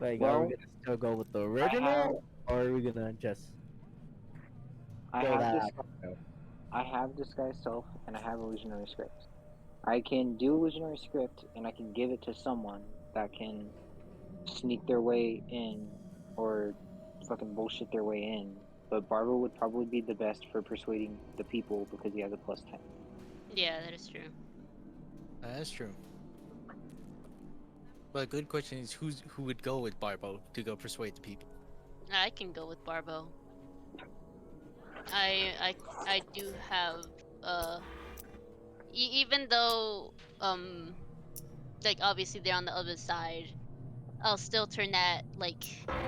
Like, are Well, we gonna still go with the original, or are we gonna just I go have that? this. I have Disguise Self and I have Illusionary Script. I can do Illusionary Script and I can give it to someone that can sneak their way in or fucking bullshit their way in. But Barber would probably be the best for persuading the people because he has a +10. Yeah, that is true. That's true. But a good question is who would go with Barbo to go persuade the people? I can go with Barbo. I do have even though like obviously they're on the other side, I'll still turn that like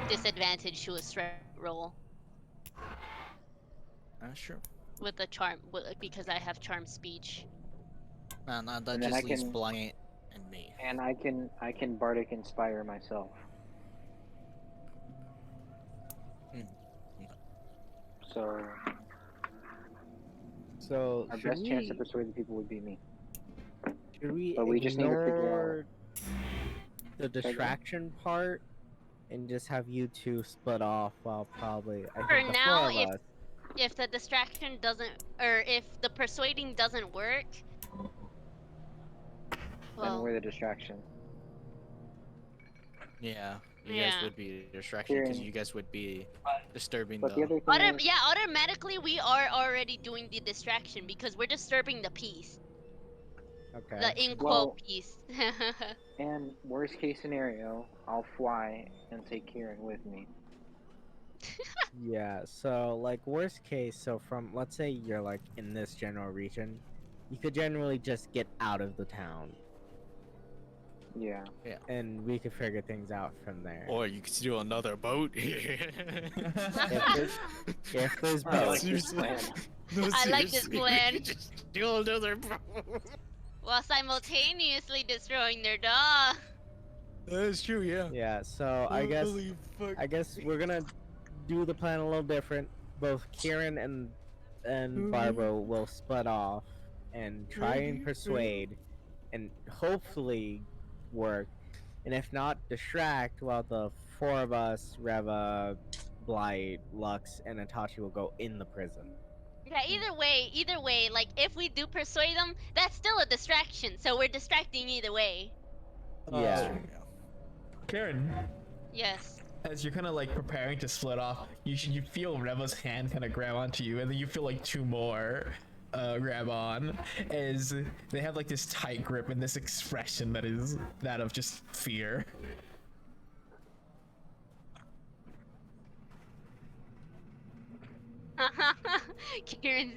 disadvantage to a strength roll That's true. with a because I have charm speech. Nah, that And then just I leaves can- Blight and me. And I can Bardic Inspire myself. Hmm. So So our should best chance to we persuade the people would be me. should but we just need to figure ignore the distraction part and just have you two split off while probably I For think the now, four of us. If the distraction doesn't, or if the persuading doesn't work, Then well, we're the distraction. Yeah, you Yeah. guys would be a distraction because Kieran. you guys would be disturbing But the other thing is, yeah, automatically we are already doing the distraction because we're disturbing the peace, Okay. the in Well- quote peace. and worst case scenario, I'll fly and take Kieran with me. Yeah, so like worst case, so from let's say you're like in this general region, you could generally just get out of the town. Yeah. and we could figure things out from there. Or you could steal another boat. If there's I like boats, this plan. No, I like this seriously, we plan. could just steal another boat. While simultaneously destroying their dog. That's true, yeah. yeah. So I Holy fuck. guess we're gonna do the plan a little different. Both Kieran and Barbara will split off and try and persuade, and hopefully work. And if not, distract while the four of us, Reva, Blight, Lux, and Itachi will go in the prison. Yeah, either way, like if we do persuade them, that's still a distraction. So we're distracting either way. Yeah. Karen, Yes. as you're kind of like preparing to split off, you feel Reva's hand kind of grab onto you, and then you feel like two more grab on, as they have like this tight grip and this expression that is that of just fear. Kieran,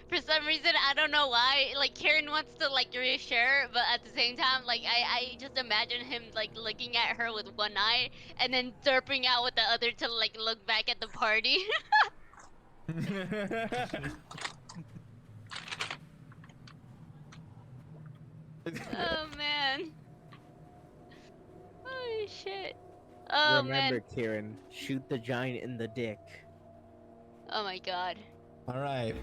for some reason, I don't know why, like Kieran wants to like reassure, but at the same time, like I just imagine him like looking at her with one eye and then derping out with the other to like look back at the party. Oh man. Holy shit. Oh Remember, man. Kieran, shoot the giant in the dick. Oh my god. All right,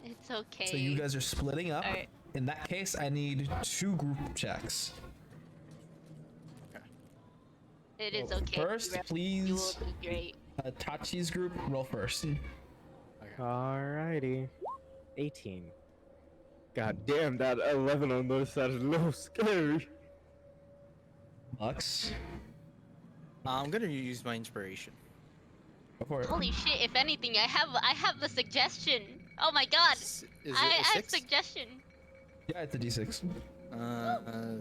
It's okay. so you guys are splitting up. Alright. In that case, I need 2 group checks. It is So okay. First, You will please, be great. Tachi's group roll first. Alrighty. 18. God damn, that 11 on those side is a little scary. Lux, I'm gonna use my inspiration. go for it. Holy shit! If anything, I have a suggestion. Oh my god! Is it I a have 6? suggestion. Yeah, it's a D6.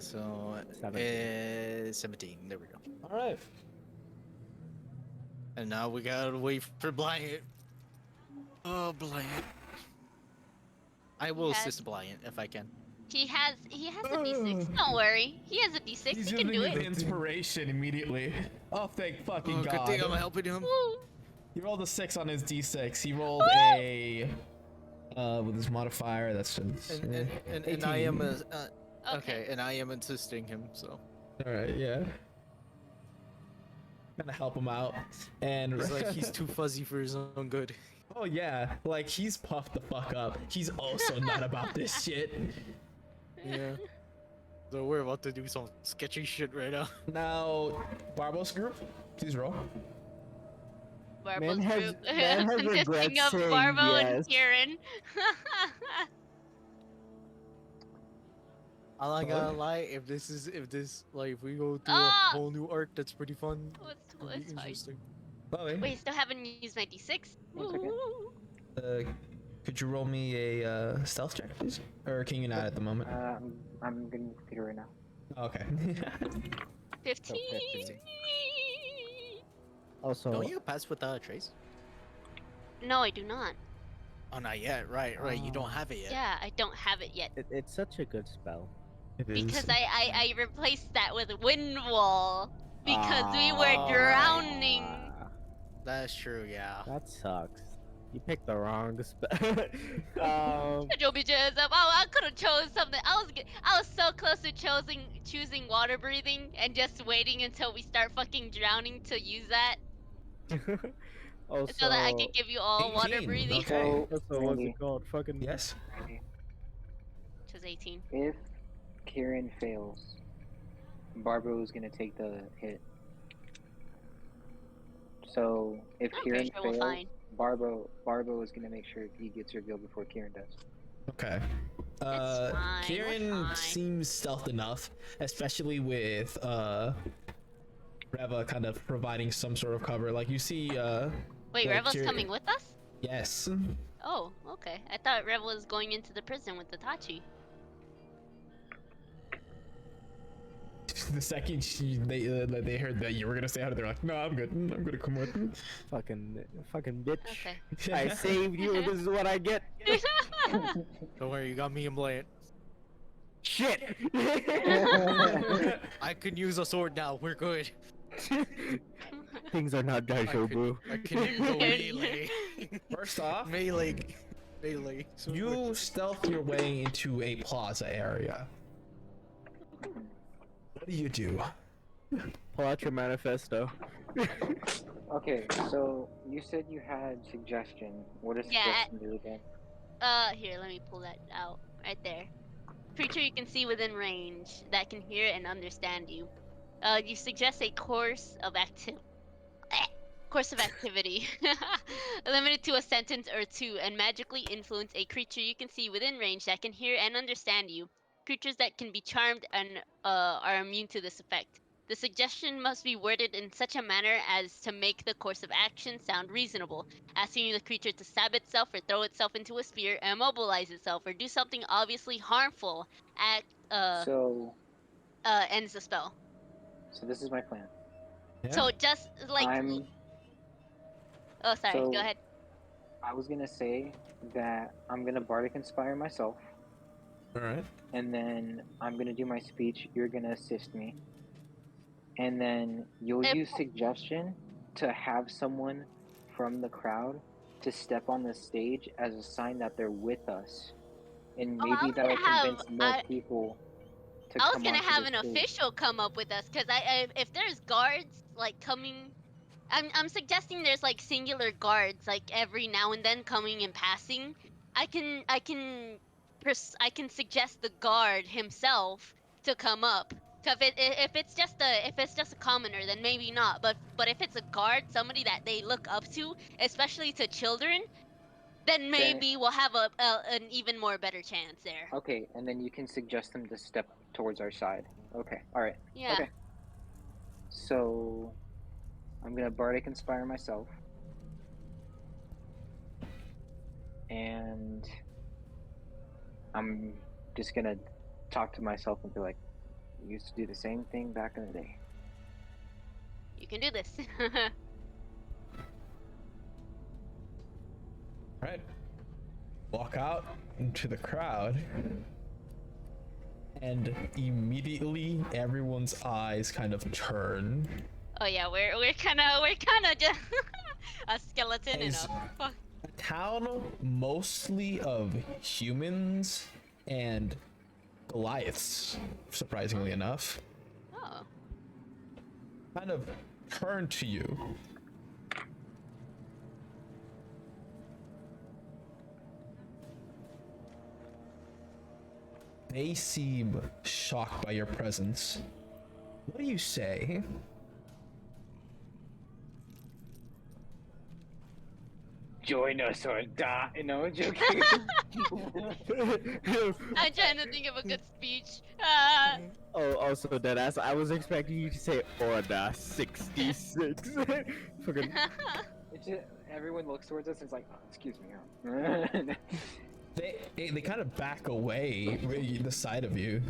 So 17. There we go. All right. And now we gotta wait for Bryant. Oh, Bryant. I will Yes. assist Bryant if I can. He has a D6. Don't worry. He has a D6. He's He can do using his it. inspiration immediately. Oh, thank fucking Oh, good god. thing I'm helping him. Woo. He rolled a 6 on his D6. He rolled a with his modifier. That's just And I am a, Okay. okay, and I am assisting him. So all right. Yeah. Gonna help him out, and it's like he's too fuzzy for his own good. oh yeah, like he's puffed the fuck up. He's also not about this shit. Yeah. So we're about to do some sketchy shit right now. Now, Barbo's group, please roll. Barbo's Man has- group man has consisting regrets of saying Barbo yes. and Kieran. I'm not gonna lie, if if we go through Ah! a whole new arc, that's pretty fun. What's Pretty fine? interesting. Chloe, Wait, still haven't used my D6. One second. Ooh. could you roll me a stealth check, please? Or can you not at the moment? I'm gonna do it right now. Okay. 15. 15. Also, Don't you pass with Trace? No, I do not. Oh, not yet. Right. You don't have it yet. Yeah, I don't have it yet. it's such a good spell. It is. Because I replaced that with Wind Wall. Because we were Ah. drowning. That's true. Yeah. That sucks. You picked the wrong spell. You'll be just up. Oh, I could have chose something. I was so close to choosing water breathing and just waiting until we start fucking drowning to use that, also, so that I could give you all water 18, breathing. okay. also what's Randy. it called? Fucking Yes. Which was 18. If Kieran fails, Barbo is gonna take the hit. So if I'm Kieran pretty sure we'll fails, find. Barbo is gonna make sure he gets revealed before Kieran does. Okay. That's fine, we're Kieran fine. seems stealth enough, especially with Reva kind of providing some sort of cover. Like you see, Wait, like Revel's Kieran- coming with us? yes. Oh, okay. I thought Revel was going into the prison with Itachi. The second they heard that you were gonna say out, they're like, no, I'm good. I'm gonna come with. fucking bitch. Okay. I saved you. This is what I get. Don't worry, you got me and Bryant. Shit! I can use a sword now. We're good. Things are not casual, bro. I can go melee. First off, melee. Melee. you stealth your way into a plaza area. What do you do? Pull out your manifesto. Okay, so you said you had suggestion. What does Yeah, suggestion do again? Here, let me pull that out. Right there. Creature you can see within range that can hear and understand you. You suggest a course of activity limited to a sentence or two and magically influence a creature you can see within range that can hear and understand you. Creatures that can be charmed and are immune to this effect. The suggestion must be worded in such a manner as to make the course of action sound reasonable, asking the creature to stab itself or throw itself into a spear, immobilize itself, or do something obviously harmful. Act So, ends the spell. so this is my plan. Yeah. So just like I'm oh sorry, go so ahead. I was gonna say that I'm gonna bardic inspire myself, All right. and then I'm gonna do my speech. You're gonna assist me, and then you'll If- use suggestion to have someone from the crowd to step on the stage as a sign that they're with us, and Oh, maybe that'll convince more I people to I was come gonna onto have the an stage. official come up with us because if there's guards like coming, I'm suggesting there's like singular guards like every now and then coming and passing. I can suggest the guard himself to come up. So if it's just a commoner, then maybe not. But if it's a guard, somebody that they look up to, especially to children, then Then maybe we'll have an even more better chance there. okay, and then you can suggest them to step towards our side. Okay, all right. Yeah. Okay, so I'm gonna bardic inspire myself, and I'm just gonna talk to myself and be like, "We used to do the same thing back in the day." You can do this. All right. Walk out into the crowd, and immediately everyone's eyes kind of turn Oh yeah, we're kind of just a skeleton in Is- a fuck. a town mostly of humans and Goliaths, surprisingly enough, Oh, kind of turn to you. They seem shocked by your presence. What do you say? Join us or die. No, joking. I'm trying to think of a good speech. Oh, also deadass. I was expecting you to say Order 66. Fucking. It's just, everyone looks towards us and is like, oh, "Excuse me." Huh? They kind of back away the side of you.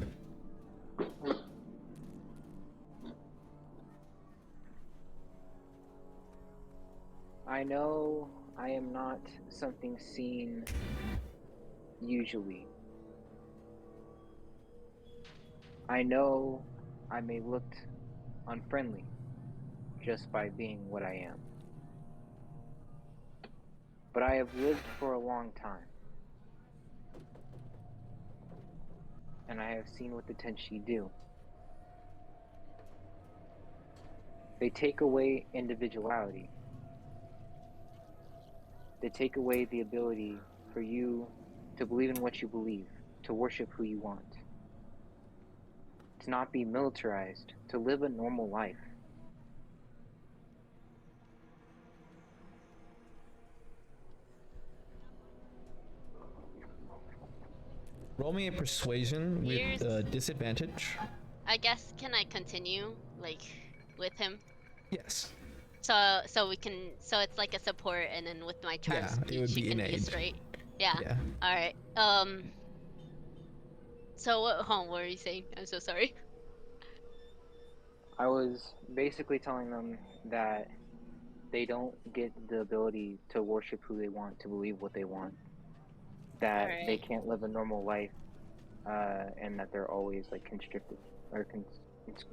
I know I am not something seen usually. I know I may look unfriendly just by being what I am. But I have lived for a long time. And I have seen what the Tenshi do. They take away individuality. They take away the ability for you to believe in what you believe, to worship who you want, to not be militarized, to live a normal life. Roll me a persuasion with Here's- disadvantage. I guess can I continue like with him? Yes. So we can it's like a support and then with my charm Yeah, it speech would you be can an be a aid. straight. Yeah. Yeah. All right. So what were you saying? I'm so sorry. I was basically telling them that they don't get the ability to worship who they want, to believe what they want, that they Alright. can't live a normal life and that they're always like constricted or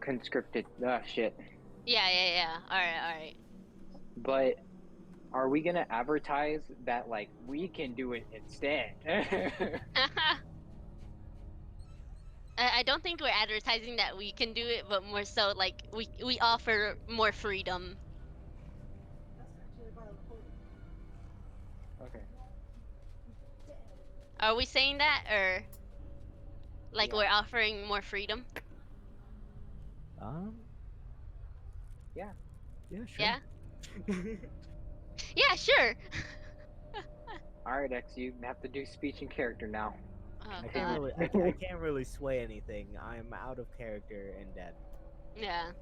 conscripted. Ah, shit. Yeah. All right. But are we gonna advertise that like we can do it instead? I don't think we're advertising that we can do it, but more so like we offer more freedom. Okay. Are we saying that, or like Yeah. we're offering more freedom? Yeah. Yeah, sure. Yeah. Yeah, sure. All right, X, you have to do speech and character now. Oh I can't god. really, I can't really sway anything. I'm out of character and dead. Yeah.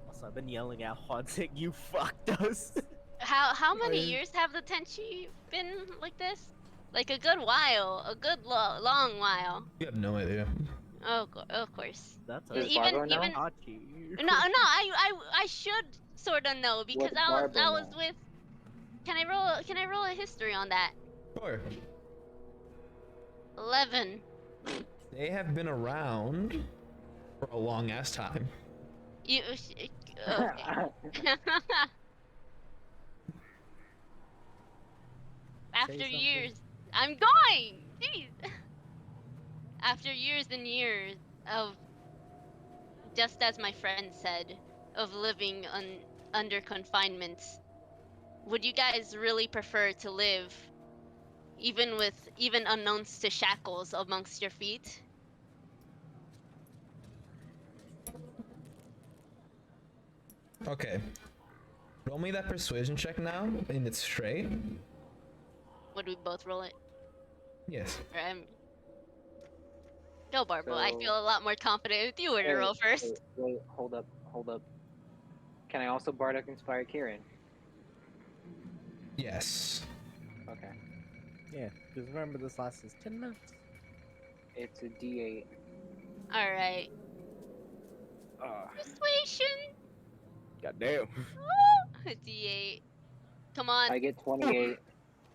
Also, I've been yelling at Haunting, you fucked us. How many I- years have the Tenchi been like this? Like a good while, a good long while. You have no idea. Oh, of course. That's Does Even Barbo know? Hachi. no, I should sort of know because What I Barbo was know? with. Can I roll a history on that? Sure. 11. They have been around for a long ass time. You. Okay. After something. years, I'm going. Jeez. After years and years of, just as my friend said, of living under confinement, would you guys really prefer to live even unknowns to shackles amongst your feet? Okay. Roll me that persuasion check now, and it's straight. Would we both roll it? Yes. Or Go, Barbo. I So- feel a lot more confident if you were to roll first. Wait, hold up. Can I also Bardock inspire Kieran? Yes. Okay. Yeah, because remember this lasts us 10 minutes. It's a D8. All right. Persuasion. Goddamn. A D8. Come on. I get 28.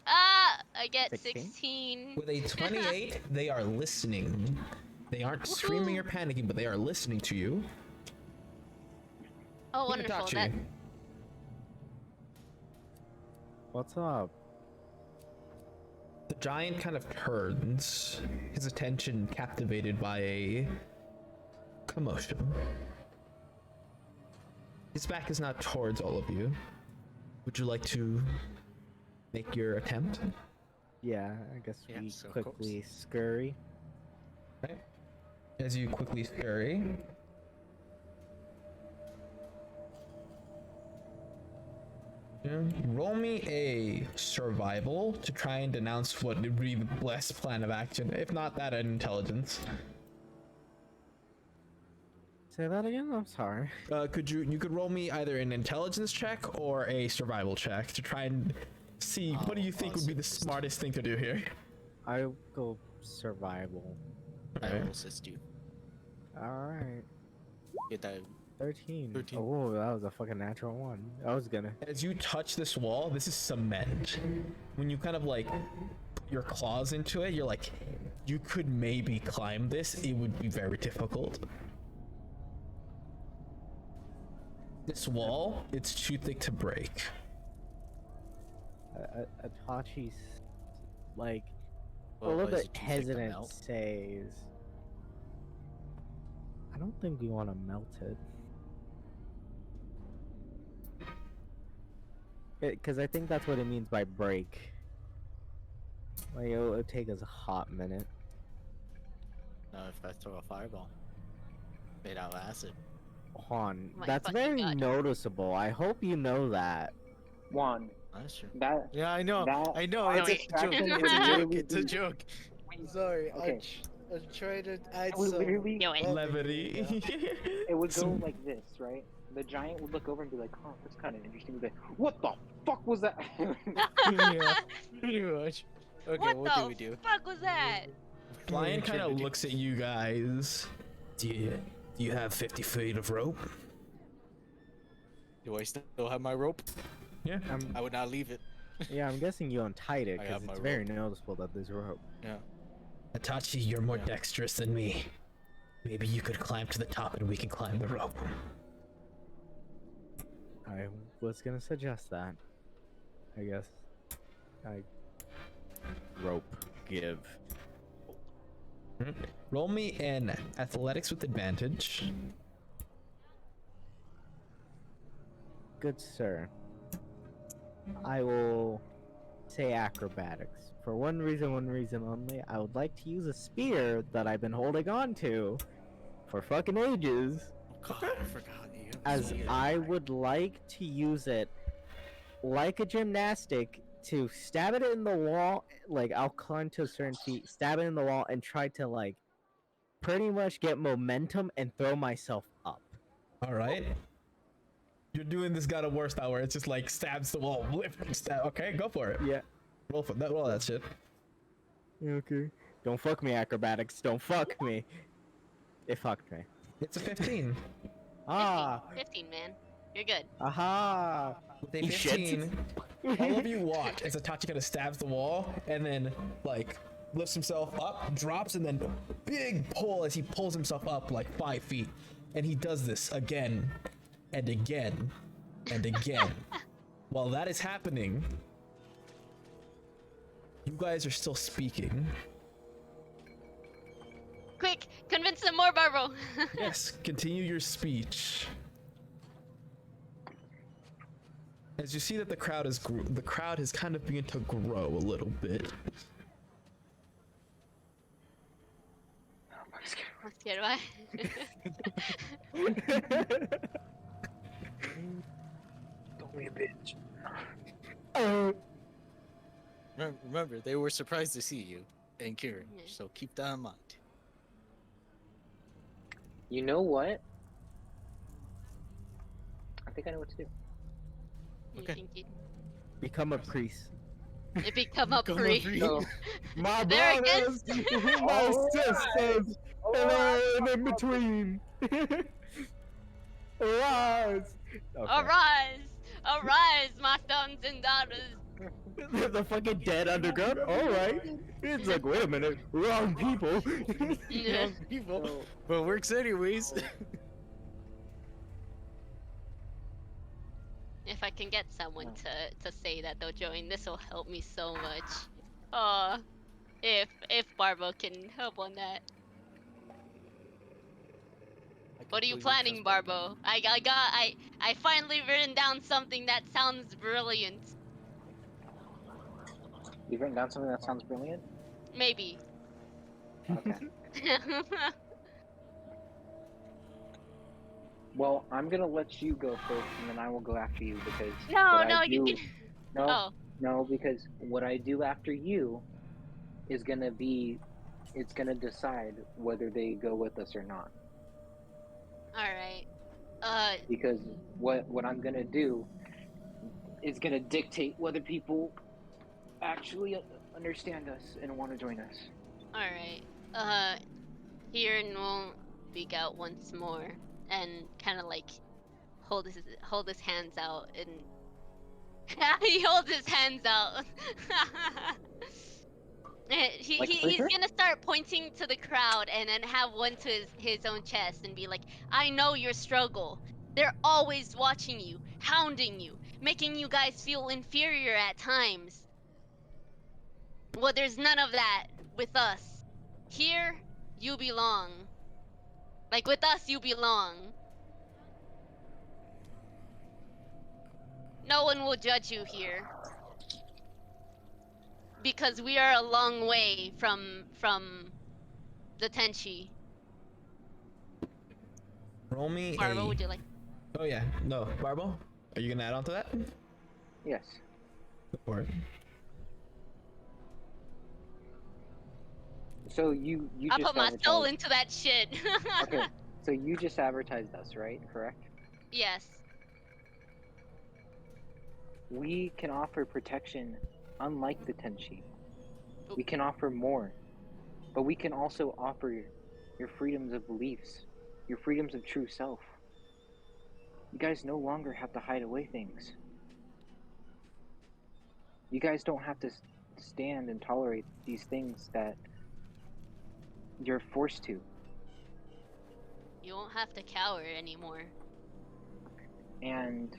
I get 16? 16. With a 28, they are listening. They aren't screaming or Woohoo. panicking, but they are listening to you. Oh, wonderful. Hitachi. That What's up? The giant kind of turns, his attention captivated by a commotion. His back is not towards all of you. Would you like to make your attempt? Yeah, I guess Yeah, we so quickly scurry. Okay. As you quickly scurry. Roll me a survival to try and denounce what would be the best plan of action. If not that, an intelligence. Say that again? I'm sorry. You could roll me either an intelligence check or a survival check to try and see what do you think would be the smartest thing to do here. I'll go survival. I Alright. will assist you. Alright. Get that. 13. 13. Oh, that was a fucking natural one. I was gonna. As you touch this wall, this is cement. When you kind of like put your claws into it, you're like, you could maybe climb this. It would be very difficult. This wall, it's too thick to break. Atachi's like a Well, little is bit it too thick to hesitant melt? says, I don't think we want to melt it. Because I think that's what it means by break. Like, it'll take us a hot minute. No, if I throw a fireball made out of acid. Juan, My that's fucking very God. noticeable. I hope you know that. Juan, That's true. that Yeah, I know. That- I know. No, It's a joke. wait. It's a joke. It's a joke. Sorry, Okay. I'm trying to add it would some. literally Do it. Levity. it would go Some- like this, right? The giant would look over and be like, "Huh, that's kind of interesting." He'd be like, "What the fuck was that?" Yeah, pretty much. Okay, what what the do we do? fuck was that? Lion kind of looks at you guys. Do you have 50 feet of rope? Do I still have my rope? Yeah. I would not leave it. Yeah, I'm guessing you untied it I because got my it's very noticeable that there's rope. Yeah. Itachi, you're more Yeah. dexterous than me. Maybe you could climb to the top and we can climb the rope. I was gonna suggest that. I guess. I rope give. Roll me an athletics with advantage. Good sir. I will say acrobatics. For one reason only. I would like to use a spear that I've been holding on to for fucking ages, Oh, God, I forgot you have a as spear. I would like to use it like a gymnastic to stab it in the wall. Like, I'll climb to a certain feet, stab it in the wall, and try to, like, pretty much get momentum and throw myself up. All right. You're doing this God of War style where it's just like stabs the wall, lift, stab. Okay, go for it. Yeah. Roll for that. Roll that shit. Okay. Don't fuck me, acrobatics. Don't fuck me. It fucked me. It's a 15. 15, man. You're good. Aha! With a He shits 15, all of you watch as Itachi kind of stabs the wall and then like lifts himself up, drops, and then big pull as he pulls himself up like 5 feet. And he does this again and again and again. While that is happening, you guys are still speaking. Quick, convince them more, Barbo. Yes, continue your speech. As you see that the crowd has kind of begun to grow a little bit. I'm scared, why? Don't be a bitch. Remember, they were surprised to see you and Kieran, Yeah. so keep that in mind. You know what? I think I know what to do. You Okay. think you'd Become a priest. become a Become a priest? priest. So, My There brothers, my sisters, and in between. Arise! Okay. Arise! Arise, my sons and daughters! The fucking dead underground? Alright. It's like, wait a minute, wrong people. Young people, so but works anyways. If I can get someone to say that they'll join, this will help me so much. Oh, if Barbo can help on that. What are you planning, Barbo? I finally written down something that sounds brilliant. you've written down something that sounds brilliant. Maybe. Okay. Well, I'm gonna let you go first, and then I will go after you because No, what no, I you do, can. no, Oh, no, because what I do after you is gonna be, it's gonna decide whether they go with us or not. all right. Because what I'm gonna do is gonna dictate whether people actually understand us and want to join us. all right. Kieran will speak out once more and kind of like hold his hands out and he holds his hands out. Like a He's preacher? gonna start pointing to the crowd and then have one to his own chest and be like, I know your struggle. They're always watching you, hounding you, making you guys feel inferior at times. Well, there's none of that with us. Here, you belong. Like, with us, you belong. No one will judge you here. Because we are a long way from the Tenchi. Roll me Marvel, a. would you like? Oh yeah, no, Barbo. Are you gonna add on to that? Yes. Go for it. So you I just put my soul advertised. into that shit. Okay. So you just advertised us, right? Correct. Yes. We can offer protection, unlike the Tenchi. We can offer more, but we can also offer your freedoms of beliefs, your freedoms of true self. You guys no longer have to hide away things. You guys don't have to stand and tolerate these things that You're forced to. You won't have to cower anymore. And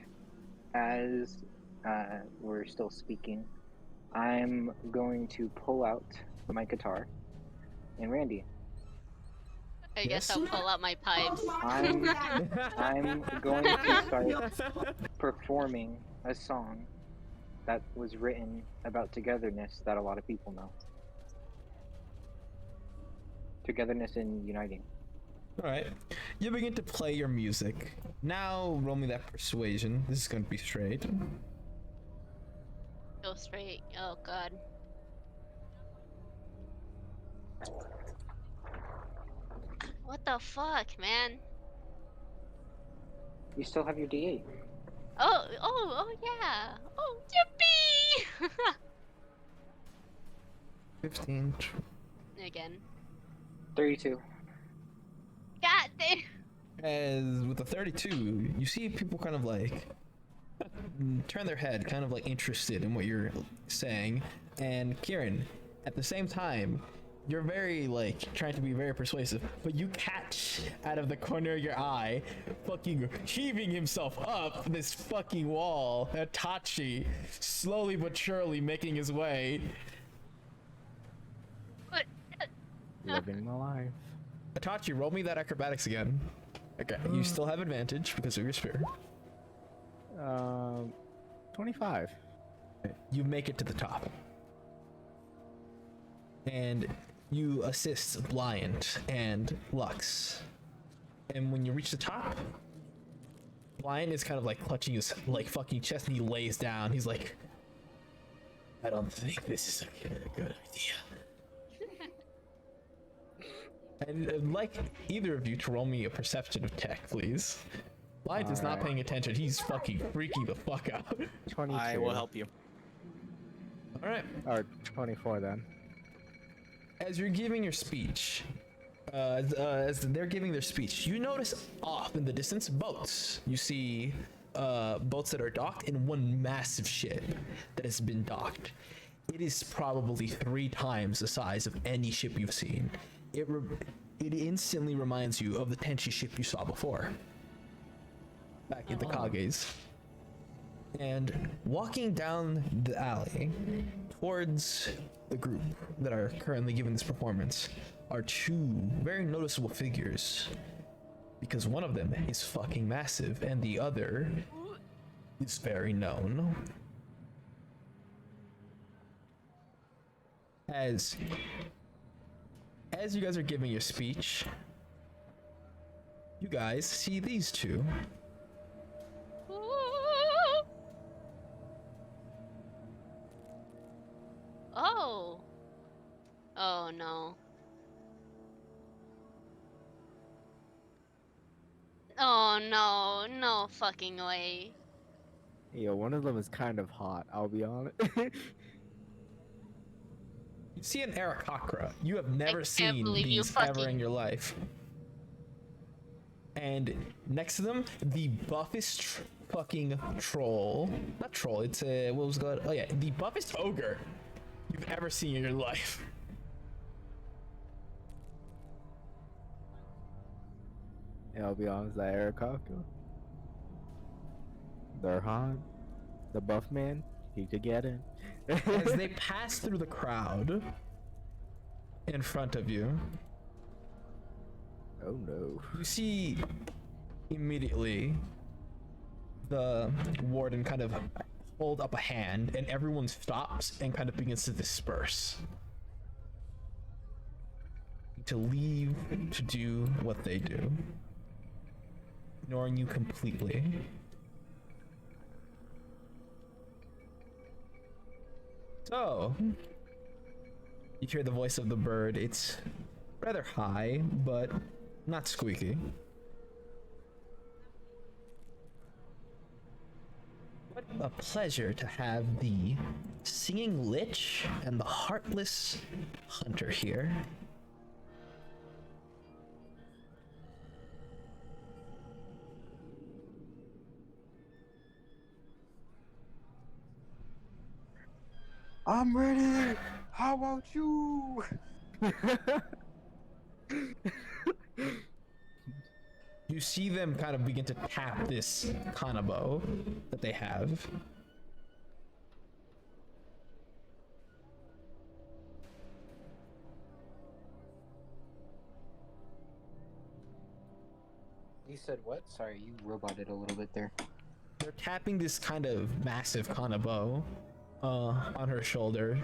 as we're still speaking, I'm going to pull out my guitar. And Randy, I guess Yes? I'll pull out my pipes. I'm going to start performing a song that was written about togetherness that a lot of people know. Togetherness and uniting. Alright. You begin to play your music. Now roll me that persuasion. This is gonna be straight. Go straight. Oh god. What the fuck, man? You still have your D8. Oh yeah. Oh, yippee! 15. Again. 32. God damn. As with the 32, you see people kind of like turn their head, kind of like interested in what you're saying. And Kieran, at the same time, you're very like trying to be very persuasive, but you catch out of the corner of your eye, fucking heaving himself up this fucking wall, Itachi, slowly but surely making his way. What? Living my life. Itachi, roll me that acrobatics again. Okay, you still have advantage because of your spear. 25. You make it to the top. And you assist Bliant and Lux. And when you reach the top, Bliant is kind of like clutching his like fucking chest and he lays down. He's like, I don't think this is a good idea. And I'd like either of you to roll me a perception of tech, please. Bliant is not Alright. paying attention. He's fucking freaking the fuck out. 22. I will help you. Alright. Or 24 then. As you're giving your speech, as they're giving their speech, you notice off in the distance boats. You see boats that are docked and one massive ship that has been docked. It is probably 3 times the size of any ship you've seen. It instantly reminds you of the Tenchi ship you saw before, back at the Kage's. And walking down the alley towards the group that are currently giving this performance are 2 very noticeable figures, because one of them is fucking massive and the other is very known. As you guys are giving your speech, you guys see these 2. Oh. Oh no. Oh no, no fucking way. Yo, one of them is kind of hot, I'll be honest. You see an Arakakra. You have never can't seen believe you these ever in fucking- your life. And next to them, the buffest fucking troll. Not troll, it's a, what was good? Oh yeah, the buffest ogre you've ever seen in your life. Yeah, I'll be honest, that Arakaka. Durhan, the buff man, he could get in. As they pass through the crowd in front of you, Oh no. you see immediately the warden kind of hold up a hand and everyone stops and kind of begins to disperse. To leave to do what they do, ignoring you completely. So, you hear the voice of the bird. It's rather high, but not squeaky. What a pleasure to have the singing lich and the heartless hunter here. I'm ready. How about you? You see them kind of begin to tap this kanabo that they have. You said what? Sorry, you roboted a little bit there. They're tapping this kind of massive kanabo on her shoulder.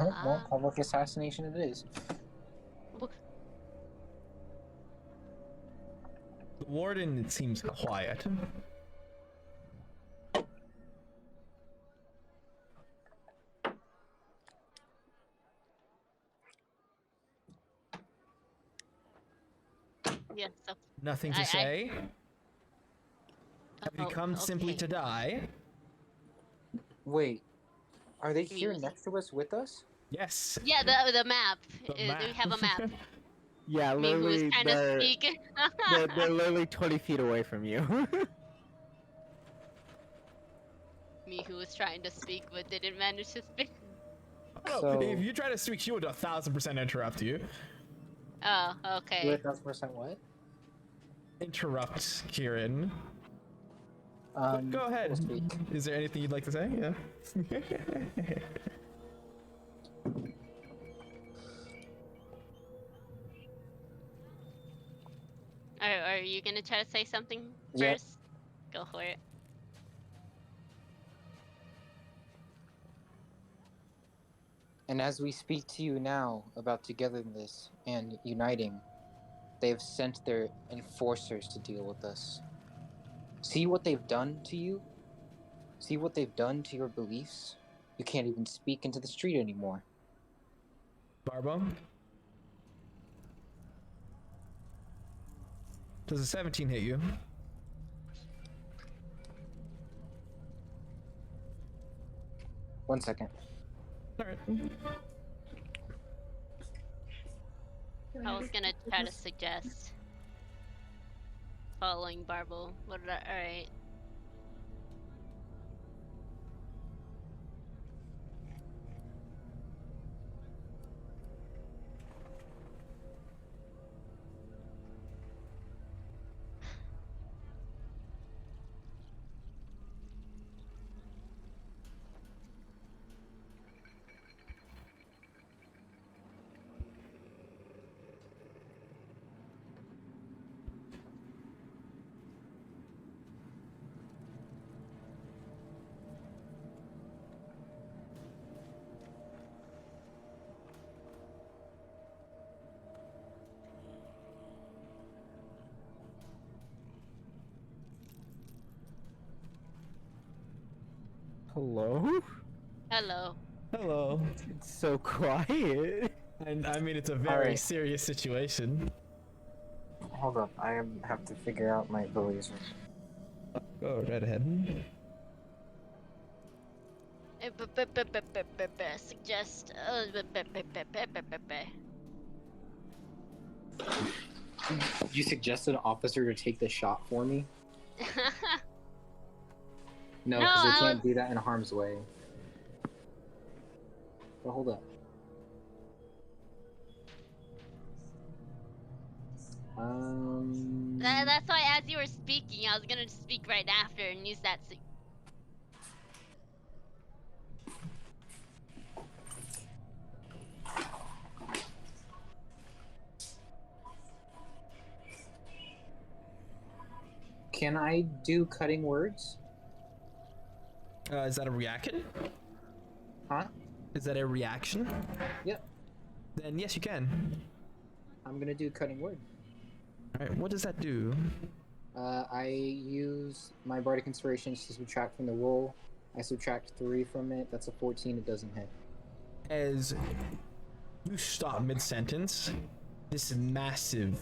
Oh, well, public assassination it is. The warden seems quiet. Yes. So Nothing to say. Have you oh, come simply okay. to die? Wait, are they here Music. next to us with us? Yes. Yeah, the map. The We have a map. Yeah, Me who was literally, trying to speak. they're literally 20 feet away from you. Me who was trying to speak but didn't manage to speak. Oh, So- if you try to speak, she would 1,000% interrupt you. Oh, okay. You're 1,000% what? Interrupt Kieran. Go We'll ahead. speak. Is there anything you'd like to say? Yeah. Are you gonna try to say something Yep. first? Go for it. And as we speak to you now about togetherness and uniting, they have sent their enforcers to deal with us. See what they've done to you? See what they've done to your beliefs? You can't even speak into the street anymore. Barbo? Does a 17 hit you? One second. Alright. I was gonna try to suggest following Barbo. Alright. Hello? Hello. Hello. It's so quiet. And I mean, it's a very Alright. serious situation. Hold up, I have to figure out my abilities. Go right ahead. Suggest. You suggested an officer to take the shot for me? No, No, because they I can't was- do that in harm's way. But hold up. That's why, as you were speaking, I was gonna speak right after and use that. Can I do cutting words? Is that a reaction? Huh? Is that a reaction? Yep. Then yes, you can. I'm gonna do cutting word. Alright, what does that do? I use my bardic inspirations to subtract from the roll. I subtract 3 from it. That's a 14. It doesn't hit. As you stop mid-sentence, this massive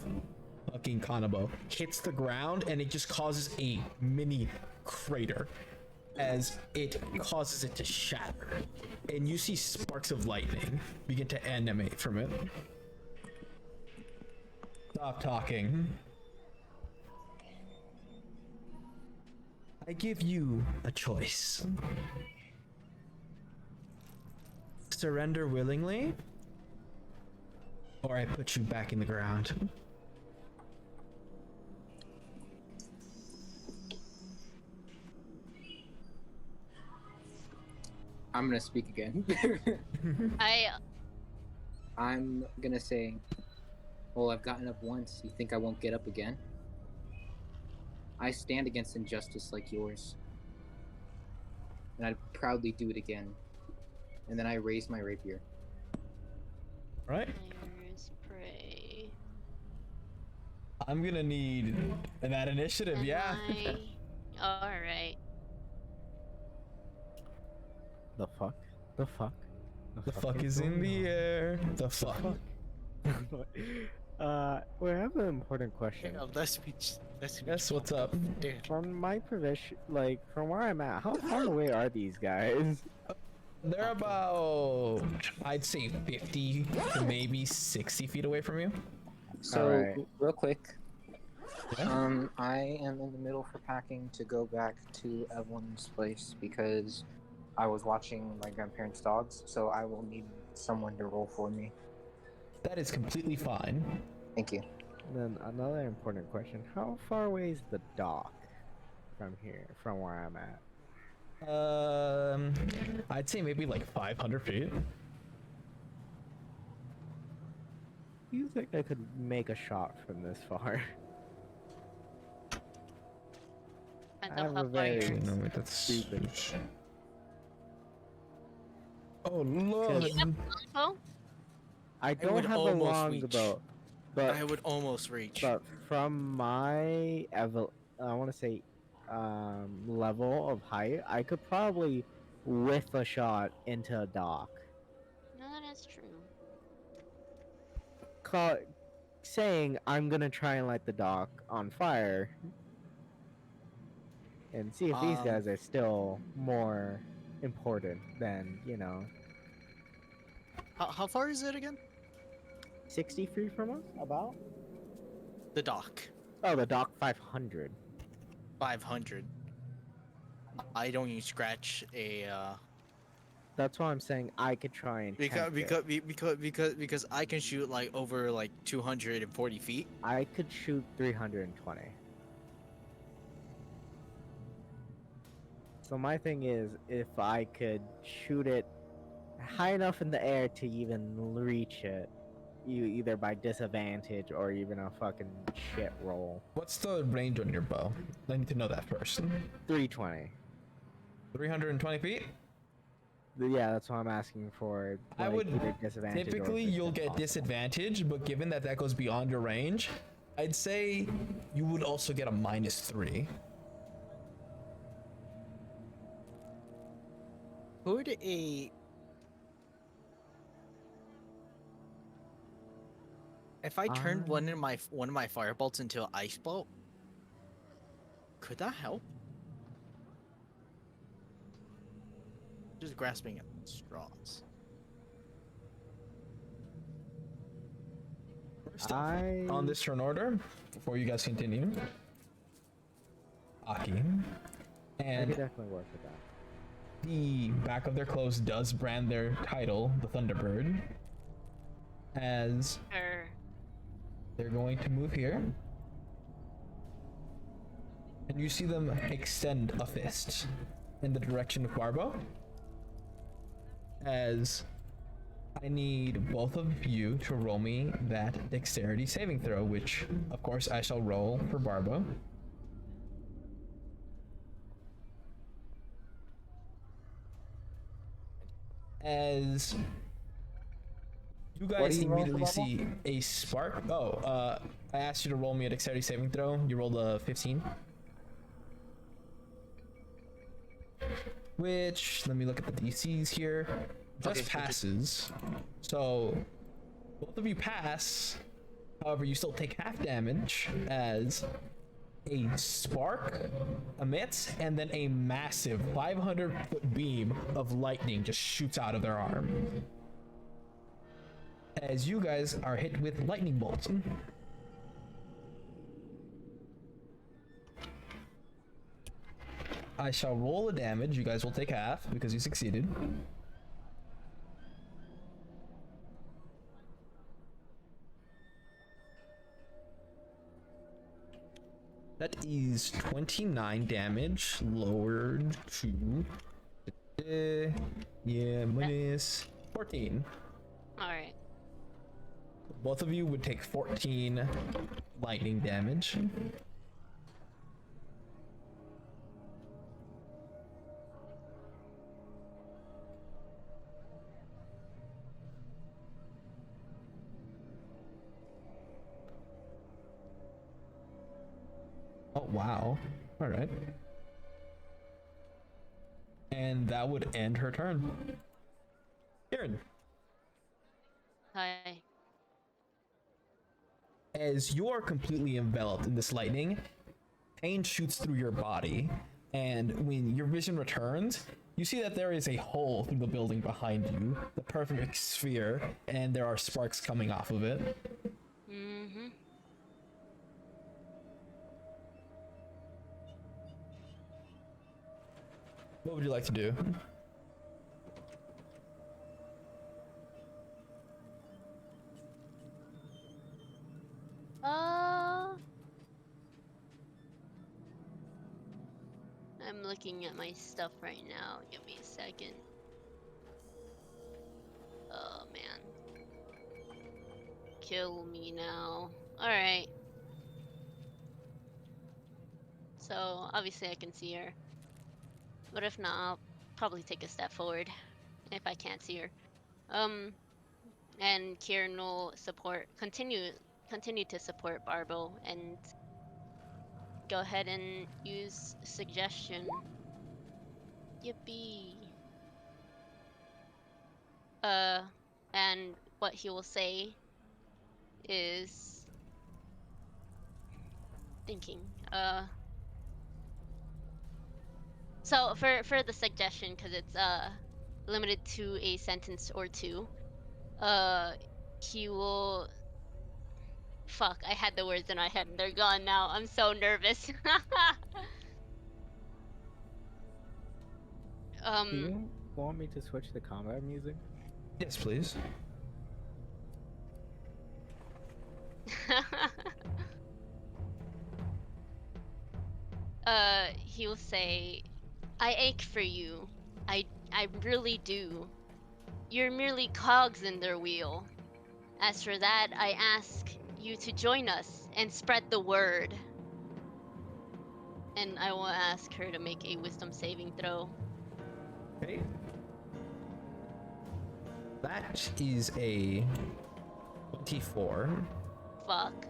fucking kanabo hits the ground and it just causes a mini crater as it causes it to shatter. And you see sparks of lightning begin to animate from it. Stop talking. I give you a choice. Surrender willingly, or I put you back in the ground. I'm gonna speak again. I I'm gonna say, well, I've gotten up once. You think I won't get up again? I stand against injustice like yours, and I'd proudly do it again. And then I raise my rapier. Right? Players pray. I'm gonna need that initiative, And yeah. All right. The fuck? The fuck? The fuck is in the air. The fuck. We have an important question. Yeah, that's speech. That's speech. Yes, what's up? Damn. From my provision, like from where I'm at, how far away are these guys? They're about, I'd say 50 to maybe 60 feet away from you. So, Alright. real quick, Yeah. I am in the middle for packing to go back to Evelyn's place because I was watching my grandparents' dogs, so I will need someone to roll for me. That is completely fine. Thank you. Then another important question: how far away is the dock from here, from where I'm at? I'd say maybe like 500 feet. You think I could make a shot from this far? And I have how a far very- you're- No, wait, that's Stupid. Oh lord. You have longbow? I don't would have a almost reach. longbow, but I would almost reach. but from my I want to say level of height, I could probably whiff a shot into a dock. No, that is true. Saying I'm gonna try and light the dock on fire and see if these guys are still more important than, you know, How far is it again? 60 feet from us? About? The dock. Oh, the dock 500. 500. I don't even scratch a That's why I'm saying I could try and because tempt it. because I can shoot like over like 240 feet. I could shoot 320. So my thing is, if I could shoot it high enough in the air to even reach it, either by disadvantage or even a fucking shit roll. What's the range on your bow? I need to know that first. 320. 320 feet? Yeah, that's what I'm asking for. I like, would either disadvantage or typically if it's you'll get impossible. disadvantage, but given that that goes beyond your range, I'd say you would also get a -3. Would a if I turned one of my firebolts into an ice bolt, could that help? Just grasping at straws. First off, on this turn order, before you guys continue, Aki, I and could definitely work with that. the back of their clothes does brand their title, the Thunderbird, as Sure. they're going to move here. And you see them extend a fist in the direction of Barbo. As I need both of you to roll me that dexterity saving throw, which of course I shall roll for Barbo. As you What guys are you rolling for, immediately Barbo? see a spark. I asked you to roll me a dexterity saving throw. You rolled a 15. Which, let me look at the DCs here. Just Okay, so passes. So, both of you pass. However, you still take half damage as a spark emits and then a massive 500-foot beam of lightning just shoots out of their arm. As you guys are hit with lightning bolts. I shall roll the damage. You guys will take half because you succeeded. That is 29 damage, lowered to minus 14. All right. Both of you would take 14 lightning damage. Oh, wow. All right. And that would end her turn. Kieran, Hi. as you are completely enveloped in this lightning, pain shoots through your body, and when your vision returns, you see that there is a hole through the building behind you, the perfect sphere, and there are sparks coming off of it. Mm-hmm. What would you like to do? I'm looking at my stuff right now. Give me a second. Oh man. Kill me now. Alright. So obviously I can see her. But if not, I'll probably take a step forward if I can't see her. And Kieran will continue to support Barbo and go ahead and use suggestion. Yippee. And what he will say is thinking. So for the suggestion, because it's limited to a sentence or two, he will. Fuck, I had the words in my head and they're gone now. I'm so nervous. Do you want me to switch the combat music? Yes, please. He will say, I ache for you. I really do. You're merely cogs in their wheel. As for that, I ask you to join us and spread the word. And I will ask her to make a wisdom saving throw. Okay. That is a 24. Fuck.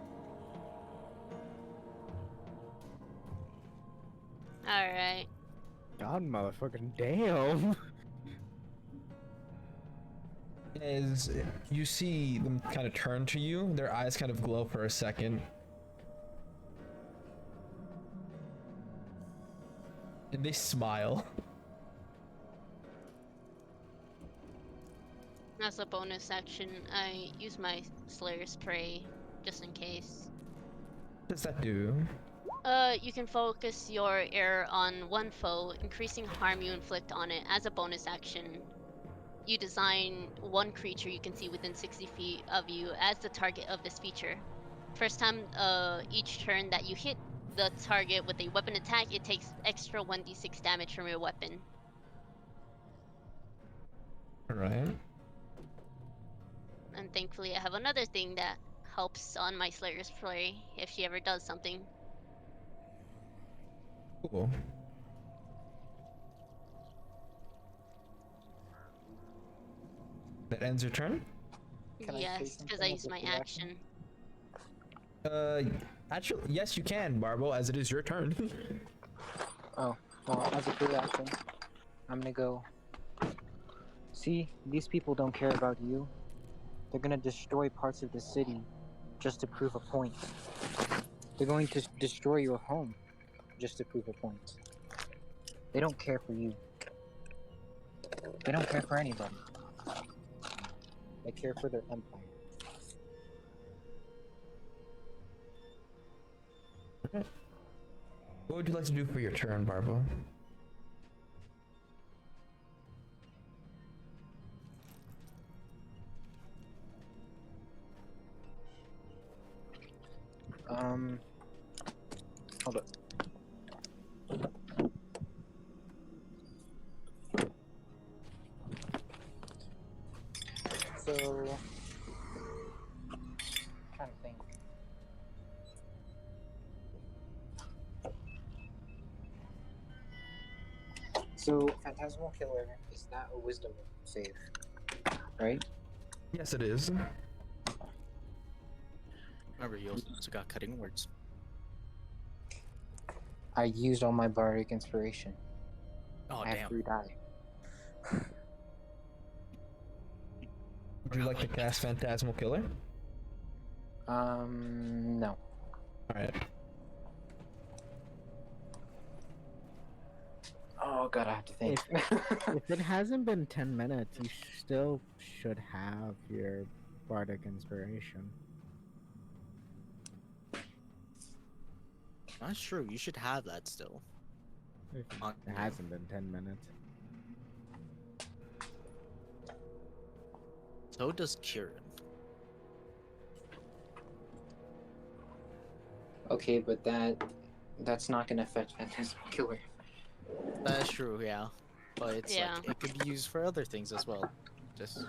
Alright. God, motherfucking damn. As you see them kind of turn to you, their eyes kind of glow for a second. And they smile. As a bonus action, I use my Slayer's Prey, just in case. What does that do? You can focus your air on one foe, increasing harm you inflict on it. As a bonus action, you design one creature you can see within 60 feet of you as the target of this feature. First time each turn that you hit the target with a weapon attack, it takes extra 1d6 damage from your weapon. Alright. And thankfully I have another thing that helps on my Slayer's Prey if she ever does something. Cool. That ends your turn? Can I say Yes, because I something as used a my free action? action. Actually, yes, you can, Barbo, as it is your turn. Oh, well, as a free action, I'm gonna go. See, these people don't care about you. They're gonna destroy parts of the city just to prove a point. They're going to destroy your home just to prove a point. They don't care for you. They don't care for anybody. They care for their empire. What would you like to do for your turn, Barbo? Hold up. So, Phantasmal Killer, is that a wisdom save? Right? Yes, it is. Remember, you also got cutting words. I used all my bardic inspiration. Oh, I have damn. 3 die. Would you like to cast Phantasmal Killer? No. Alright. Oh god, I have to think. If it hasn't been 10 minutes, you still should have your bardic inspiration. That's true. You should have that still. If On it you. hasn't been 10 minutes. So does Kieran. Okay, but that's not gonna affect Phantasmal Killer. That's true, yeah. But it's Yeah. like it could be used for other things as well. Just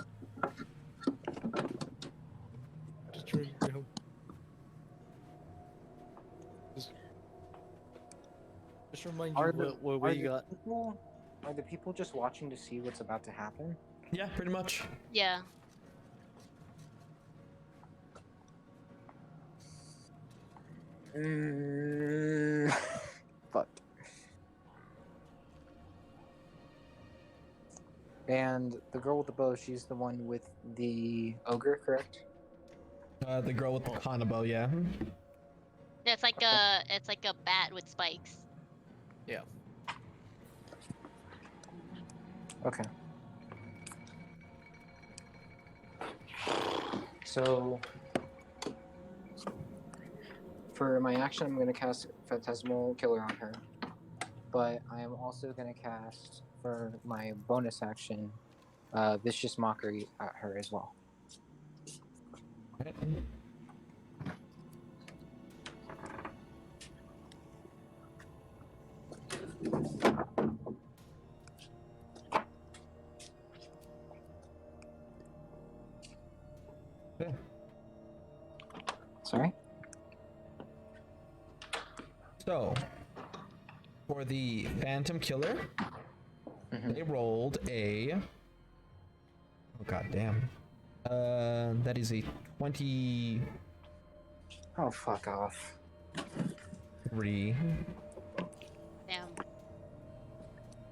trying to help. Just remind you what we got. Are the people just watching to see what's about to happen? Yeah, pretty much. Yeah. Fuck. And the girl with the bow, she's the one with the ogre, correct? The girl with the Kanabo, yeah. It's like a bat with spikes. Yeah. Okay. So, for my action, I'm going to cast Phantasmal Killer on her. But I am also going to cast, for my bonus action, Vicious Mockery at her as well. Yeah. Sorry? So, for the Phantom Killer, they rolled a. Oh god damn. That is a 23. Oh, fuck off. Damn.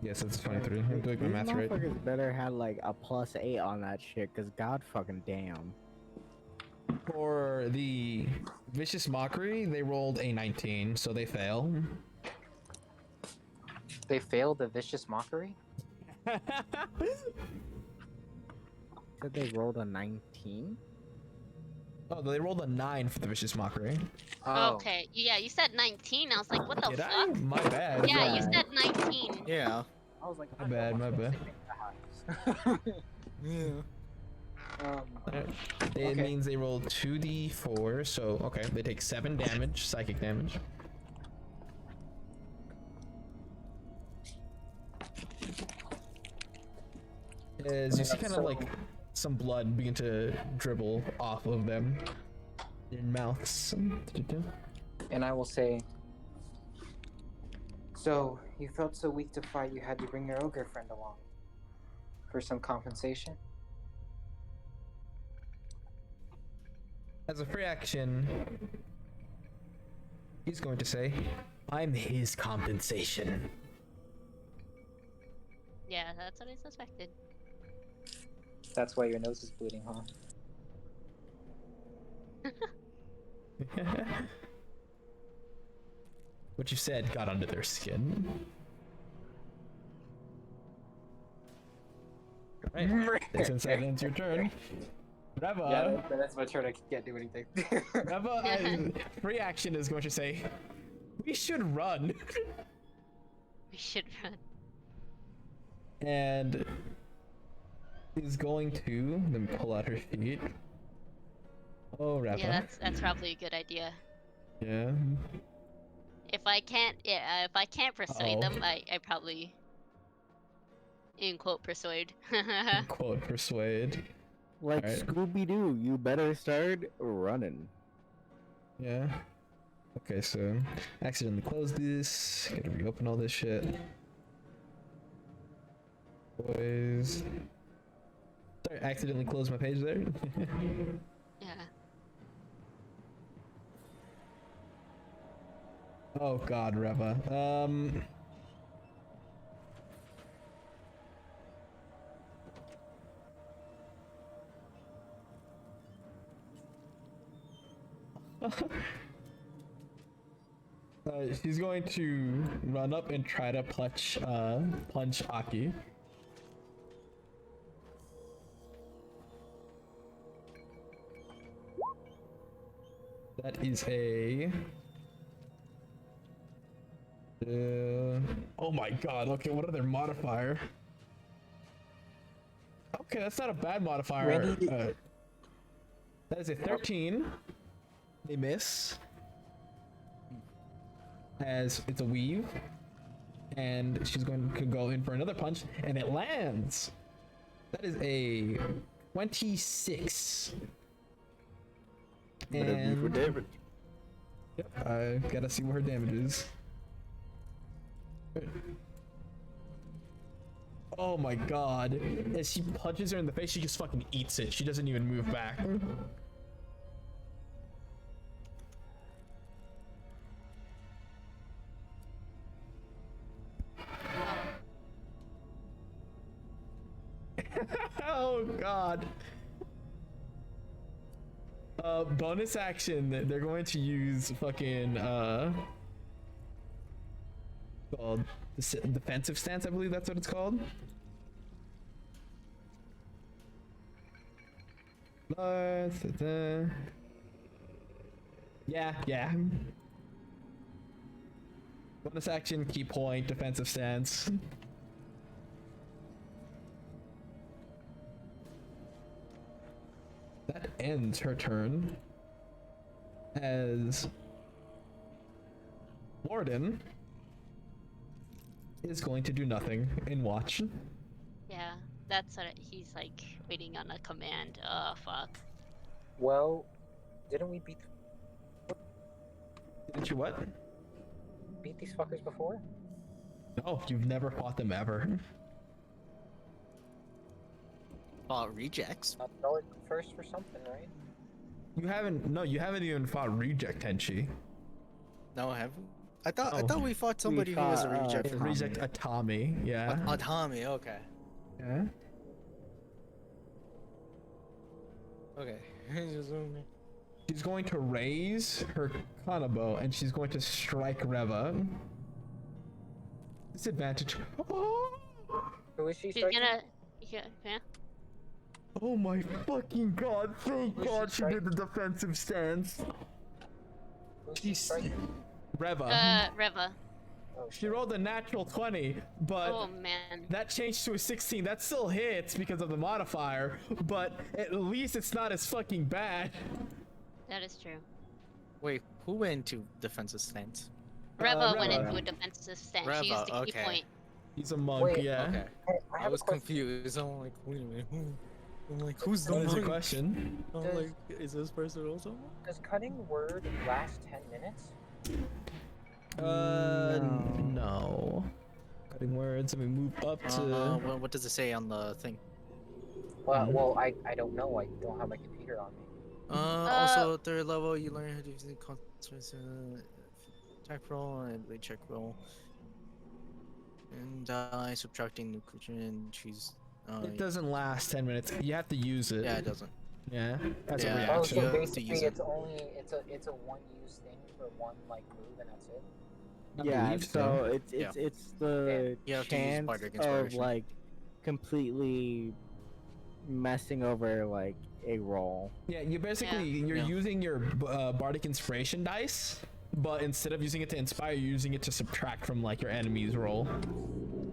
Yes, it's 23. I'm doing my These math right. motherfuckers better have like a +8 on that shit, cause god fucking damn. For the Vicious Mockery, they rolled a 19, so they fail. They failed the Vicious Mockery? Said they rolled a 19? Oh, they rolled a 9 for the Vicious Mockery. Oh. Okay. Yeah, you said 19. I was like, what the Did fuck? I? My bad. Yeah, you Yeah. said 19. Yeah. I was like, My bad, my bad. Yeah. It Okay. means they rolled 2d4, so okay, they take 7 damage, psychic damage. As you see kind of like some blood begin to dribble off of them. Their mouths. And I will say, so you felt so weak to fight you had to bring your ogre friend along for some compensation? As a free action, he's going to say, I'm his compensation. Yeah, that's what I suspected. That's why your nose is bleeding, huh? What you said got under their skin. Right. Since that ends your turn. Reva, Yeah, that's my turn. I can't do anything. Reva, free action is going to say, we should run. We should run. And is going to then pull out her feet. Oh, Reva. Yeah, that's probably a good idea. Yeah. If I can't persuade them, I probably in quote persuade. Quote persuade. Like Alright. Scooby-Doo, you better start running. Yeah. Okay, so accidentally close this. Gotta reopen all this shit. Boys. Sorry, I accidentally closed my page there. Yeah. Oh God, Reva. She's going to run up and try to punch Aki. That is a. Oh my God. Okay, what other modifier? Okay, that's not a bad modifier. Randy- That is a 13. They miss. As it's a weave. And she's going to go in for another punch, and it lands. That is a 26. Better be for David. Yep, I gotta see what her damage is. Oh my God. As she punches her in the face, she just fucking eats it. She doesn't even move back. Oh God. Bonus action, they're going to use fucking called defensive stance, I believe that's what it's called. Yeah. Bonus action, key point, defensive stance. That ends her turn. As Warden is going to do nothing and watch. Yeah. That's what he's like waiting on a command. Oh fuck. Well, didn't we beat Didn't you what? these fuckers before? No, you've never fought them ever. Rejects. Throw it first for something, right? You haven't even fought Reject Tenchi. No, I haven't. I thought we fought somebody who was a fought, reject. from Reject Atami, yeah. Atami, okay. Yeah. Okay. She's going to raise her Kanabo and she's going to strike Reva. Disadvantage. Oh! Who is she She's striking? gonna. Yeah. Oh my fucking God! Thank Who's God she she did the defensive stance. Who's she She's striking? Reva. Reva. Oh, She rolled a natural 20, but Oh man. that changed to a 16. That still hits because of the modifier, but at least it's not as fucking bad. That is true. Wait, who went into defensive stance? Reva went Reva. into a defensive stance. Reva, She used the key okay. point. He's a monk, Wait, yeah. Okay. Hey, I I have was a question. confused. I'm like, wait a minute. I'm like, who's the What is your monk? question? I'm Does- like, is this person also? Does cutting word last 10 minutes? No. Cutting words. Let me move up to. What does it say on the thing? Well, I don't know. I don't have my computer on me. Also, third level, you learn how to use the concentration attack roll and blade check roll. And subtracting nucleation and choose. It doesn't last 10 minutes. You have to use it. Yeah, it doesn't. Yeah. That's Yeah. a Oh, reaction. You so have to basically use it. it's only it's a one use thing for one like move and that's it. I Yeah, believe so Yeah. it's the You have to use chance bardic of inspiration. like completely messing over like a roll. Yeah, you're Yeah. using your bardic inspiration dice, but instead of using it to inspire, you're using it to subtract from like your enemy's roll.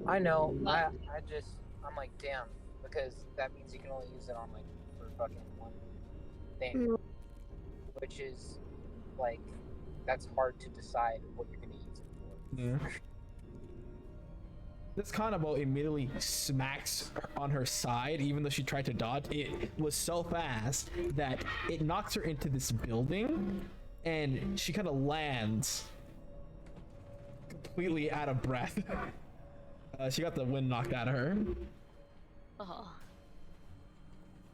I know. I'm like damn because that means you can only use it on like for fucking one thing, which is like that's hard to decide what you're gonna use it for. Yeah. This Kanabo immediately smacks on her side, even though she tried to dodge. It was so fast that it knocks her into this building, and she kind of lands completely out of breath. She got the wind knocked out of her. Oh.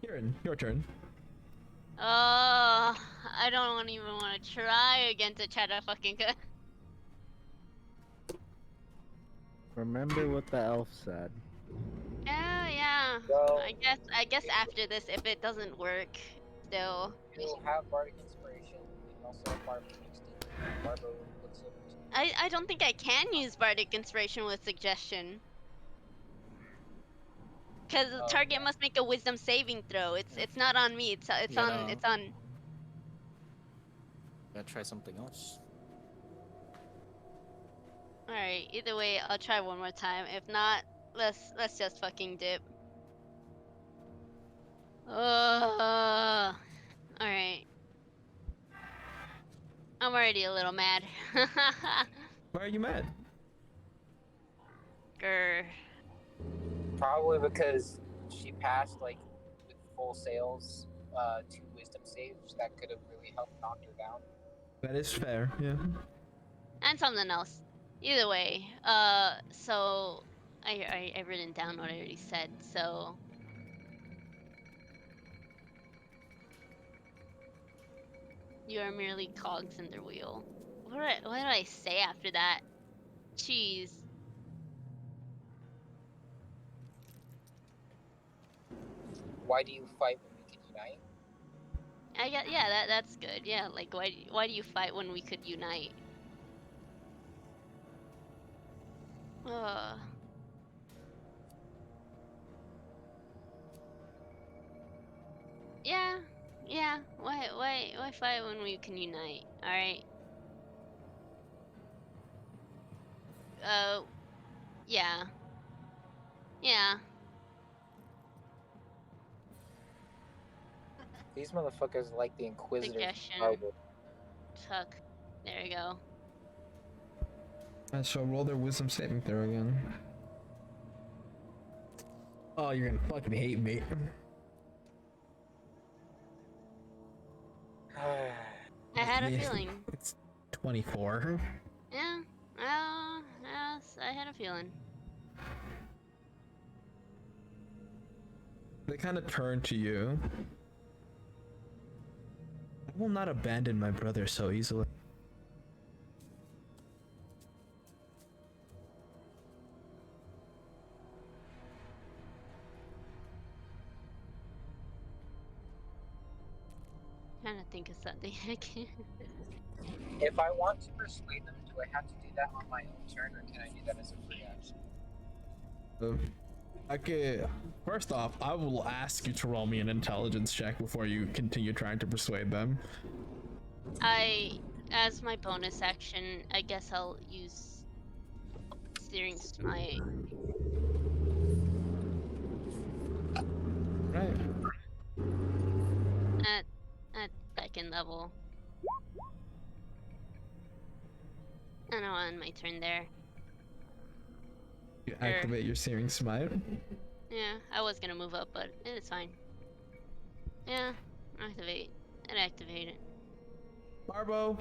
Kieran, your turn. I don't even want to try again to try to fucking. Remember what the elf said. Yeah. Well, I guess after this, if it doesn't work, still. you have bardic inspiration, and you also have bardic instinct. Barbara looks over to you. I don't think I can use bardic inspiration with suggestion. Cause the Oh, target yeah. must make a wisdom saving throw. It's not on me. It's You on gotta- it's on. Gotta try something else. All right. Either way, I'll try one more time. If not, let's just fucking dip. All right. I'm already a little mad. Why are you mad? Grr. Probably because she passed like with full sails, 2 wisdom saves that could have really helped knock her down. That is fair, yeah. And something else. Either way, so I written down what I already said. So you are merely cogs in their wheel. What did I say after that? Jeez. Why do you fight when we can unite? That's good. Yeah, like why do you fight when we could unite? Uh. Yeah. Why fight when we can unite? All right. Yeah. Yeah. These motherfuckers like the Inquisitors. Suggestion. Fuck. There you go. I shall roll their wisdom saving throw again. Oh, you're gonna fucking hate me. I had a Yeah, feeling. It's 24. Yeah. Well, yes, I had a feeling. They kind of turn to you. I will not abandon my brother so easily. Trying to think of something I can. If I want to persuade them, do I have to do that on my own turn, or can I do that as a free action? Okay, first off, I will ask you to roll me an intelligence check before you continue trying to persuade them. As my bonus action, I guess I'll use Searing Smite. Right. At second level. And I'll end my turn there. You activate your Searing Smite. Yeah, I was gonna move up, but it's fine. Yeah, activate. And activate it. Barbo,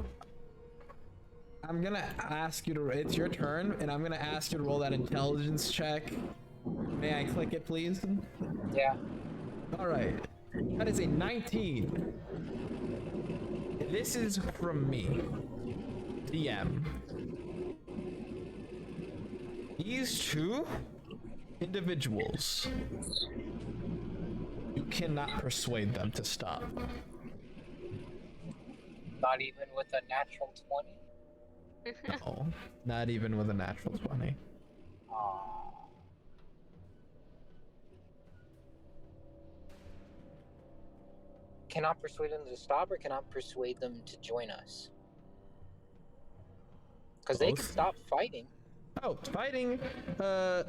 I'm gonna ask you to. It's your turn, and I'm gonna ask you to roll that intelligence check. May I click it, please? Yeah. All right. That is a 19. This is from me, DM. These two individuals, you cannot persuade them to stop. Not even with a natural 20? No, not even with a natural 20. Aww. Cannot persuade them to stop, or cannot persuade them to join us? Because they could Both. stop fighting. Oh, fighting. That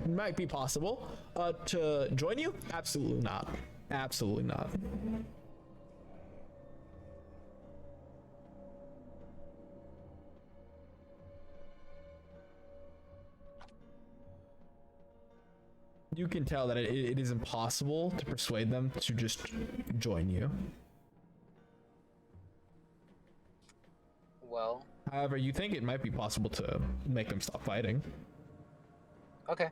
might be possible. To join you? Absolutely not. Absolutely not. You can tell that it is impossible to persuade them to just join you. Well, However, you think it might be possible to make them stop fighting. Okay.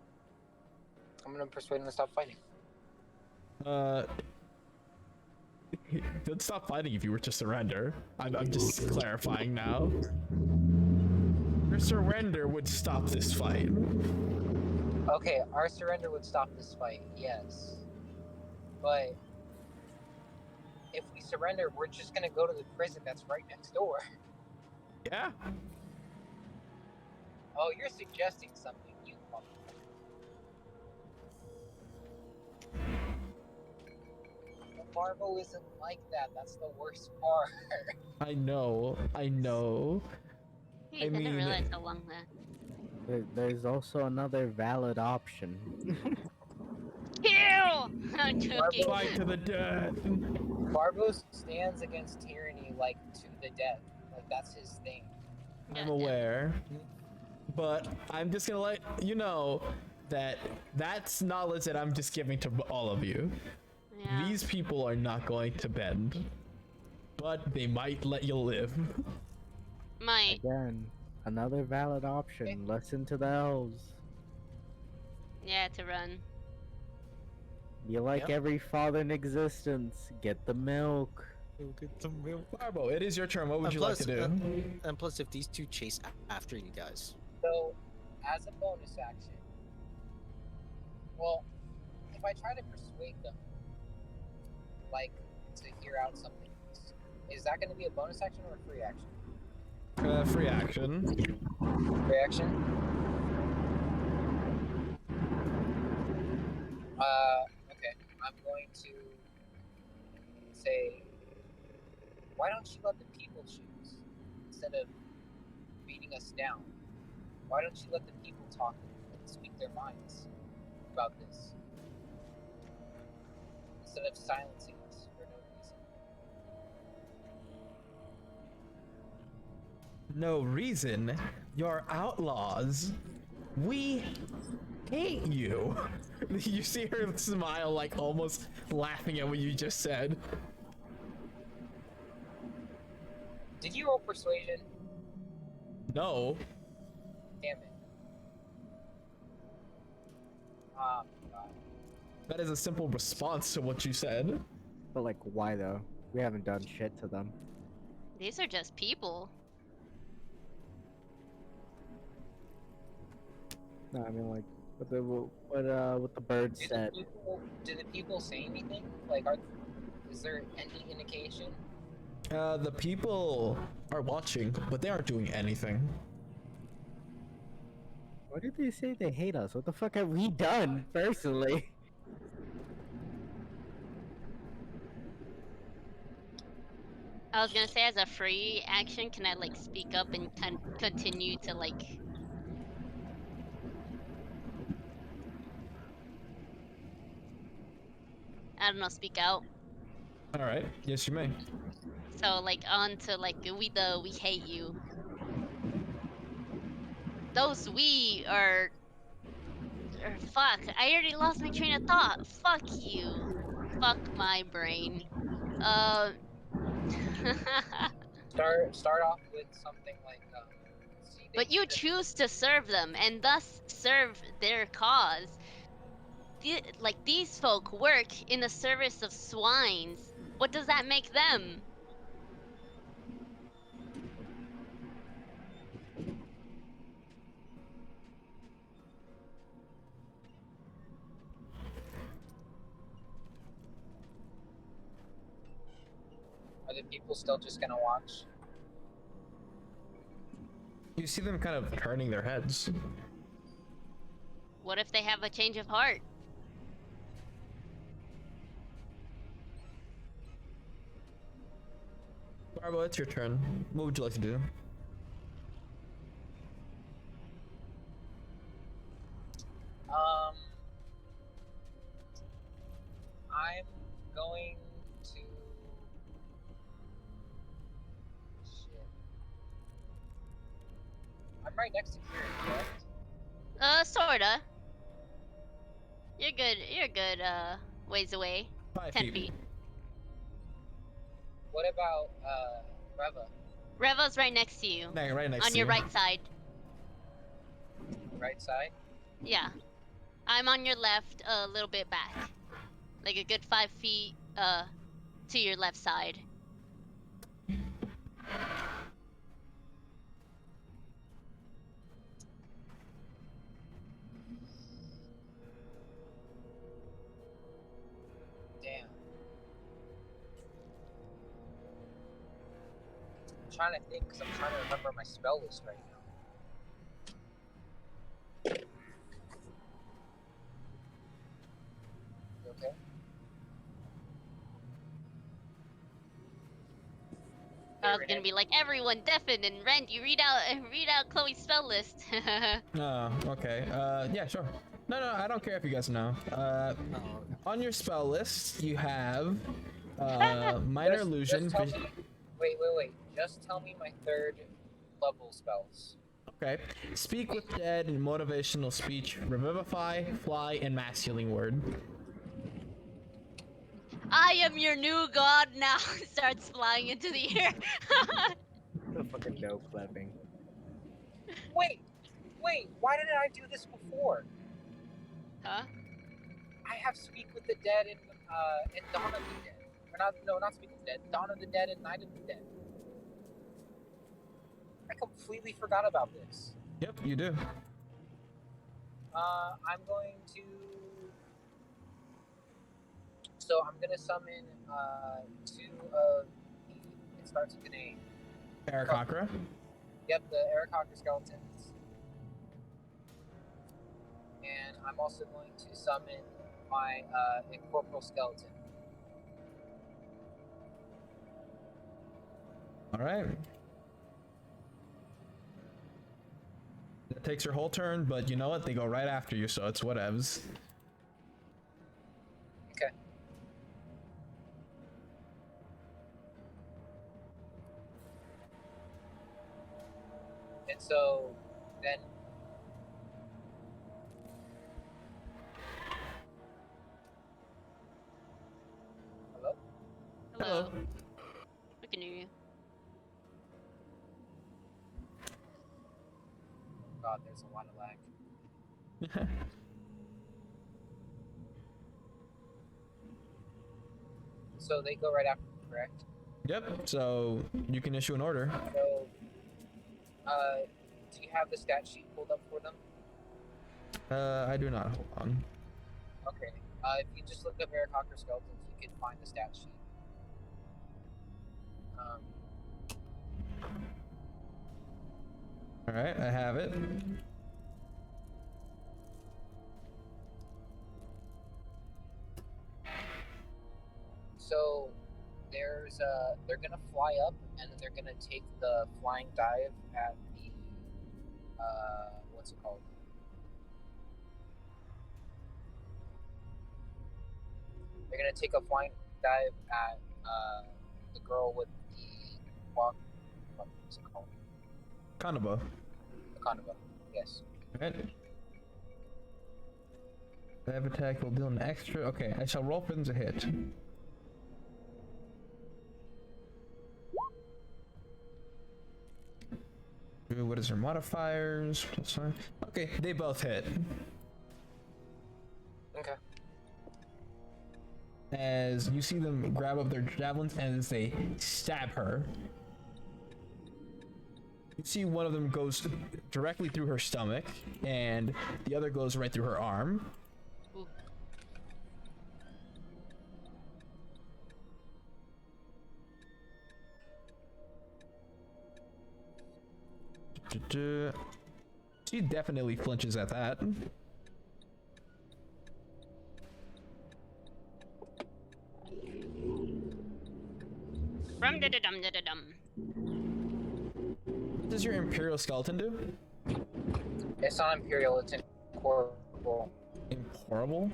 I'm gonna persuade him to stop fighting. Don't stop fighting if you were to surrender. I'm just clarifying now. Your surrender would stop this fight. Okay, our surrender would stop this fight, yes. But if we surrender, we're just gonna go to the prison that's right next door. Yeah. Oh, you're suggesting something, you motherfucker. Marvel isn't like that. That's the worst part. I know. I know. I I didn't mean- realize how long that. There's also another valid option. Kill! I'm joking. Fight to the death. Barbo stands against tyranny like to the death. Like that's his thing. I'm aware. But I'm just gonna let you know that that's knowledge that I'm just giving to all of you. Yeah. These people are not going to bend. But they might let you live. Might. Again, another valid option. Listen to the elves. Yeah, to run. You like Yep. every father in existence. Get the milk. Go get some milk. Barbo, it is your turn. What would And you plus, like to do? and plus, if these two chase after you guys, So, as a bonus action, well, if I try to persuade them, like, to hear out something, is that going to be a bonus action or a free action? Free action. Free action? Okay. I'm going to say, why don't you let the people choose instead of beating us down? Why don't you let the people talk and speak their minds about this instead of silencing us for no reason? No reason. You're outlaws. We hate you. You see her smile, like almost laughing at what you just said. Did you roll persuasion? No. Damn it. Ah, God. That is a simple response to what you said. But like, why though? We haven't done shit to them. These are just people. No, I mean like, what the bird said. Do the people say anything? Like, is there any indication? The people are watching, but they aren't doing anything. Why did they say they hate us? What the fuck have we done personally? I was gonna say, as a free action, can I like speak up and continue to like? I don't know, speak out. All right. Yes, you may. So like on to like we hate you. Those we are fuck. I already lost my train of thought. Fuck you. Fuck my brain. Start off with something like, see, But you choose to serve them and thus serve their cause. Like these folk work in the service of swines. What does that make them? Are the people still just gonna watch? You see them kind of turning their heads. What if they have a change of heart? Barbo, it's your turn. What would you like to do? I'm going to. Shit. I'm right next to Kieran, correct? Sorta. You're good, ways away. 5 10 feet. feet. What about, Reva? Reva's right next to you. Right next On to your you. right side. Right side? Yeah. I'm on your left, a little bit back, like a good 5 feet to your left side. Damn. I'm trying to think because I'm trying to remember my spell list right now. You okay? I was gonna be like, everyone, deafen and Rend, you read out Chloe's spell list. Oh, okay. Yeah, sure. No, I don't care if you guys know. Oh, okay. On your spell list, you have minor illusion. Just tell me, wait. Just tell me my 3rd level spells. Okay. Speak with dead and motivational speech, revivify, fly, and mass healing word. I am your new god now. Starts flying into the air. The fucking no clapping. Wait, why didn't I do this before? Huh? I have Speak with the Dead and Dawn of the Dead. Or not Speak with the Dead. Dawn of the Dead and Night of the Dead. I completely forgot about this. Yep, you do. I'm going to. So I'm gonna summon 2 of the. It starts with an A. Aarakocra. Yep, the Aarakocra skeletons. And I'm also going to summon my incorporeal skeleton. All right. That takes your whole turn, but you know what? They go right after you, so it's whatevs. Okay. And so then hello? Hello. I can hear you. God, there's a lot of lag. So they go right after me, correct? Yep, so you can issue an order. So do you have the stat sheet pulled up for them? I do not. Hold on. Okay. If you just look up Aarakocra skeletons, you can find the stat sheet. All right, I have it. So they're gonna fly up and then they're gonna take the flying dive at the what's it called? They're gonna take a flying dive at the girl with the walk. What's it called? Kanaba. The Conova. Yes. All right. Dive attack will deal an extra. Okay, I shall roll for them to hit. What is their modifiers? +5. Okay, they both hit. Okay. As you see them grab up their javelins and as they stab her, you see one of them goes directly through her stomach and the other goes right through her arm. Ooh. She definitely flinches at that. Rum da da dum da da dum. What does your Imperial Skeleton do? It's not Imperial, it's incorporeal. Incorporeal?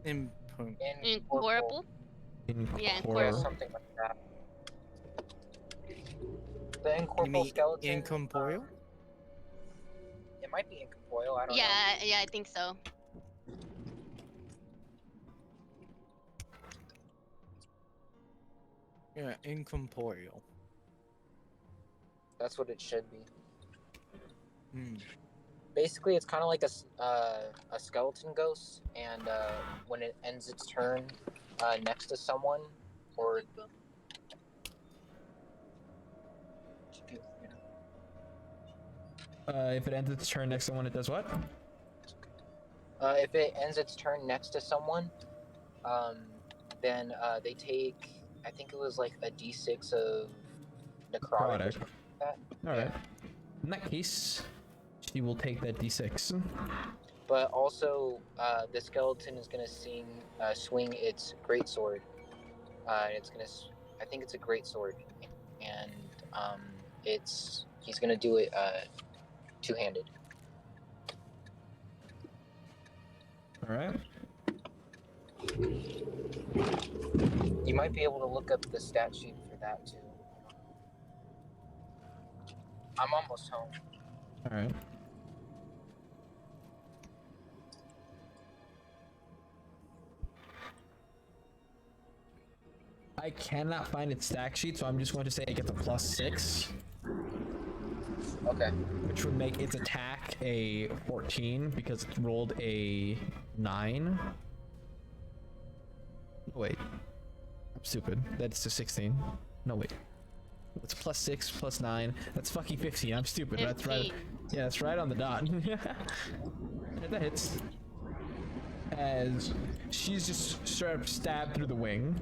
Incorporeal? Yeah, Incorporeal. Something like that. The incorporeal skeleton. Incorporeal? It might be incorporeal, I don't know. Yeah, I think so. Yeah, incorporeal. That's what it should be. Hmm. basically it's kind of like a skeleton ghost, and when it ends its turn next to someone, or If it ends its turn next to someone, it does what? if it ends its turn next to someone, then they take, I think it was like a d6 of necrotic. Or something like that. All Yeah. right. In that case, she will take that d6. But also, the skeleton is gonna swing its greatsword. It's gonna, I think it's a greatsword, and he's gonna do it two-handed. All right. You might be able to look up the stat sheet for that too. I'm almost home. All right. I cannot find its stack sheet, so I'm just going to say it gets a +6, Okay. which would make its attack a 14 because it rolled a 9. Oh, wait. I'm stupid. That's a 16. No, wait. It's +6, +9. That's fucking 15. I'm stupid. That's right. 15. Yeah, that's right on the dot. Yeah, that hits. As she's just straight up stabbed through the wing.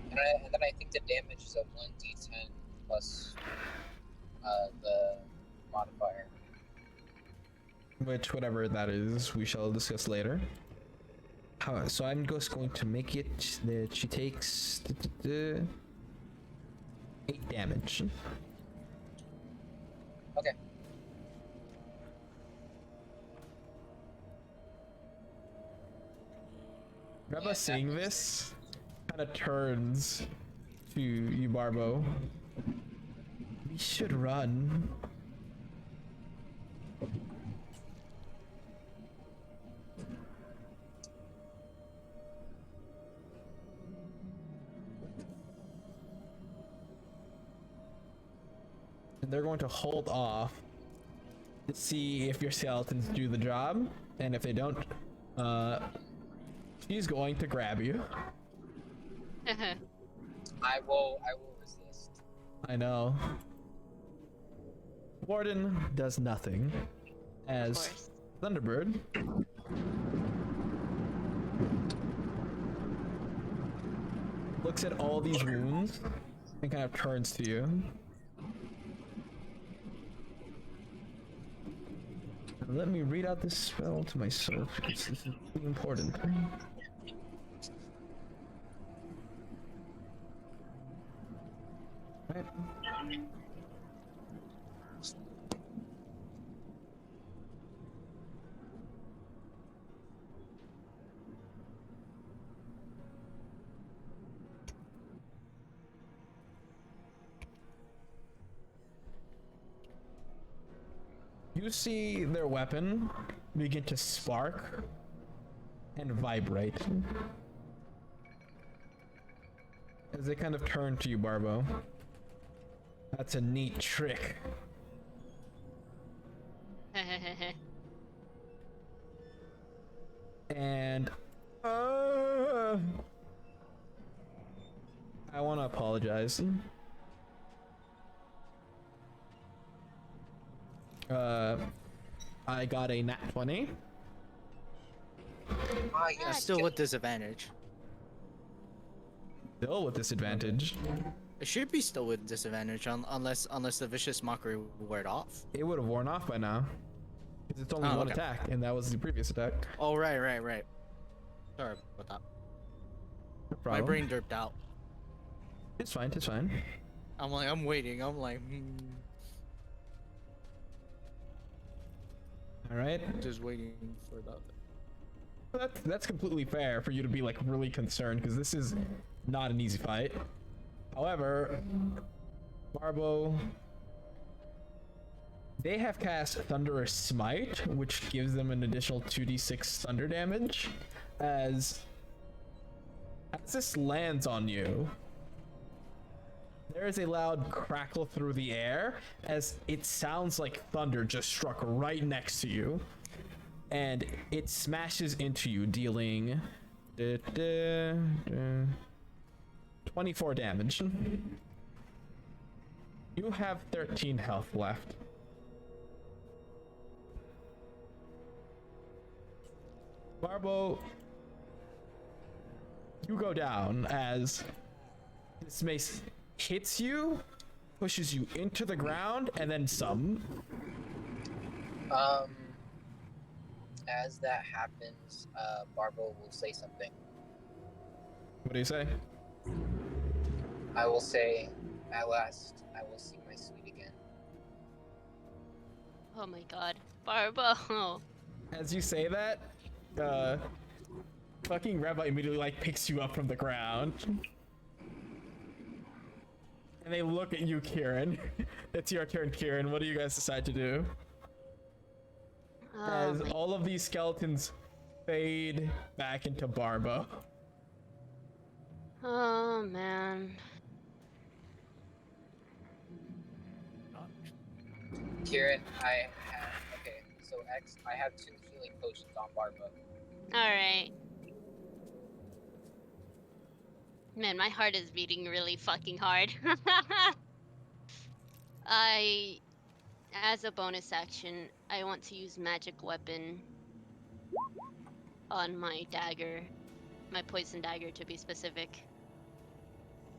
And then I think the damage is a 1d10 plus the modifier. Which, whatever that is, we shall discuss later. So I'm just going to make it that she takes 8 damage. Okay. Reba, seeing this, kind of turns to you, Barbo. We should run. And they're going to hold off to see if your skeletons do the job, and if they don't, she's going to grab you. I will resist. I know. Warden does nothing as course. Thunderbird looks at all these wounds and kind of turns to you. Let me read out this spell to myself because this is really important. Right. You see their weapon begin to spark and vibrate as they kind of turn to you, Barbo. That's a neat trick. And I want to apologize. I got a nat 20. Still with disadvantage. Still with disadvantage. It should be still with disadvantage unless the vicious mockery wore off. It would have worn off by now. Because it's only Oh, one okay. attack, and that was the previous attack. Oh right. Sorry about that. No My problem. brain derped out. It's fine, it's fine. I'm waiting. I'm like, Alright. just waiting for that. That's completely fair for you to be like really concerned, because this is not an easy fight. However, Barbo, they have cast Thunderous Smite, which gives them an additional 2d6 thunder damage. As this lands on you, There is a loud crackle through the air as it sounds like thunder just struck right next to you. And it smashes into you, dealing 24 damage. You have 13 health left. Barbo, you go down as this mace hits you, pushes you into the ground, and then some. As that happens, Barbo will say something. What do you say? I will say, at last, I will see my sweet again. Oh my god. Barbo. As you say that, fucking Reva immediately like picks you up from the ground. And they look at you, Kieran. It's your turn, Kieran. What do you guys decide to do? As all of these skeletons fade back into Barbo. Oh man. Kieran, so X, I have 2 healing potions on Barbo. Alright. Man, my heart is beating really fucking hard. As a bonus action, I want to use magic weapon on my dagger. My poison dagger, to be specific.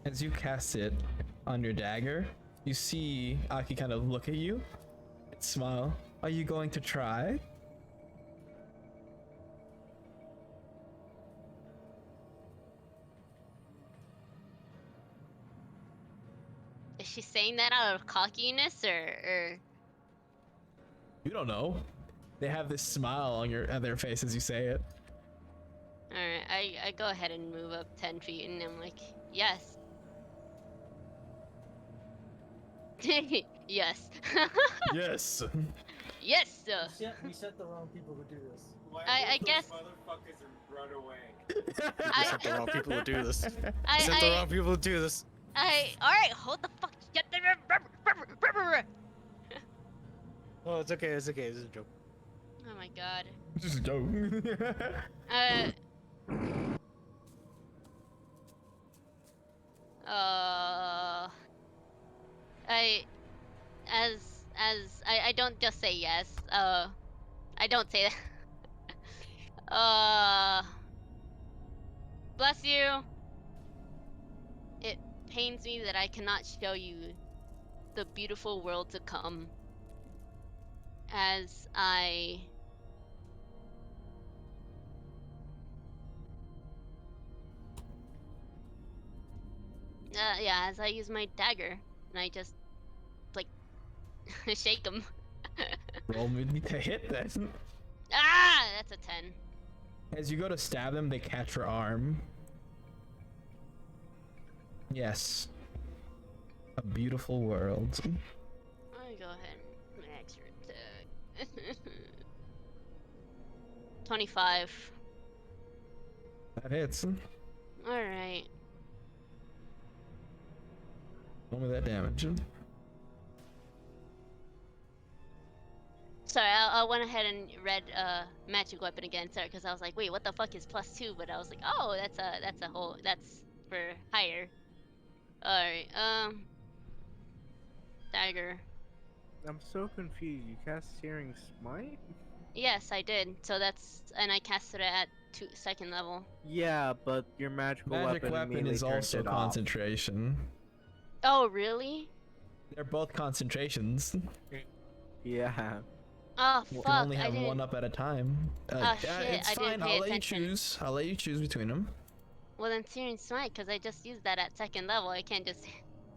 As you cast it on your dagger, you see Aki kind of look at you and smile. Are you going to try? Is she saying that out of cockiness or... You don't know. They have this smile on their face as you say it. Alright, I go ahead and move up 10 feet and I'm like, yes. Yes. Yes. Yes, sir. We set the wrong people to do this. I guess... motherfuckers and run away. I sent the wrong people to do this. I Sent the wrong people to do this. Alright, hold the fuck. Get the... Oh, it's okay. It's okay. This is a joke. Oh my god. Just a joke. I don't just say yes. I don't say that. Bless you. It pains me that I cannot show you the beautiful world to come. As I... yeah, as I use my dagger, and I just, like, shake him. Roll me to hit then. Ah, that's a 10. As you go to stab them, they catch your arm. Yes. A beautiful world. I go ahead. Max attack. 25. That hits. Alright. Roll me that damage. Sorry, I went ahead and read magic weapon again. Sorry, because I was like, wait, what the fuck is +2? But I was like, oh, that's for higher. Alright, dagger. I'm so confused. You cast Searing Smite? Yes, I did. So and I casted it at 2nd level. Yeah, but your magical Magic weapon immediately is turns also it off. concentration. Oh, really? They're both concentrations. Yeah. Oh, You fuck, can only I have didn't... one up at a time. Ah, yeah, shit, it's I didn't fine. pay I'll let you attention. choose. I'll let you choose between them. Well, then Searing Smite, because I just used that at 2nd level. I can't just...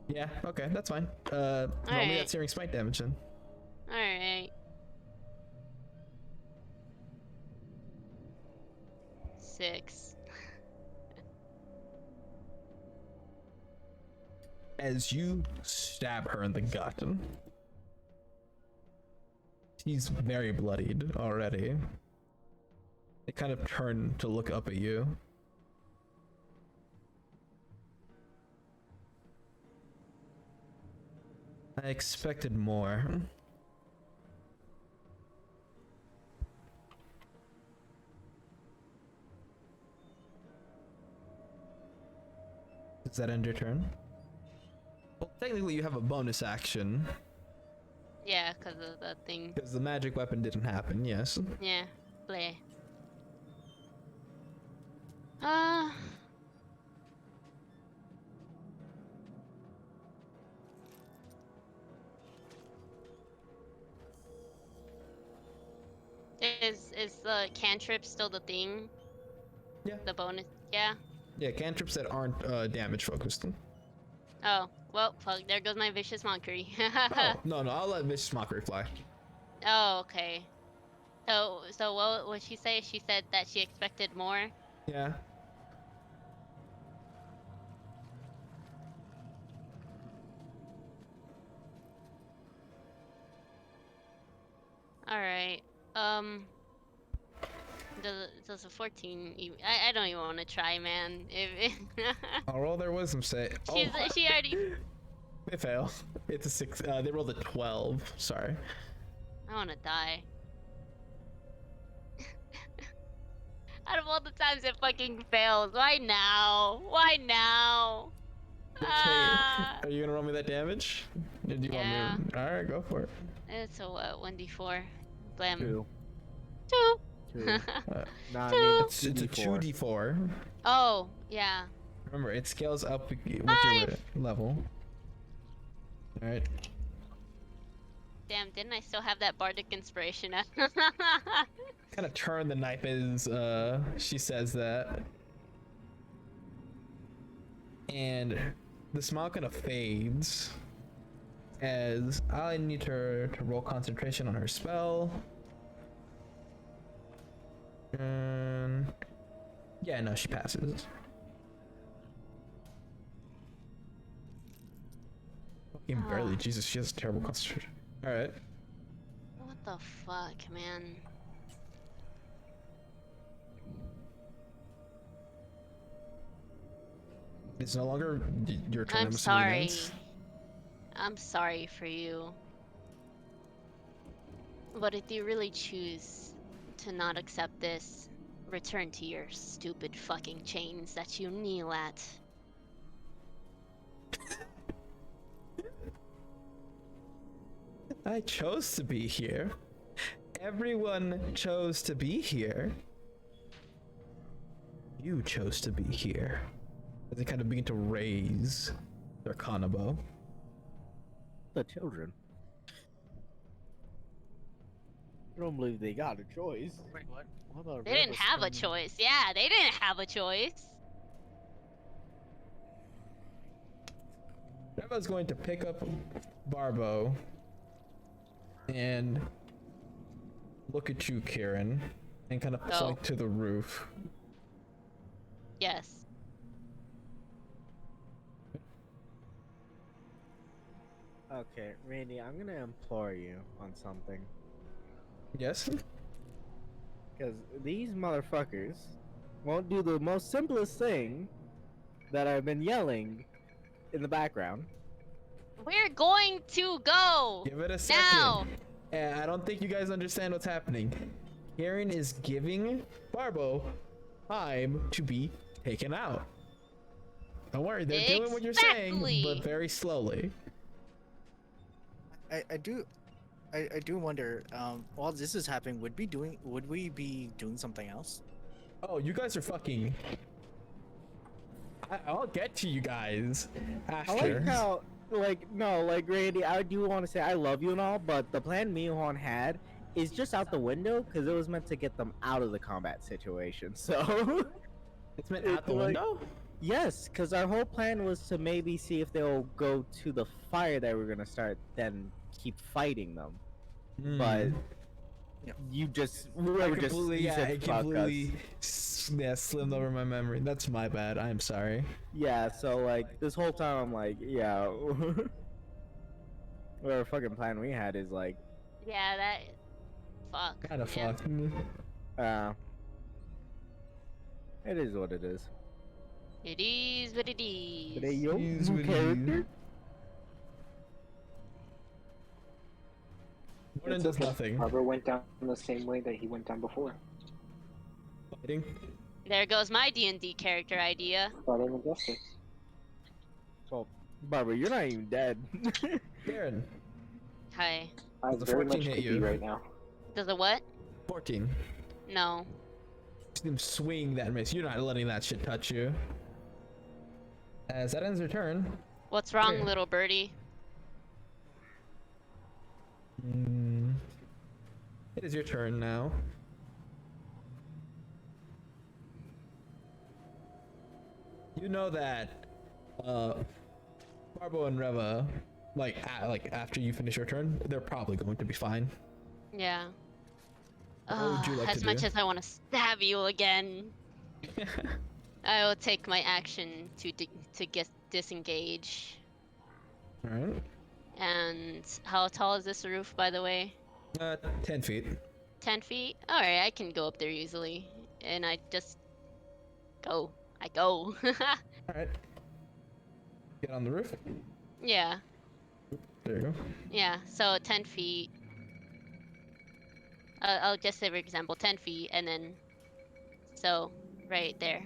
Yeah, okay, that's fine. Roll me that Alright. Searing Smite damage then. Alright. 6. As you stab her in the gut. She's very bloodied already. They kind of turn to look up at you. I expected more. Does that end your turn? Well, technically you have a bonus action Yeah, because of the thing. because the magic weapon didn't happen. Yes. Yeah, play. Uh, is the cantrip still the thing? Yeah. The bonus? Yeah. Yeah, cantrips that aren't damage focused. Oh, well, fuck. There goes my vicious mockery. Oh, no, I'll let Vicious Mockery fly. Oh, okay. So what she say? She said that she expected more. Yeah. All right. Does a 14? I don't even want to try, man. If I'll roll their wisdom save. she already. They fail. It's a 6. They rolled a 12. Sorry. I want to die. Out of all the times it fucking fails, why now? Why now? Okay. Ah, Are you gonna roll me that damage? Or do you want me to? All right, go for it. it's a what? 1d4. Blam. 2. 2. 2. Uh, No, I Two. mean it's a 2d4. 2d4. Oh, yeah. Remember, it scales up with your 5. level. All right. Damn, didn't I still have that bardic inspiration? Kind of turn the knife as she says that, and the smile kind of fades as I need her to roll concentration on her spell. And yeah, no, she passes. Fucking barely. Jesus, she has terrible concentration. All right. What the fuck, man? It's no longer your turn. I'm assuming, sorry. Nance. I'm sorry for you. But if you really choose to not accept this, return to your stupid fucking chains that you kneel at. I chose to be here. Everyone chose to be here. You chose to be here. As they kind of begin to raise their Kanabo. The children. I don't believe they got a choice. Wait, what? What about They didn't Rebels have a coming? choice. Yeah, they didn't have a choice. Eva's going to pick up Barbo and look at you, Kieran, and kind of point to the roof. Yes. Okay, Randy, I'm gonna implore you on something. Yes? Because these motherfuckers won't do the most simplest thing that I've been yelling in the background. We're going to go Give it a second. now. And I don't think you guys understand what's happening. Kieran is giving Barbo time to be taken out. Don't worry, they're doing what you're saying, Exactly. but very slowly. I do wonder. While this is happening, would we be doing something else? Oh, you guys are fucking. I'll get to you guys after. I like how, Randy, I do want to say I love you and all, but the plan me and Juan had is just out the window because it was meant to get them out of the combat situation. So. It's meant out the window? Yes, because our whole plan was to maybe see if they'll go to the fire that we're gonna start, then keep fighting them. But you just I completely slimmed over my memory. That's my bad. I'm sorry. Yeah. So like this whole time I'm like, yeah. Whatever fucking plan we had is like, Yeah, that. Fuck. Kind of man. fucked. it is what it is. It is what it is. But hey, yo, Is new what it character. Warden It's does okay. nothing. Barbara went down the same way that he went down before. Fighting. There goes my D&D character idea. Fighting with justice. Well, Barbara, you're not even dead. Garen. Hi. I Does a very 14 much hit could you? be right now. Does it what? 14. No. See him swing that miss. You're not letting that shit touch you. As that ends your turn. What's wrong, Okay. little birdie? It is your turn now. You know that Barbo and Reva, like after you finish your turn, they're probably going to be fine. Yeah. What would you like As to much do? as I want to stab you again, I will take my action to get disengage. All right. And how tall is this roof, by the way? 10 feet. 10 feet? Alright, I can go up there easily. And I just go. I go. All right. Get on the roof. Yeah, There you go. yeah. So 10 feet. I'll just say, for example, 10 feet, and then so right there.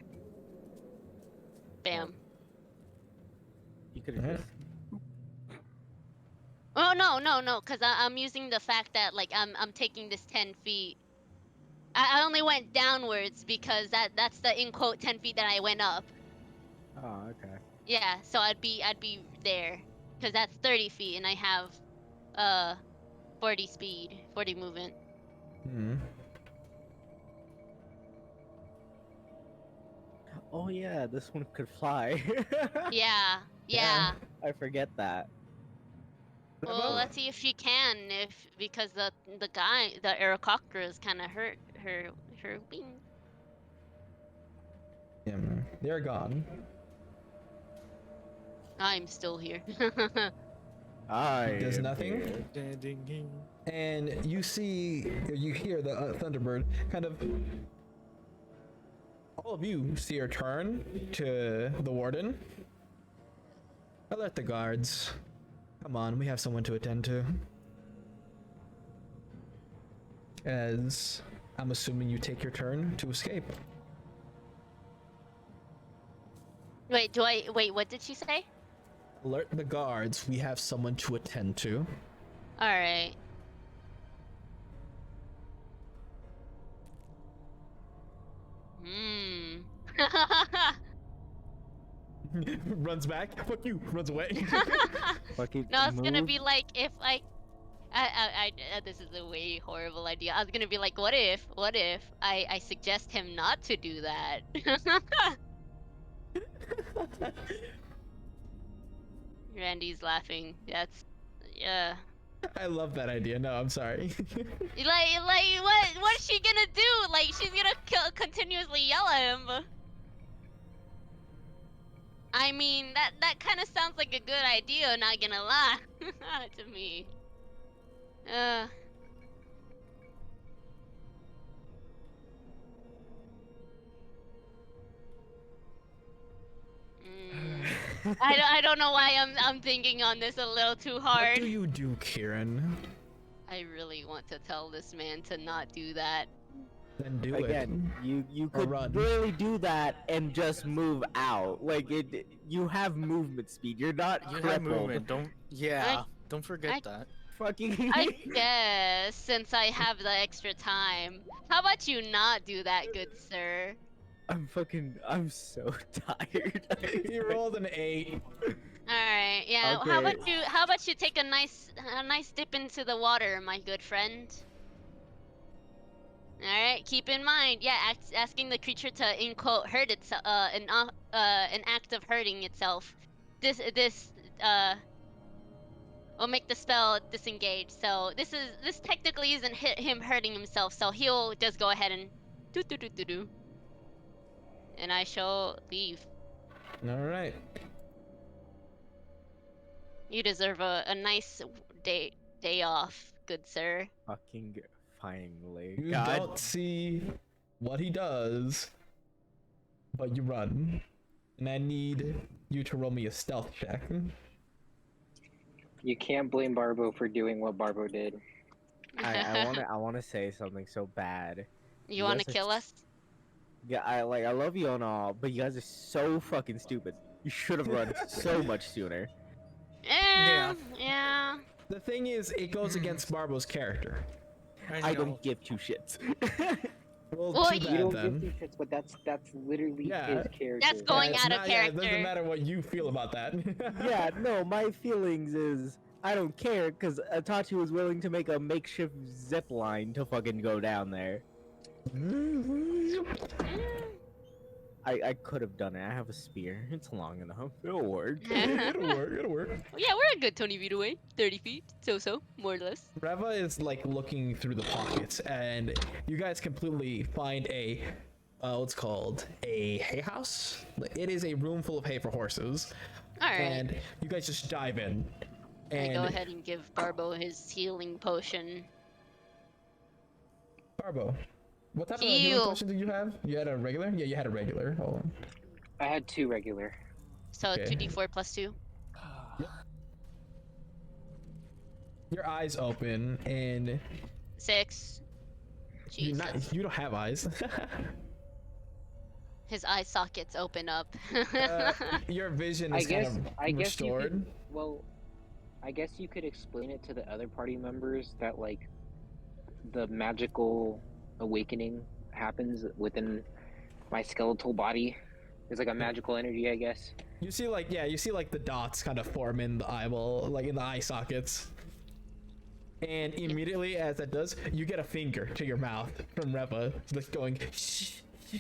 Bam. You could have Alright. just. Oh no, because I'm using the fact that like I'm taking this 10 feet. I only went downwards because that's the in quote 10 feet that I went up. Oh, okay. Yeah, so I'd be there, because that's 30 feet, and I have 40 speed, 40 movement. Hmm. Oh yeah, this one could fly. Yeah, yeah. I forget that. Well, let's see if she can, because the Aerococra is kind of hurt her wing. Yeah, man. They're gone. I'm still here. I Does am nothing? here. And you hear the Thunderbird kind of. All of you see her turn to the warden. Alert the guards. Come on, we have someone to attend to. As I'm assuming you take your turn to escape. Wait, what did she say? Alert the guards, we have someone to attend to. Alright. Hmm. Runs back. Fuck you. Runs away. Fucking No, it's gonna move. be like if this is a way horrible idea. I was gonna be like, what if I suggest him not to do that? Randy's laughing. That's, yeah. I love that idea. No, I'm sorry. What's she gonna do? Like, she's gonna continuously yell at him. I mean, that kind of sounds like a good idea, not gonna lie, to me. I don't know why I'm thinking on this a little too What hard. do you do, Kieran? I really want to tell this man to not do that. Then do Again, you Or could run. really do that and just move out. Like you have movement speed. You're not You have crippled. movement. Don't forget that. Fucking. I guess, since I have the extra time. How about you not do that, good sir? I'm so tired. it. He rolled an 8. Alright, yeah. Okay. How about you take a nice dip into the water, my good friend? Alright, keep in mind, yeah, asking the creature to in quote hurt itself, an act of hurting itself. This will make the spell disengage. So this technically isn't him hurting himself. So he'll just go ahead and do, and I shall leave. Alright. You deserve a nice day off, good sir. Fucking finally. You God. don't see what he does, but you run. And I need you to roll me a stealth check. You can't blame Barbo for doing what Barbo did. I wanna say something so bad. You want to guys are kill us? Yeah, I love you and all, but you guys are so fucking stupid. You should have run so much sooner. Yeah. Yeah. The thing is, it goes against Barbo's character. I don't give two shits. Well, Well, too you You bad don't then. give two shits, but that's literally Yeah. his character. That's going it's out of not, yeah, it doesn't character. matter what you feel about that. Yeah, no, my feelings is I don't care because Itachi was willing to make a makeshift zip line to fucking go down there. I could have done it. I have a spear. It's long enough. It'll work. It'll work. It'll work. Yeah, we're a good 20 feet away. 30 feet. So, more or less. Reva is like looking through the pockets, and you guys completely find a, what's called a hay house. It is a room full of hay for horses, Alright. and you guys just dive in. I And go ahead and give Barbo his healing potion. Barbo, what type of Heal. healing potion did you have? You had a regular? Yeah, you had a regular. Hold on. I had 2 regular. So Okay. 2d4 plus 2. Your eyes open, and 6. you Jesus. you don't have eyes. His eye sockets open up. Your vision I is kind guess of I guess you restored. could, well, I guess you could explain it to the other party members that like the magical awakening happens within my skeletal body. It's like a magical energy, I guess. You see, like, yeah, you see, like, the dots kind of form in the eyeball, like, in the eye sockets. And immediately, as that does, you get a finger to your mouth from Reva, just going, shh, shh,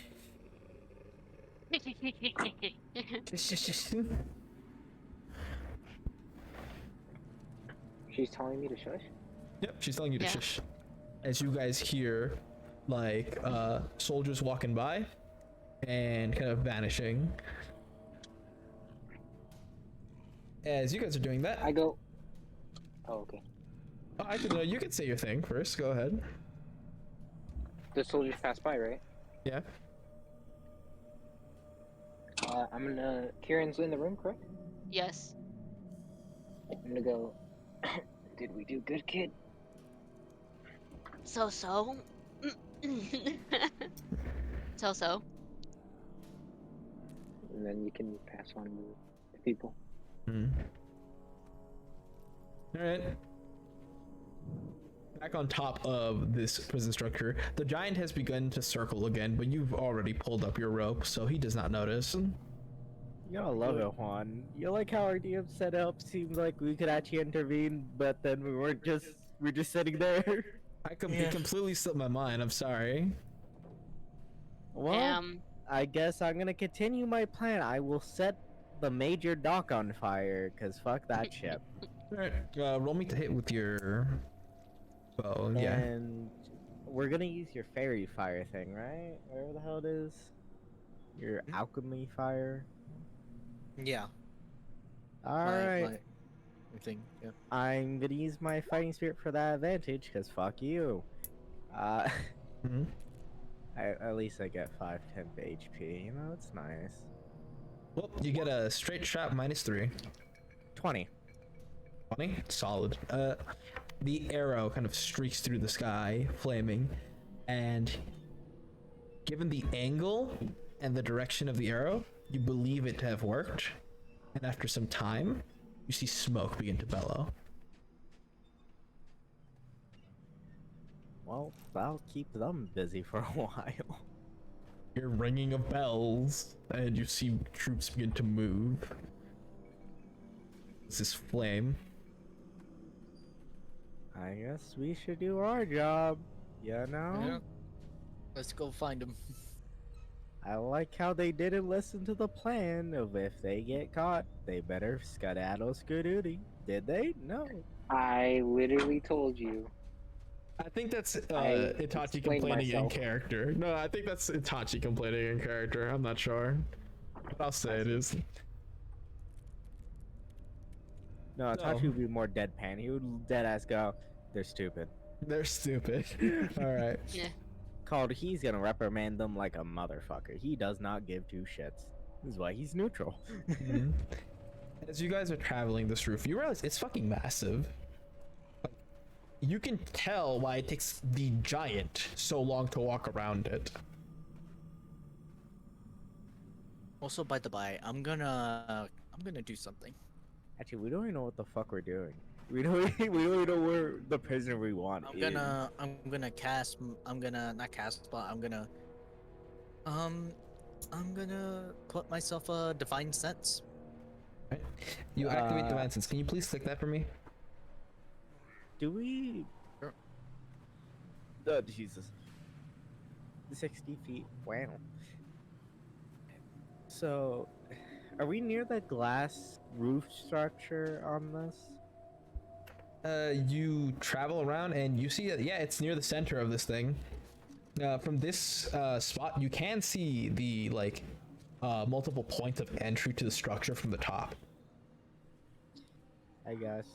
shh, shh. She's telling me to shush. Yep, she's telling you to Yeah. shush. As you guys hear, like, soldiers walking by and kind of vanishing. As you guys are doing that, I go. Oh, okay. you can say your thing first. Go ahead. The soldiers pass by, right? Yeah. I'm gonna. Kieran's in the room, correct? Yes. I'm gonna go. Did we do good, kid? So. So. And then you can pass on to people. All right. Back on top of this prison structure, the giant has begun to circle again, but you've already pulled up your rope, so he does not notice. You gotta love it, Juan. You like how our DM set up? Seems like we could actually intervene, but then we're just sitting there. I completely slipped my mind. I'm sorry. Well, Damn. I guess I'm gonna continue my plan. I will set the major dock on fire, cause fuck that ship. All right. Roll me to hit with your bow. Yeah. And we're gonna use your fairy fire thing, right? Whatever the hell it is. Your alchemy fire. Yeah. Alright. My thing. Yeah. I'm gonna use my fighting spirit for that advantage, cause fuck you. Mhm. At least I get 5/10 HP, you know, it's nice. Well, you get a straight shot -3. 20. 20? Solid. The arrow kind of streaks through the sky, flaming, and given the angle and the direction of the arrow, you believe it to have worked. And after some time, you see smoke begin to bellow. Well, that'll keep them busy for a while. You're ringing of bells, and you see troops begin to move. It's this flame. I guess we should do our job, you know? Yeah. Let's go find him. I like how they didn't listen to the plan of if they get caught, they better skedaddle skadooty. Did they? No. I literally told you. I think that's I Itachi explained complaining myself. in character. No, I think that's Itachi complaining in character. I'm not sure. But I'll say it is. No, Itachi would be more deadpan. He would deadass go, they're stupid. They're stupid. Alright. Yeah. Called, he's gonna reprimand them like a motherfucker. He does not give two shits. This is why he's neutral. Mhm. As you guys are traveling this roof, you realize it's fucking massive. Like, you can tell why it takes the giant so long to walk around it. Also, by the by, I'm gonna do something. Actually, we don't even know what the fuck we're doing. We don't we don't even know where the prisoner we want I'm is. gonna cast. I'm gonna not cast, but um I'm gonna put myself a divine sense. Right? You activate Uh, divine sense. Can you please click that for me? Do we? Sure. Oh Jesus. 60 feet. Wow. So, are we near the glass roof structure on this? You travel around and you see that, yeah, it's near the center of this thing. From this spot, you can see the like multiple points of entry to the structure from the top. I guess.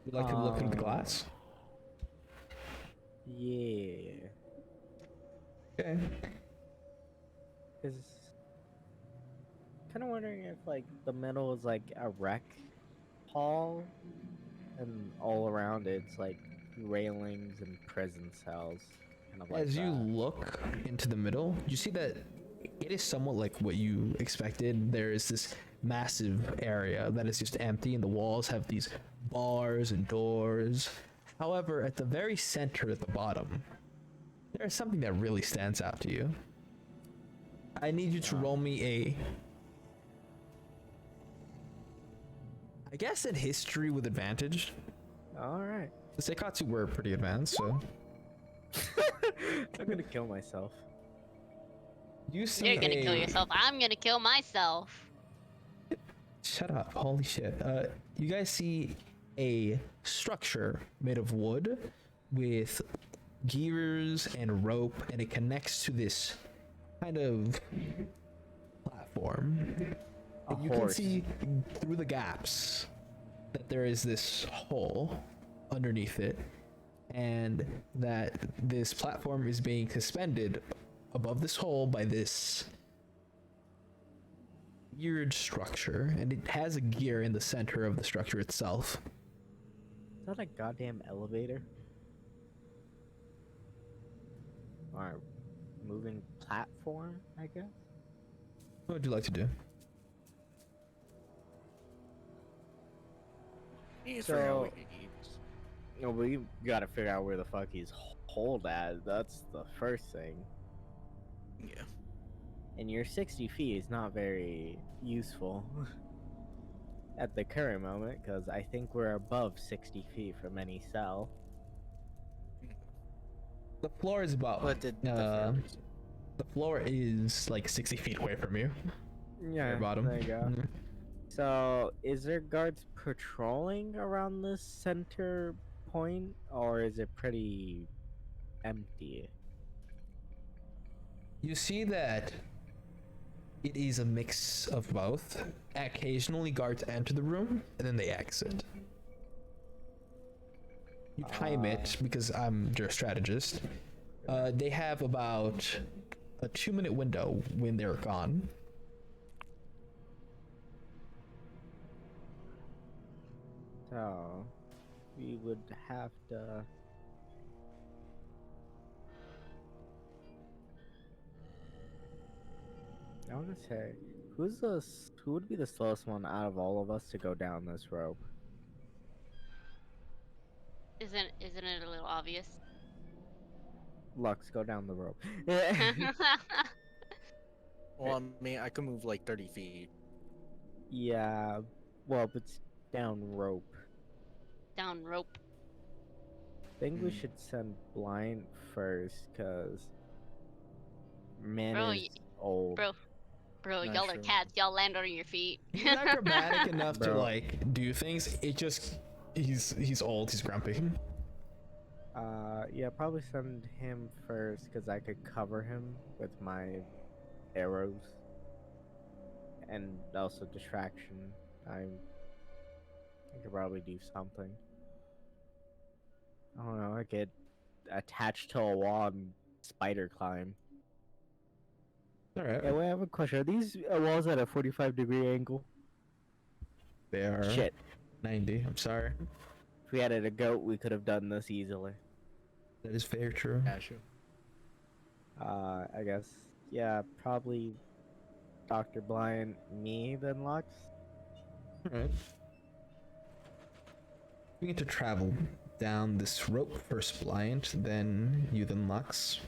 You'd like to look into the glass? Yeah. Okay. Because kind of wondering if like the middle is like a rec hall, and all around it's like railings and prison cells, kind of like As you that. look into the middle, you see that it is somewhat like what you expected. There is this massive area that is just empty, and the walls have these bars and doors. However, at the very center at the bottom, there is something that really stands out to you. I need you to roll me I guess in history with advantage. All right. The Seikatsu were pretty advanced, so I'm gonna kill myself. you see You're gonna kill yourself. I'm gonna kill myself. Shut up. Holy shit. You guys see a structure made of wood with gears and rope, and it connects to this kind of platform. A And you horse. can see through the gaps that there is this hole underneath it, and that this platform is being suspended above this hole by this weird structure, and it has a gear in the center of the structure itself. Is that a goddamn elevator? Or a moving platform, I guess? What would you like to do? So, you know, we gotta figure out where the fuck he's hold at. That's the first thing. Yeah. And your 60 feet is not very useful at the current moment, because I think we're above 60 feet from any cell. The floor is about But the the floor is like 60 feet away from you. Yeah, Your bottom. there you go. Mhm. So, is there guards patrolling around this center point, or is it pretty empty? You see that it is a mix of both. Occasionally guards enter the room and then they exit. You time it because I'm your strategist. They have about a 2-minute window when they're gone. So, we would have to. I want to say, who would be the slowest one out of all of us to go down this rope? Isn't it a little obvious? Lux, go down the rope. Well, I mean, I can move like 30 feet. Yeah, well, but it's down rope. Down rope. I think we should send Blind first, cause man Bro, is old. Bro, Not y'all are sure. cats. Y'all land on your feet. He's not dramatic enough to Bro. like do things. It just he's old, he's grumpy. Yeah, probably send him first, cause I could cover him with my arrows, and also distraction. I could probably do something. I don't know. I could attach to a wall and spider climb. Alright. Yeah, wait, I have a question. Are these walls at a 45-degree angle? They are Shit. 90. I'm sorry. we had a goat, we could have done this easily. That is very true. Yeah, sure. I guess, yeah, probably Dr. Blind, me, then Lux. Alright. We get to travel down this rope, first Blind, then you, then Lux.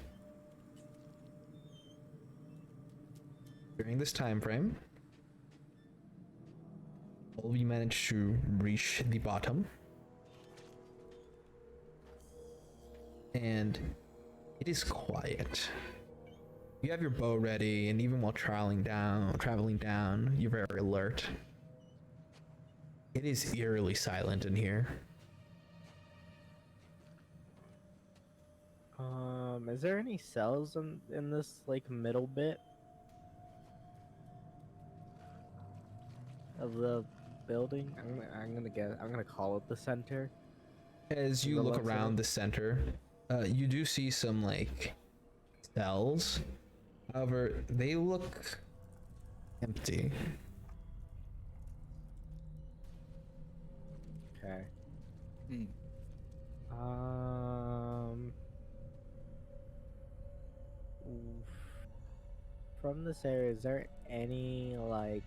During this time frame, all of you manage to reach the bottom. And it is quiet. You have your bow ready, and even while traveling down, you're very alert. It is eerily silent in here. Is there any cells in this like middle bit of the building? I'm gonna call it the center. As you The look looks of around it. the center, you do see some like cells. However, they look empty. Okay. Hmm. Oof. From this area, is there any like,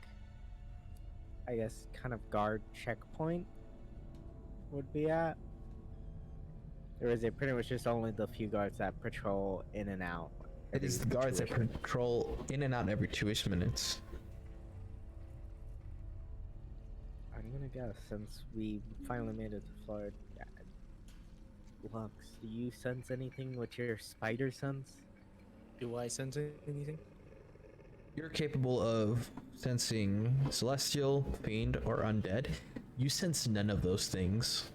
I guess, kind of guard checkpoint would be at? Or is it pretty much just only the few guards that patrol in and out? It is the guards that patrol in and out every 2-ish minutes. I'm gonna guess, since we finally made it to Florida, Lux, do you sense anything with your spider sense? Do I sense anything? You're capable of sensing celestial, fiend, or undead. You sense none of those things.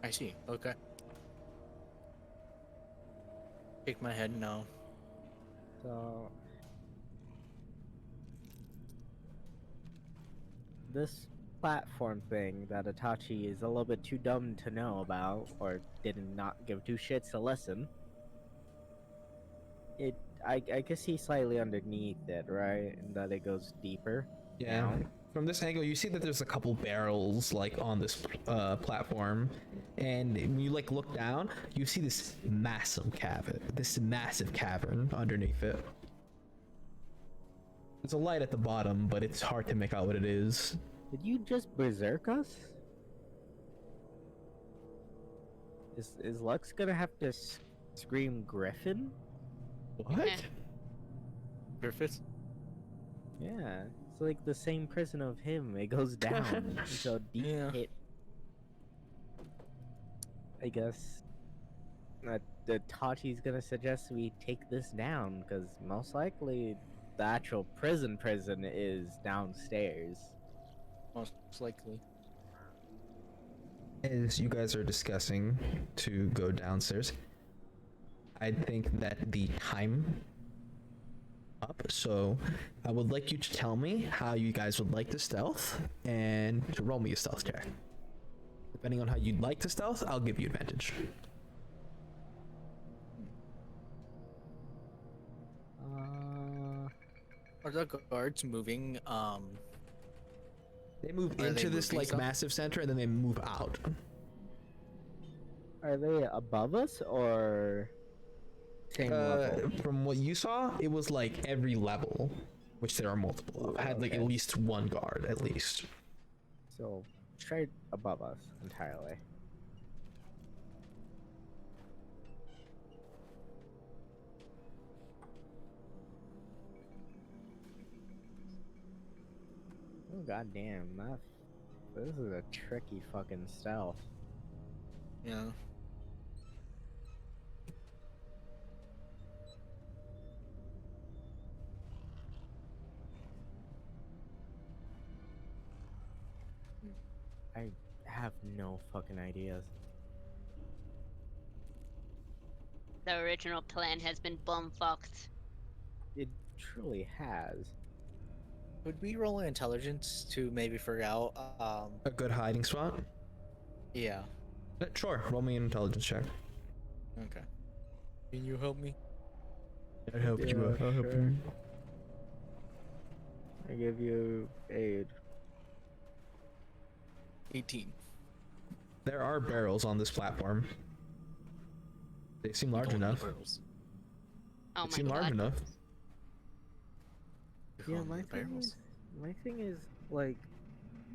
I see. Okay. Shake my head no. So this platform thing that Itachi is a little bit too dumb to know about, or did not give two shits to listen. I can see slightly underneath it, right? And that it goes deeper. Yeah. Down. From this angle, you see that there's a couple barrels like on this platform, and when you like look down, you see this massive cavern underneath it. There's a light at the bottom, but it's hard to make out what it is. Did you just berserk us? Is Lux gonna have to scream Griffin? What? Griffith? Yeah, it's like the same prison of him. It goes down. So deep Yeah. hit. I guess the Tachi's gonna suggest we take this down, because most likely the actual prison is downstairs. Most likely. As you guys are discussing to go downstairs, I think that the time up, so I would like you to tell me how you guys would like to stealth and to roll me a stealth check. Depending on how you'd like to stealth, I'll give you advantage. Are the guards moving? They move Are into they this moving like stuff? massive center and then they move out. Are they above us or same level? From what you saw, it was like every level, which there are multiple of, had like at Okay. least one guard at least. So straight above us entirely. Oh goddamn, this is a tricky fucking stealth. Yeah. I have no fucking ideas. The original plan has been bumfucked. It truly has. Would we roll an intelligence to maybe figure out? A good hiding spot? Yeah. Sure, roll me an intelligence check. Okay. Can you help me? I help you. Yeah, I'll help sure. you. I give you aid. 18. There are barrels on this platform. They seem large Don't enough. need barrels. Oh They my seem large god. enough. You're Yeah, calling them barrels. my thing is like,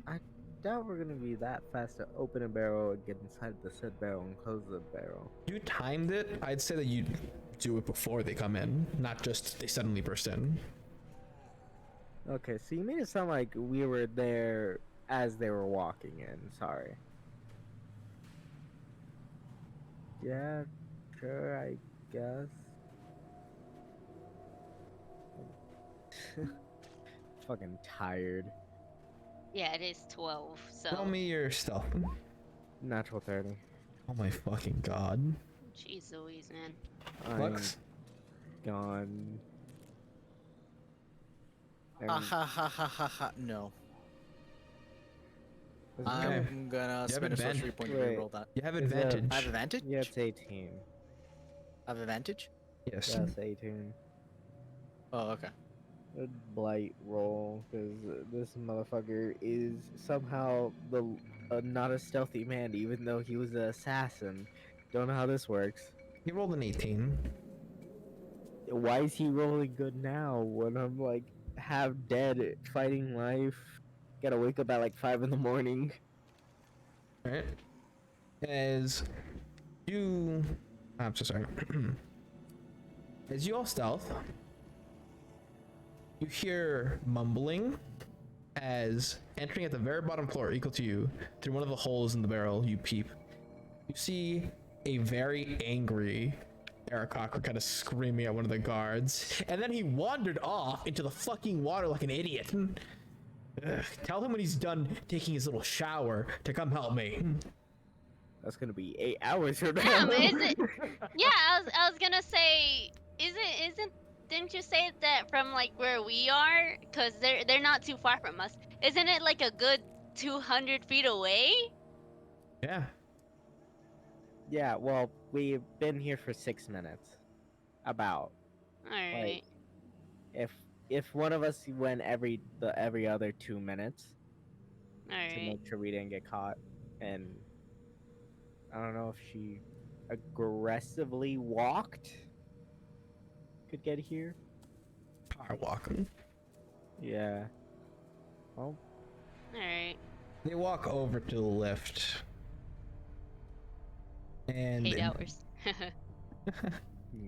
I doubt we're gonna be that fast to open a barrel and get inside the said barrel and close the barrel. You timed it. I'd say that you do it before they come in, not just they suddenly burst in. Okay, so you made it sound like we were there as they were walking in. Sorry. Yeah, sure, I guess. Fucking tired. Yeah, it is 12. Roll So, me your stealth. Natural 30. Oh my fucking god. jeez Louise, man. I'm Flex. gone. Ha ha ha ha ha ha. No. Okay. I'm gonna You have spend a sorcery advantage. point to Wait. reroll that. You have Is that- advantage. I have advantage? Yeah, it's 18. I have advantage? Yes. Yes, 18. Oh, okay. A blight roll, because this motherfucker is somehow not a stealthy man, even though he was an assassin. Don't know how this works. He rolled an 18. Why is he rolling good now when I'm like half dead fighting life? Gotta wake up at like 5 in the morning. Alright. As you. I'm so sorry. As you all stealth, you hear mumbling as entering at the very bottom floor, equal to you, through one of the holes in the barrel, you peep. You see a very angry Eric Cocker kind of screaming at one of the guards, and then he wandered off into the fucking water like an idiot. Ugh, tell him when he's done taking his little shower to come help me. That's gonna be 8 hours from now. Damn, is it? Yeah, I was gonna say, didn't you say that from like where we are? Cause they're not too far from us. Isn't it like a good 200 feet away? Yeah. Yeah, well, we've been here for 6 minutes. About. All right. If one of us went every other 2 minutes All to right. make sure we didn't get caught, and I don't know if she aggressively walked, could get here. Power walking. Yeah. Well, All right. They walk over to the lift. And 8 hours. you're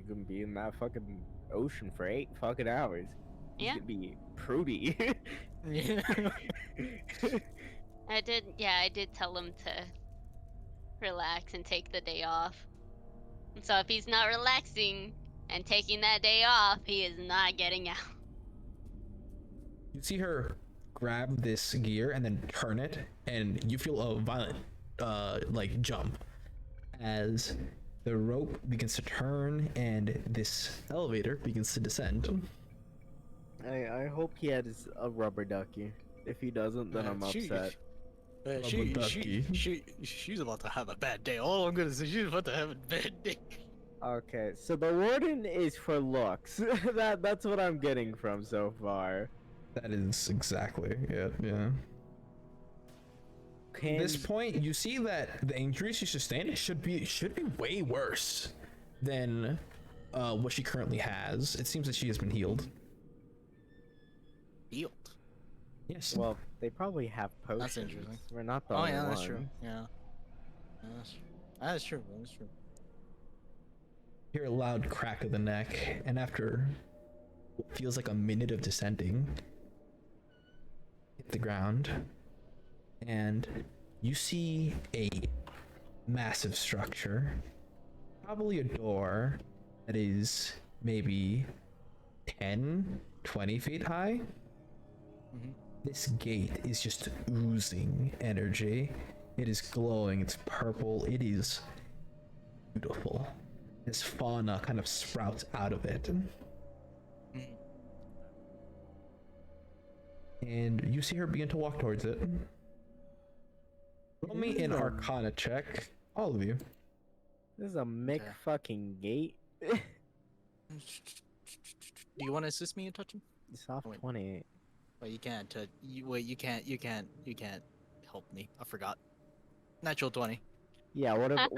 gonna be in that fucking ocean for 8 fucking hours. He's Yeah. gonna be prudy. Yeah. I did tell him to relax and take the day off. And so if he's not relaxing and taking that day off, he is not getting out. you see her grab this gear and then turn it, and you feel a violent like jump as the rope begins to turn and this elevator begins to descend. I hope he has a rubber ducky. If he doesn't, then I'm upset. She's about to have a bad day. All I'm gonna say, she's about to have a bad day. Okay, so the warden is for looks. That's what I'm getting from so far. That is exactly it, yeah. At this point, you see that the injuries she sustained should be way worse than what she currently has. It seems that she has been healed. Healed. Yes. Well, they probably have potions. That's interesting. We're not the Oh only yeah, that's ones. true. Yeah. That's true. That's true. You hear a loud crack of the neck, and after what feels like a minute of descending, hit the ground, and you see a massive structure, probably a door that is maybe 10, 20 feet high. Mm-hmm. This gate is just oozing energy. It is glowing, it's purple, it is beautiful. This fauna kind of sprouts out of it. And you see her begin to walk towards it. Roll me an Arcana check, all of you. This is a Mick Okay. fucking gate. Do you want to assist me in touching? It's off Wait. 28. Well, you can't. You can't help me. I forgot. Natural 20. Yeah, what about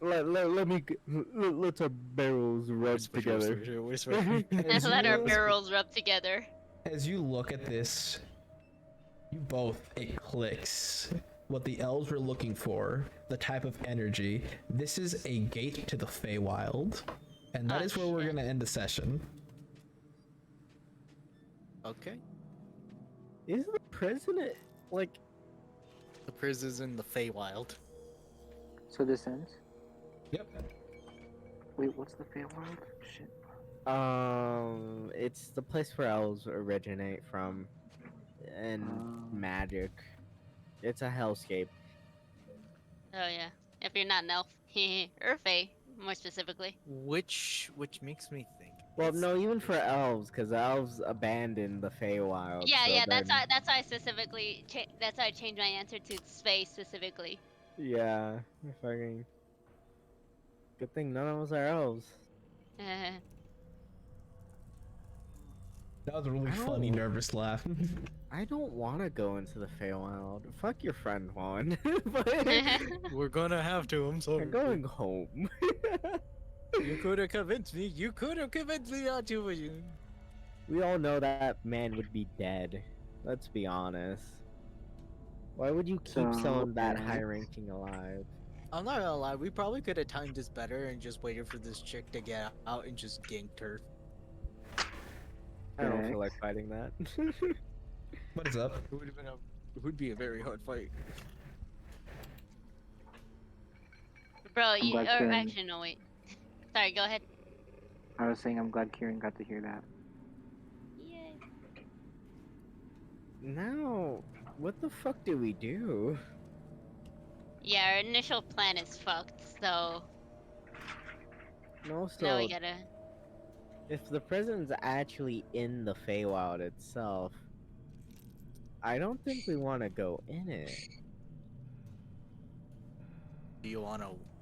let's our barrels rub together. As Let our you barrels rub together. as you look at this, you both, it clicks. What the elves were looking for, the type of energy. This is a gate to the Feywild, and that Oh, is where we're shit. gonna end the session. Okay. Isn't the president like The priz is in the Feywild. So this ends. Yep. Wait, what's the Feywild? Shit. it's the place where elves originate from and magic. It's a hellscape. Oh yeah. If you're not an elf, or fae, more specifically. Which makes me think. Well, it's- no, even for elves, because elves abandoned the Feywild. Yeah, so yeah. then, That's why I specifically. That's why I changed my answer to space specifically. Yeah, fucking. Good thing none of us are elves. That was a really I funny, don't- nervous laugh. I don't want to go into the Feywild. Fuck your friend, Juan. But We're gonna have to. I'm sorry. I'm going home. You could have convinced me. You could have convinced me not to. But you... We all know that man would be dead. Let's be honest. Why would you keep So, someone that yeah. high ranking alive? I'm not gonna lie. We probably could have timed this better and just waited for this chick to get out and just ganked her. I don't feel like fighting that. What is up? It would have been a. It would be a very hard fight. Bro, you. glad Or Kieran- actually, no, wait. Sorry, go ahead. I was saying I'm glad Kieran got to hear that. Yay. Now, what the fuck do we do? Yeah, our initial plan is fucked. So No, now so we gotta. if the president's actually in the Feywild itself, I don't think we want to go in it.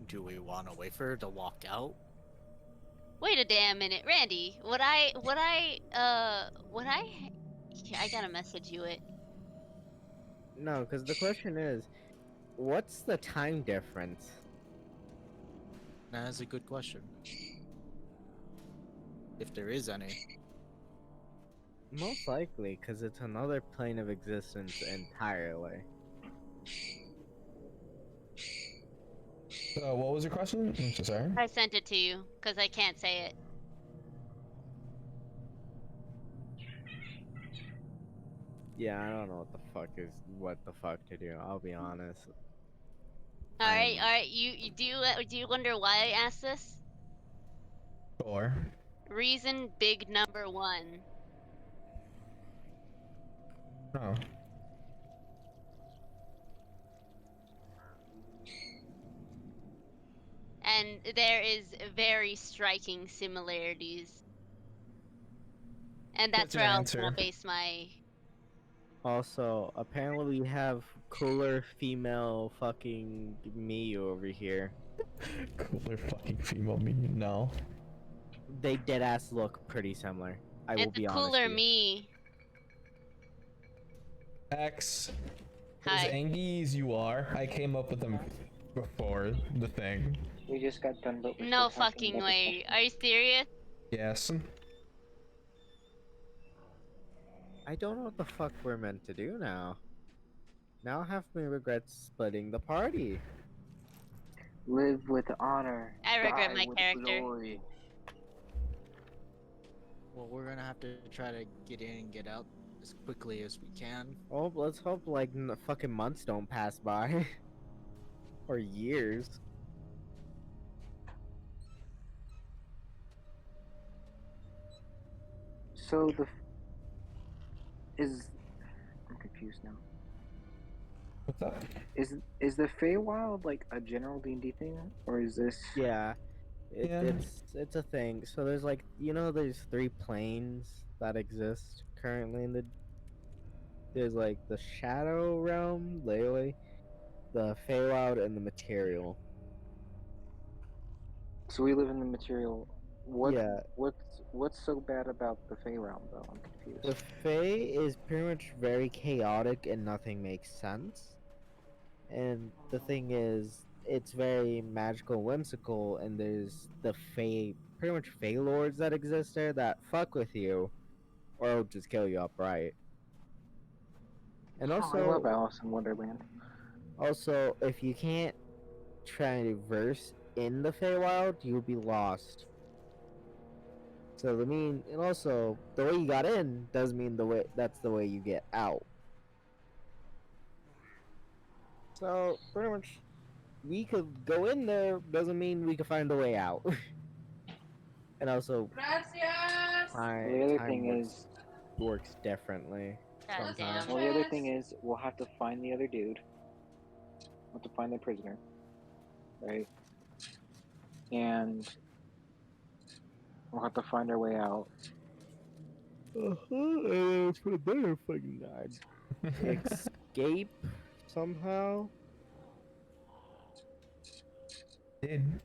Do we wanna wait for her to walk out? Wait a damn minute, Randy. I gotta message you it. No, because the question is, what's the time difference? That's a good question. If there is any. Most likely, because it's another plane of existence entirely. So, what was your question? I'm so sorry. I sent it to you because I can't say it. Yeah, I don't know what the fuck to do. I'll be honest. All right, I'm- all right. Do you wonder why I asked this? Sure. Reason big number one. Oh. And there is very striking similarities. And that's Good where I was gonna answer. base my. Also, apparently we have cooler female fucking me over here. Cooler fucking female minion. No. They dead ass look pretty similar. I will It's be a honest. cooler with you. me. X. As Hi. angy as you are, I came up with them before the thing. We just got done, but we're No still talking fucking about the way. Are you serious? Yes. I don't know what the fuck we're meant to do now. Now half me regrets splitting the party. Live with honor. I regret die my with character. glory. Well, we're gonna have to try to get in and get out as quickly as we can. Oh, let's hope like fucking months don't pass by. Or years. So is I'm confused now. What's up? Is the Feywild like a general D&D thing, or is this? Yeah. Yeah. It's a thing. So there's like there's 3 planes that exist currently in the there's like the Shadow Realm, literally, the Feywild, and the Material. So we live in the material. Yeah. What's so bad about the Fey realm though? I'm confused. The Fey is pretty much very chaotic and nothing makes sense. And the thing is, it's very magical and whimsical, and there's the pretty much Fey lords that exist there that fuck with you, or will just kill you outright. And Oh, I love also, Alice in Wonderland. if you can't traverse in the Feywild, you'll be lost. So and also the way you got in does mean that's the way you get out. So pretty much, we could go in there doesn't mean we could find the way out. And also, Well, the other time thing is, works differently God sometimes. damn. well, the other thing is, we'll have to find the other dude. We'll have to find the prisoner, right? And we'll have to find our way out. For the better fucking god. Escape somehow. Did